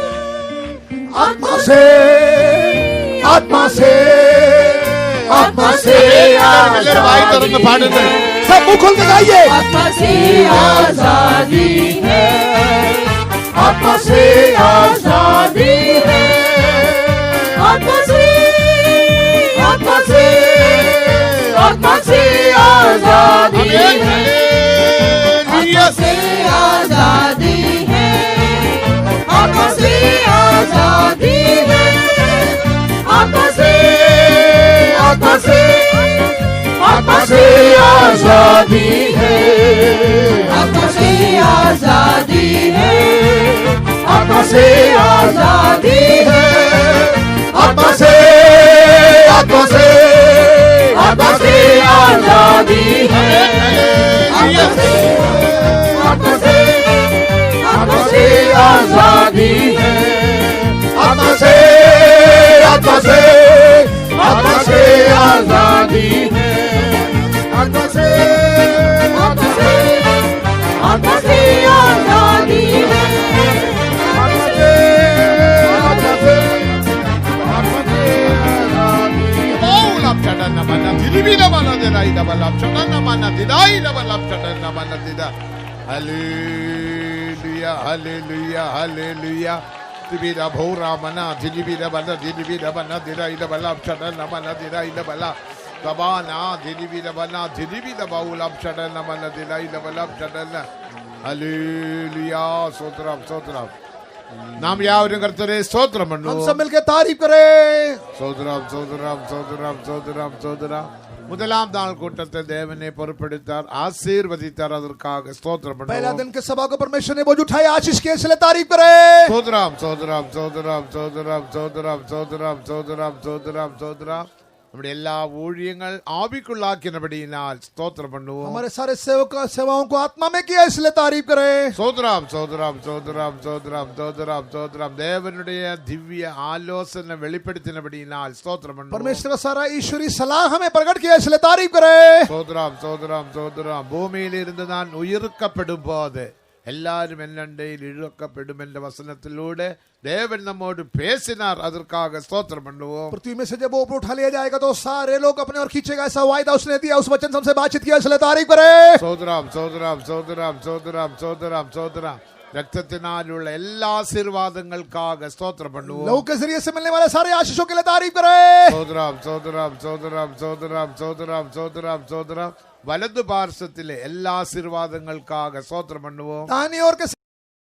आत्मा से आत्मा से आत्मा से എല്ലാവരും വായി തുറന്ന് പാടുന്നു. सब मुंह खोल के गाइए। आत्मा से आजादी है, आत्मा से आजादी है, आत्मा से आत्मा से आत्मा से आजादी Amen, है, hallelujah. से आजादी है, आत्मा से आजादी है, आत्मा से आत्मा से आत्मा से आजादी है, आत्मा से आजादी है, आत्मा से आजादी है, आत्मा से आत्मा से आत्मा से आजादी है, आत्मा से आत्मा से आत्मा से आजादी है, आत्मा से आत्मा से आत्मा से आजादी है, आत्मा से आत्मा से आत्मा से आजादी है, आत्मा से आत्मा से आत्मा से आजादी है। Balab Chadana, Mana, Dilibida, Bana, Delaila, Balab, Chadana, Mana, Delaila, Balab, Chadana, Mana, Dida. Hallelujah, hallelujah, hallelujah. Tibida Baura, Mana, Dilibida, Bana, Dilibida, Bana, Delaila, Balab, Chadana, Mana, Delaila, Balab. Dabana, Dilibida, Bana, Dilibida, Baulab, Chadana, Mana, Delaila, Balab, Chadana. Hallelujah, Sotram, Sotram. നാം യാവരും കർത്തരെ സ്തോത്രം हम പണ്ണു. सब मिलकर तारीफ करें। சோதரம் சோதரம் சோதரம் சோதரம் சோதரம். முதலாம் நாள் கூட்டத்தை தேவனை பொறுப்படுத்தார், ஆசீர்வதித்தார், அதற்காக ஸ்தோத்திரம் पहला பண்ணுவோம். दिन के सभा को परमेश्वर ने बोझ उठाए, आशीष के इसलिए तारीफ करें। சோதரம் சோதரம் சோதரம் சோதரம் சோதரம் சோதரம் சோதரம் சோதரம் சோதரம். நம்முடைய எல்லா ஊழியங்கள் ஆவிக்குள்ளாக்கினபடியினால் ஸ்தோத்திரம் பண்ணுவோம். हमारे सारे सेवाओं को आत्मा में किया, इसलिए तारीफ करें। சோதரம் சோதரம் சோதரம் சோதரம் சோதரம் சோதரம். தேவனுடைய திவ்ய ஆலோசனை வெளிப்படுத்தினபடியினால் ஸ்தோத்திரம் பண்ணுவோம். परमेश्वर का सारा ईश्वरी सलाह हमें प्रकट किया, इसलिए तारीफ करें। சோதரம் சோதரம் சோதரம். பூமியில் இருந்து நான் உயிர்க்கப்படும் போது எல்லாரும் என்னண்டையில் இழுக்கப்படும் என்ற வசனத்திலூടെ தேவன் நம்மோடு பேசினார், அதற்காக ஸ்தோத்திரம் பண்ணுவோம். पृथ्वी में से जब वो ऊपर उठा लिया जाएगा तो सारे लोग अपने और खींचेगा, ऐसा वायदा उसने दिया, उस वचन से हमसे बातचीत किया, इसलिए तारीफ करें। சோதரம் சோதரம் சோதரம் சோதரம் சோதரம் சோதரம். ரத்தத்தினாலுள்ள எல்லா ஆசீர்வாதங்களுக்காக ஸ்தோத்திரம் பண்ணுவோம். लहू के जरिए से मिलने वाले सारे आशीषों के लिए तारीफ करें। சோதரம் சோதரம் சோதரம் சோதரம் சோதரம் சோதரம் சோதரம். வலது பார்சத்திலே எல்லா ஆசீர்வாதங்களுக்காக ஸ்தோத்திரம் பண்ணுவோம். दाहिनी ओर के